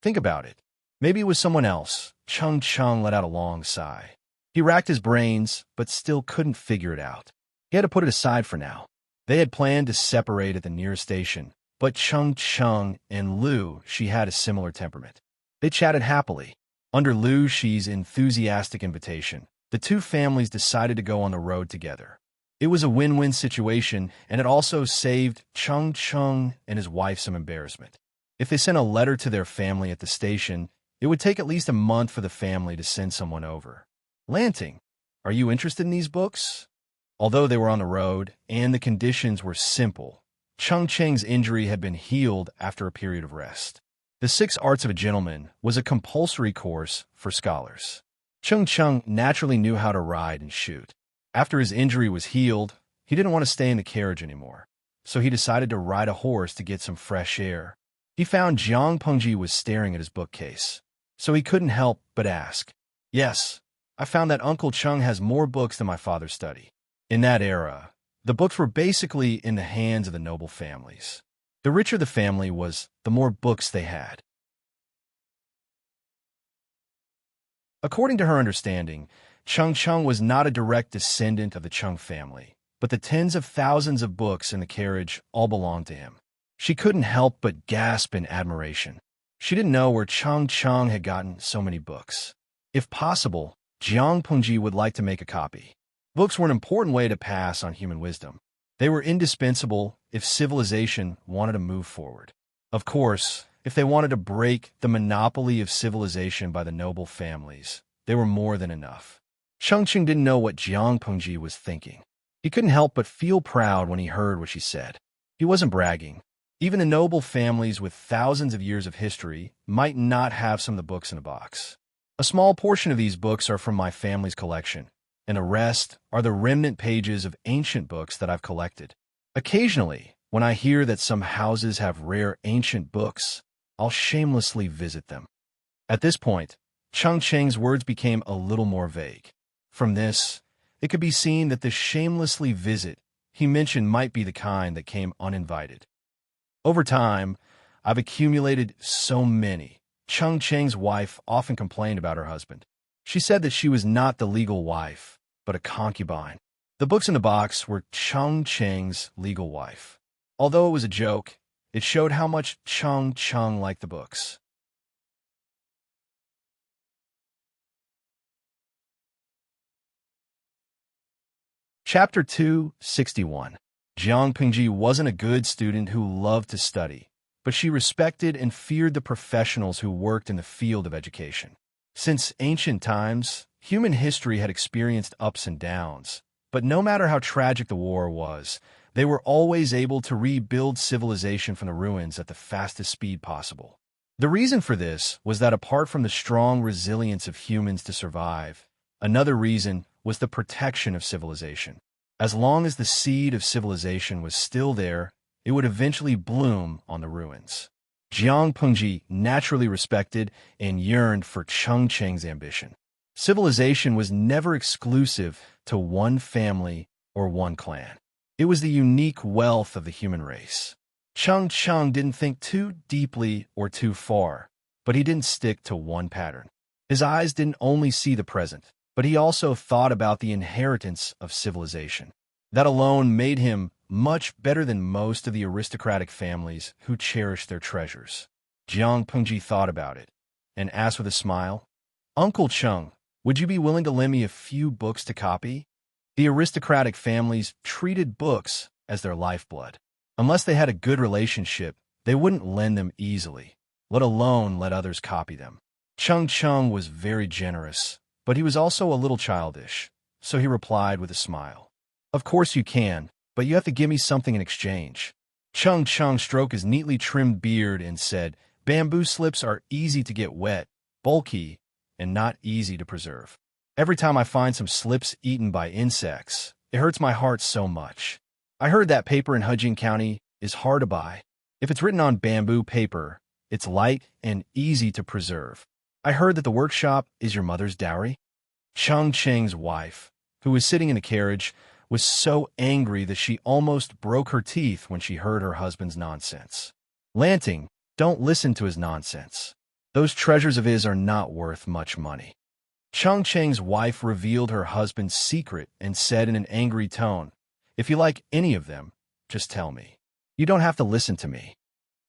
Think about it. Maybe it was someone else. Chung let out a long sigh. He racked his brains, but still couldn't figure it out. He had to put it aside for now. They had planned to separate at the nearest station, but Chung and Liu Shi had a similar temperament. They chatted happily. Under Liu Shi's enthusiastic invitation, the two families decided to go on the road together. It was a win-win situation, and it also saved Chung and his wife some embarrassment. If they sent a letter to their family at the station, it would take at least a month for the family to send someone over. Lanting, are you interested in these books? Although they were on the road and the conditions were simple, Chung Cheng's injury had been healed after a period of rest. The 6 Arts of a Gentleman was a compulsory course for scholars. Chung naturally knew how to ride and shoot. After his injury was healed, he didn't want to stay in the carriage anymore, so he decided to ride a horse to get some fresh air. He found Jiang Pengji was staring at his bookcase, so he couldn't help but ask. Yes, I found that Uncle Chung has more books than my father's study. In that era, the books were basically in the hands of the noble families. The richer the family was, the more books they had. According to her understanding, Chung was not a direct descendant of the Chung family, but the tens of thousands of books in the carriage all belonged to him. She couldn't help but gasp in admiration. She didn't know where Chung had gotten so many books. If possible, Jiang Pengji would like to make a copy. Books were an important way to pass on human wisdom. They were indispensable if civilization wanted to move forward. Of course, if they wanted to break the monopoly of civilization by the noble families, they were more than enough. Chung didn't know what Jiang Pengji was thinking. He couldn't help but feel proud when he heard what she said. He wasn't bragging. Even the noble families with thousands of years of history might not have some of the books in a box. A small portion of these books are from my family's collection, and the rest are the remnant pages of ancient books that I've collected. Occasionally, when I hear that some houses have rare ancient books, I'll shamelessly visit them. At this point, Chung Cheng's words became a little more vague. From this, it could be seen that the shamelessly visit he mentioned might be the kind that came uninvited. Over time, I've accumulated so many. Chung Cheng's wife often complained about her husband. She said that she was not the legal wife, but a concubine. The books in the box were Chung Cheng's legal wife. Although it was a joke, it showed how much Chung liked the books. Chapter 261. Jiang Pengji wasn't a good student who loved to study, but she respected and feared the professionals who worked in the field of education. Since ancient times, human history had experienced ups and downs, But no matter how tragic the war was, they were always able to rebuild civilization from the ruins at the fastest speed possible. The reason for this was that apart from the strong resilience of humans to survive, another reason was the protection of civilization. As long as the seed of civilization was still there, it would eventually bloom on the ruins. Jiang Pengji naturally respected and yearned for Cheng Cheng's ambition. Civilization was never exclusive to one family or one clan. It was the unique wealth of the human race. Cheng Cheng didn't think too deeply or too far, but he didn't stick to one pattern. His eyes didn't only see the present, but he also thought about the inheritance of civilization. That alone made him much better than most of the aristocratic families who cherished their treasures. Jiang Pengji thought about it and asked with a smile, "Uncle Cheng, would you be willing to lend me a few books to copy?" The aristocratic families treated books as their lifeblood. Unless they had a good relationship, they wouldn't lend them easily, let alone let others copy them. Cheng Cheng was very generous, but he was also a little childish, so he replied with a smile, "Of course you can, but you have to give me something in exchange." Cheng Cheng stroked his neatly trimmed beard and said, "Bamboo slips are easy to get wet, bulky, and not easy to preserve. Every time I find some slips eaten by insects, it hurts my heart so much. I heard that paper in Hejing County is hard to buy. If it's written on bamboo paper, it's light and easy to preserve. I heard that the workshop is your mother's dowry." Cheng Cheng's wife, who was sitting in a carriage, was so angry that she almost broke her teeth when she heard her husband's nonsense. "Lanting, don't listen to his nonsense. Those treasures of his are not worth much money." Cheng Cheng's wife revealed her husband's secret and said in an angry tone, "If you like any of them, just tell me. You don't have to listen to me."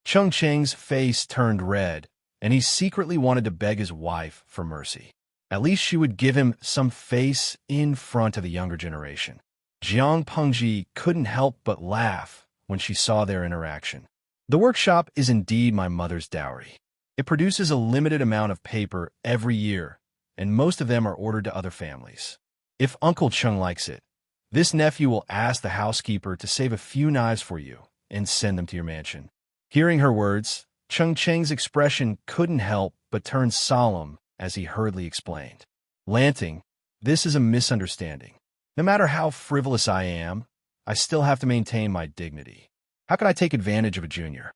Cheng Cheng's face turned red, and he secretly wanted to beg his wife for mercy. At least she would give him some face in front of the younger generation. Jiang Pengji couldn't help but laugh when she saw their interaction. "The workshop is indeed my mother's dowry. It produces a limited amount of paper every year, and most of them are ordered to other families. If Uncle Cheng likes it, this nephew will ask the housekeeper to save a few knives for you and send them to your mansion." Hearing her words, Cheng Cheng's expression couldn't help but turn solemn as he hurriedly explained, "Lanting, this is a misunderstanding. No matter how frivolous I am, I still have to maintain my dignity. How can I take advantage of a junior?"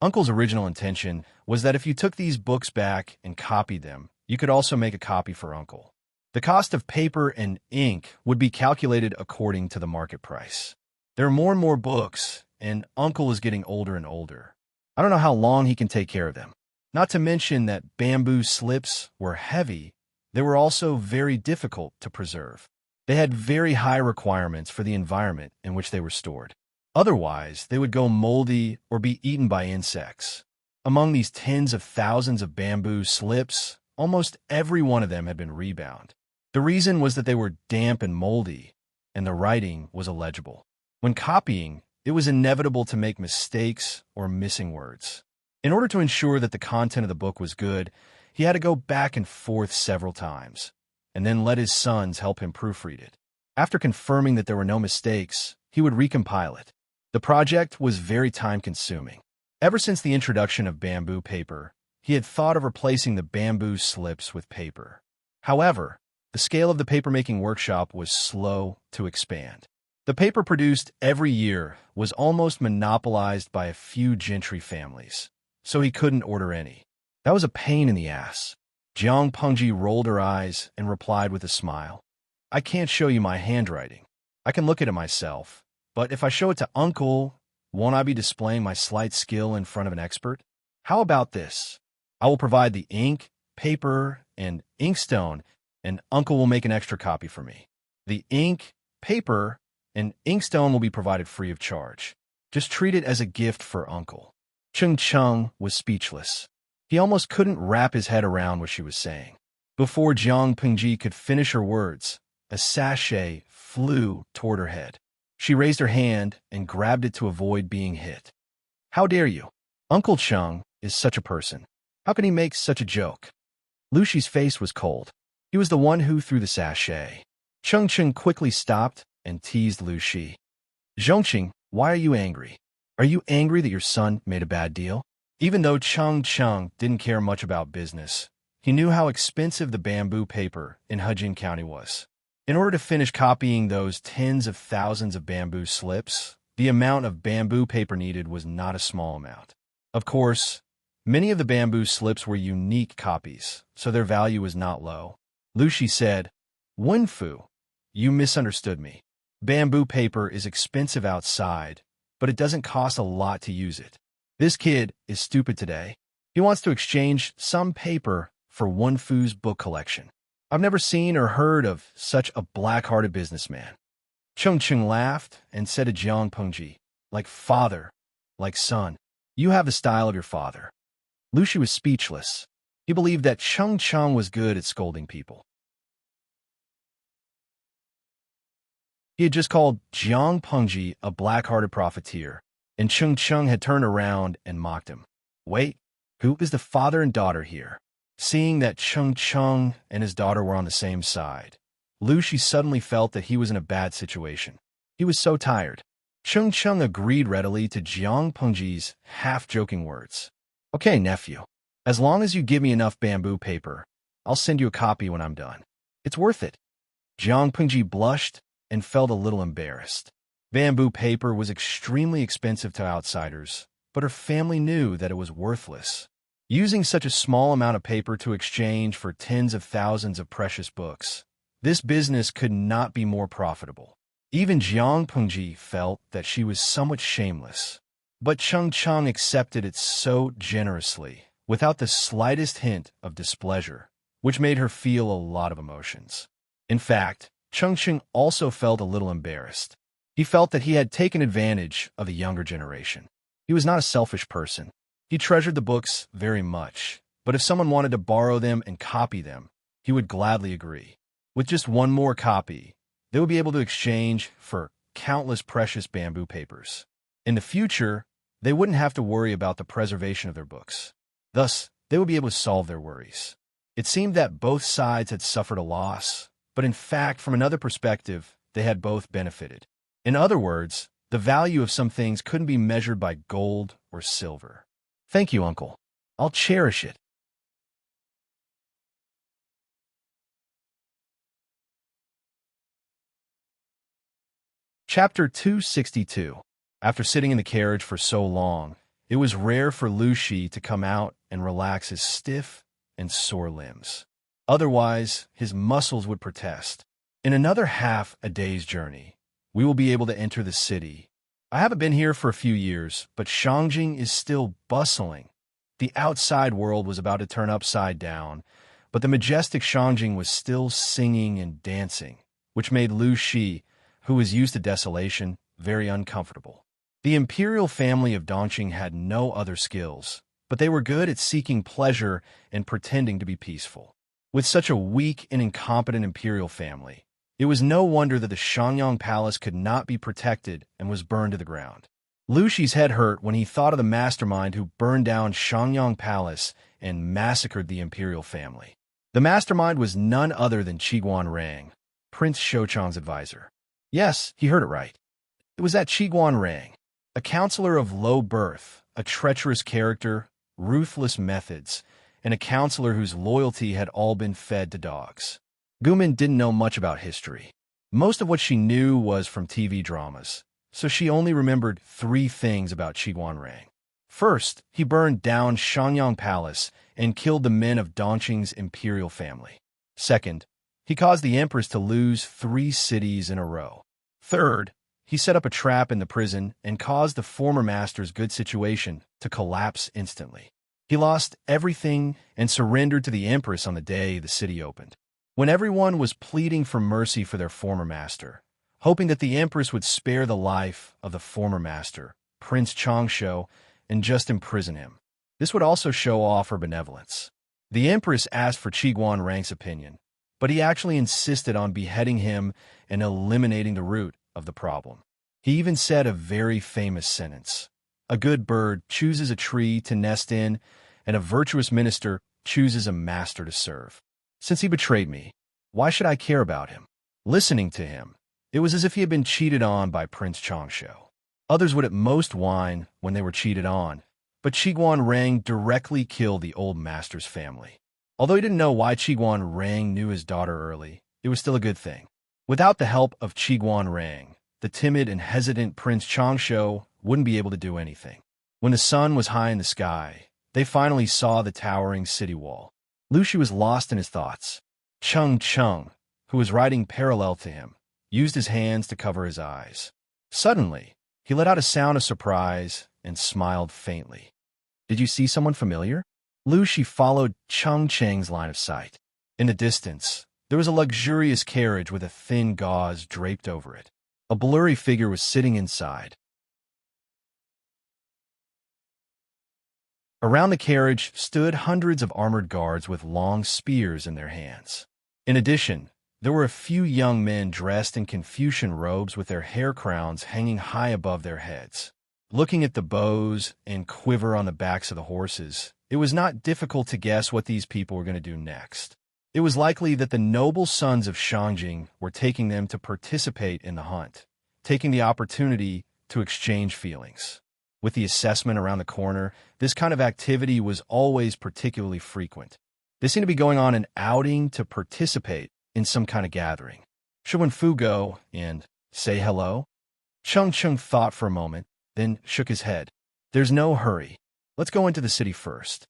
Uncle's original intention was that if you took these books back and copied them, you could also make a copy for Uncle. The cost of paper and ink would be calculated according to the market price. There are more and more books, and Uncle is getting older and older. I don't know how long he can take care of them. Not to mention that bamboo slips were heavy, they were also very difficult to preserve. They had very high requirements for the environment in which they were stored. Otherwise, they would go moldy or be eaten by insects. Among these tens of thousands of bamboo slips, almost every one of them had been rebound. The reason was that they were damp and moldy, and the writing was illegible. When copying, it was inevitable to make mistakes or missing words. In order to ensure that the content of the book was good, he had to go back and forth several times, and then let his sons help him proofread it. After confirming that there were no mistakes, he would recompile it. The project was very time-consuming. Ever since the introduction of bamboo paper, he had thought of replacing the bamboo slips with paper. However, the scale of the paper-making workshop was slow to expand. The paper produced every year was almost monopolized by a few gentry families, so he couldn't order any. That was a pain in the ass. Jiang Pengji rolled her eyes and replied with a smile, "I can't show you my handwriting. I can look at it myself. But if I show it to Uncle, won't I be displaying my slight skill in front of an expert? How about this? I will provide the ink, paper, and inkstone, and Uncle will make an extra copy for me. The ink, paper, and inkstone will be provided free of charge. Just treat it as a gift for Uncle." Cheng Cheng was speechless. He almost couldn't wrap his head around what she was saying. Before Jiang Pengji could finish her words, a sachet flew toward her head. She raised her hand and grabbed it to avoid being hit. "How dare you? Uncle Cheng is such a person. How can he make such a joke?" Lucy's face was cold. He was the one who threw the sachet. Cheng Cheng quickly stopped and teased Lu Shi. Zhongqing, why are you angry? Are you angry that your son made a bad deal? Even though Cheng Cheng didn't care much about business, he knew how expensive the bamboo paper in Hejin County was. In order to finish copying those tens of thousands of bamboo slips, the amount of bamboo paper needed was not a small amount. Of course, many of the bamboo slips were unique copies, so their value was not low. Lu Shi said, Wenfu, you misunderstood me. Bamboo paper is expensive outside, but it doesn't cost a lot to use it. This kid is stupid today. He wants to exchange some paper for Wenfu's book collection. I've never seen or heard of such a black-hearted businessman. Cheng Cheng laughed and said to Jiang Pengji, like father, like son. You have the style of your father. Lu Shi was speechless. He believed that Cheng Cheng was good at scolding people. He had just called Jiang Pengji a black-hearted profiteer, and Cheng Cheng had turned around and mocked him. Wait, who is the father and daughter here? Seeing that Cheng Cheng and his daughter were on the same side, Lu Shi suddenly felt that he was in a bad situation. He was so tired. Cheng Cheng agreed readily to Jiang Pengji's half-joking words. Okay, nephew. As long as you give me enough bamboo paper, I'll send you a copy when I'm done. It's worth it. Jiang Pengji blushed and felt a little embarrassed. Bamboo paper was extremely expensive to outsiders, but her family knew that it was worthless. Using such a small amount of paper to exchange for tens of thousands of precious books, this business could not be more profitable. Even Jiang Pengji felt that she was somewhat shameless, but Cheng Cheng accepted it so generously, without the slightest hint of displeasure, which made her feel a lot of emotions. In fact, Cheng Cheng also felt a little embarrassed. He felt that he had taken advantage of the younger generation. He was not a selfish person. He treasured the books very much, but if someone wanted to borrow them and copy them, he would gladly agree. With just one more copy, they would be able to exchange for countless precious bamboo papers. In the future, they wouldn't have to worry about the preservation of their books. Thus, they would be able to solve their worries. It seemed that both sides had suffered a loss, but in fact, from another perspective, they had both benefited. In other words, the value of some things couldn't be measured by gold or silver. Thank you, Uncle. I'll cherish it. Chapter 262. After sitting in the carriage for so long, it was rare for Lu Shi to come out and relax his stiff and sore limbs. Otherwise, his muscles would protest. In another half a day's journey, we will be able to enter the city. I haven't been here for a few years, but Shangjing is still bustling. The outside world was about to turn upside down, but the majestic Shangjing was still singing and dancing, which made Lu Shi, who was used to desolation, very uncomfortable. The imperial family of Dongqing had no other skills, but they were good at seeking pleasure and pretending to be peaceful. With such a weak and incompetent imperial family, it was no wonder that the Shangyang Palace could not be protected and was burned to the ground. Lu Shi's head hurt when he thought of the mastermind who burned down Shangyang Palace and massacred the imperial family. The mastermind was none other than Qiguan Rang, Prince Shouchang's advisor. Yes, he heard it right. It was that Qiguan Rang, a counselor of low birth, a treacherous character, ruthless methods, and a counselor whose loyalty had all been fed to dogs. Gumin didn't know much about history. Most of what she knew was from TV dramas, so she only remembered 3 things about Qiguan Rang. First, he burned down Shangyang Palace and killed the men of Dongqing's imperial family. Second, he caused the Empress to lose 3 cities in a row. Third, he set up a trap in the prison and caused the former master's good situation to collapse instantly. He lost everything and surrendered to the Empress on the day the city opened. When everyone was pleading for mercy for their former master, hoping that the Empress would spare the life of the former master, Prince Changsho, and just imprison him. This would also show off her benevolence. The Empress asked for Qiguan Rang's opinion, but he actually insisted on beheading him and eliminating the root of the problem. He even said a very famous sentence: "A good bird chooses a tree to nest in, and a virtuous minister chooses a master to serve." Since he betrayed me, Why should I care about him? Listening to him, it was as if he had been cheated on by Prince Changsho. Others would at most whine when they were cheated on, but Qiguan Rang directly killed the old master's family. Although he didn't know why Qiguan Rang knew his daughter early, it was still a good thing. Without the help of Qiguan Rang, the timid and hesitant Prince Changsho wouldn't be able to do anything. When the sun was high in the sky, they finally saw the towering city wall. Lu Shi was lost in his thoughts. Chung, who was riding parallel to him, used his hands to cover his eyes. Suddenly, he let out a sound of surprise and smiled faintly. Did you see someone familiar? Lu Shi followed Chung Cheng's line of sight. In the distance, there was a luxurious carriage with a thin gauze draped over it. A blurry figure was sitting inside. Around the carriage stood hundreds of armored guards with long spears in their hands. In addition, there were a few young men dressed in Confucian robes with their hair crowns hanging high above their heads. Looking at the bows and quiver on the backs of the horses, it was not difficult to guess what these people were going to do next. It was likely that the noble sons of Shangjing were taking them to participate in the hunt, taking the opportunity to exchange feelings. With the assessment around the corner, this kind of activity was always particularly frequent. They seemed to be going on an outing to participate in some kind of gathering. Should Fu go and say hello? Chung thought for a moment, then shook his head. There's no hurry. Let's go into the city first.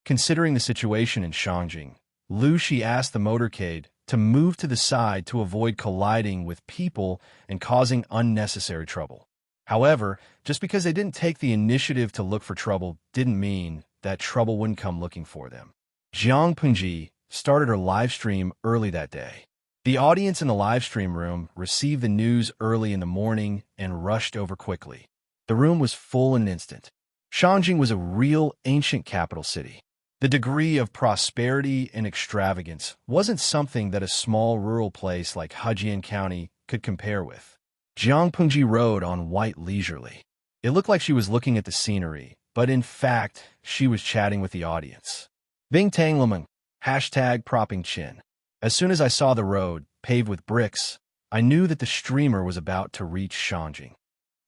Considering the situation in Shangjing, Lu Shi asked the motorcade to move to the side to avoid colliding with people and causing unnecessary trouble. However, just because they didn't take the initiative to look for trouble didn't mean that trouble wouldn't come looking for them. Jiang Pengji started her live stream early that day. The audience in the live stream room received the news early in the morning and rushed over quickly. The room was full in an instant. Shangjing was a real ancient capital city. The degree of prosperity and extravagance wasn't something that a small rural place like Hejian County could compare with. Jiang Pengji rode on white leisurely. It looked like she was looking at the scenery, but in fact, she was chatting with the audience. Bing Tang Lemon, #propping chin. As soon as I saw the road, paved with bricks, I knew that the streamer was about to reach Shangjing.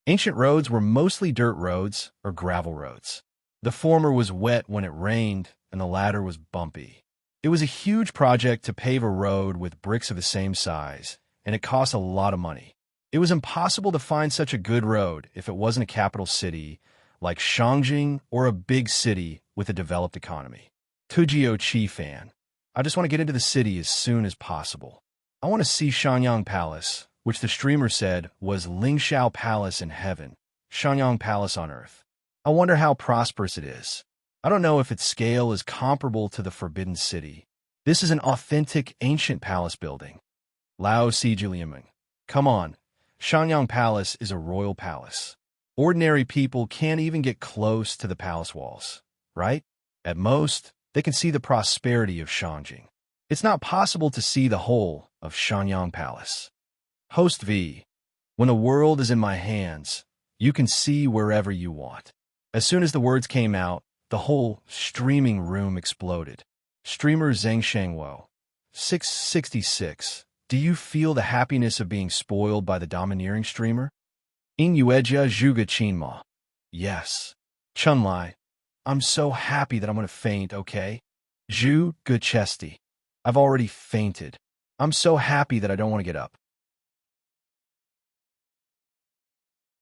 Ancient roads were mostly dirt roads or gravel roads. The former was wet when it rained, and the latter was bumpy. It was a huge project to pave a road with bricks of the same size, and it cost a lot of money. It was impossible to find such a good road if it wasn't a capital city like Shangjing or a big city with a developed economy. Tujio Chi fan. I just want to get into the city as soon as possible. I want to see Shanyang Palace, which the streamer said was Lingxiao Palace in heaven, Shanyang Palace on earth. I wonder how prosperous it is. I don't know if its scale is comparable to the Forbidden City. This is an authentic ancient palace building. Lao Si Juliaming. Come on, Shanyang Palace is a royal palace. Ordinary people can't even get close to the palace walls, right? At most, they can see the prosperity of Shangjing. It's not possible to see the whole of Shanyang Palace. Host V. When the world is in my hands, you can see wherever you want. As soon as the words came out, the whole streaming room exploded. Streamer Zheng Shangwo. 666. Do you feel the happiness of being spoiled by the domineering streamer? Inyueja Zhuga Chinma. Yes. Chunlai. I'm so happy that I'm going to faint, okay? Zhu Guchesti. I've already fainted. I'm so happy that I don't want to get up.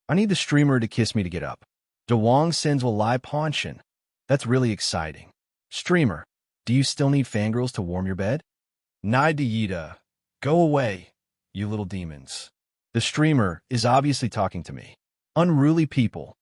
I need the streamer to kiss me to get up. DeWong sends will Lai Ponshin. That's really exciting. Streamer, do you still need fangirls to warm your bed? Nai Yida. Go away, you little demons. The streamer is obviously talking to me. Unruly people.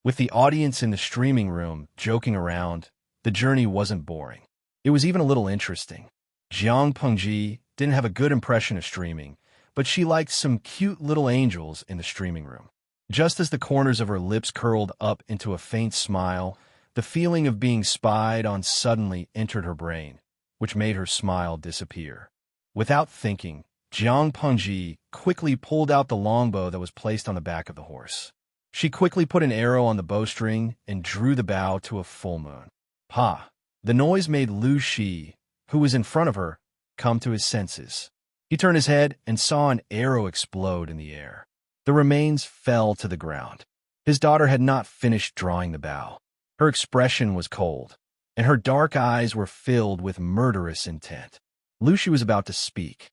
With the audience in the streaming room joking around, the journey wasn't boring. It was even a little interesting. Jiang Pengji didn't have a good impression of streaming, but she liked some cute little angels in the streaming room. Just as the corners of her lips curled up into a faint smile, the feeling of being spied on suddenly entered her brain, which made her smile disappear. Without thinking, Jiang Pengji quickly pulled out the longbow that was placed on the back of the horse. She quickly put an arrow on the bowstring and drew the bow to a full moon. Pa! The noise made Lu Shi, who was in front of her, come to his senses. He turned his head and saw an arrow explode in the air. The remains fell to the ground. His daughter had not finished drawing the bow. Her expression was cold, and her dark eyes were filled with murderous intent. Lucy was about to speak.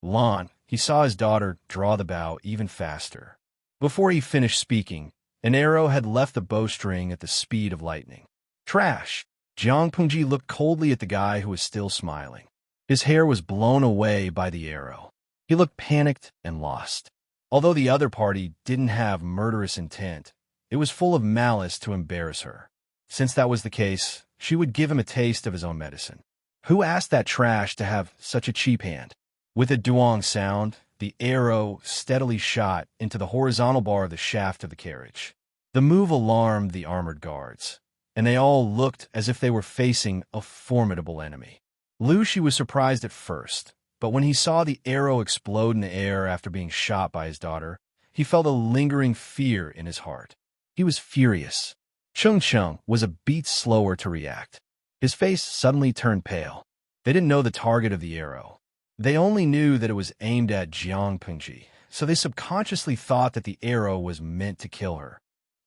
Lon, he saw his daughter draw the bow even faster. Before he finished speaking, an arrow had left the bowstring at the speed of lightning. Trash! Jiang Pengji looked coldly at the guy who was still smiling. His hair was blown away by the arrow. He looked panicked and lost. Although the other party didn't have murderous intent, it was full of malice to embarrass her. Since that was the case, she would give him a taste of his own medicine. Who asked that trash to have such a cheap hand? With a duong sound, the arrow steadily shot into the horizontal bar of the shaft of the carriage. The move alarmed the armored guards, and they all looked as if they were facing a formidable enemy. Lucy was surprised at first, but when he saw the arrow explode in the air after being shot by his daughter, he felt a lingering fear in his heart. He was furious. Chung Chung was a beat slower to react. His face suddenly turned pale. They didn't know the target of the arrow. They only knew that it was aimed at Jiang Pengji, so they subconsciously thought that the arrow was meant to kill her.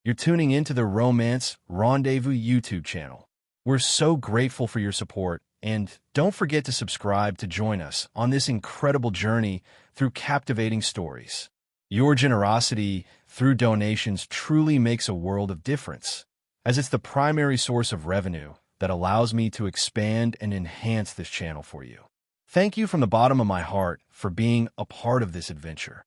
You're tuning into the Romance Rendezvous YouTube channel. We're so grateful for your support, and don't forget to subscribe to join us on this incredible journey through captivating stories. Your generosity through donations truly makes a world of difference, as it's the primary source of revenue that allows me to expand and enhance this channel for you. Thank you from the bottom of my heart for being a part of this adventure.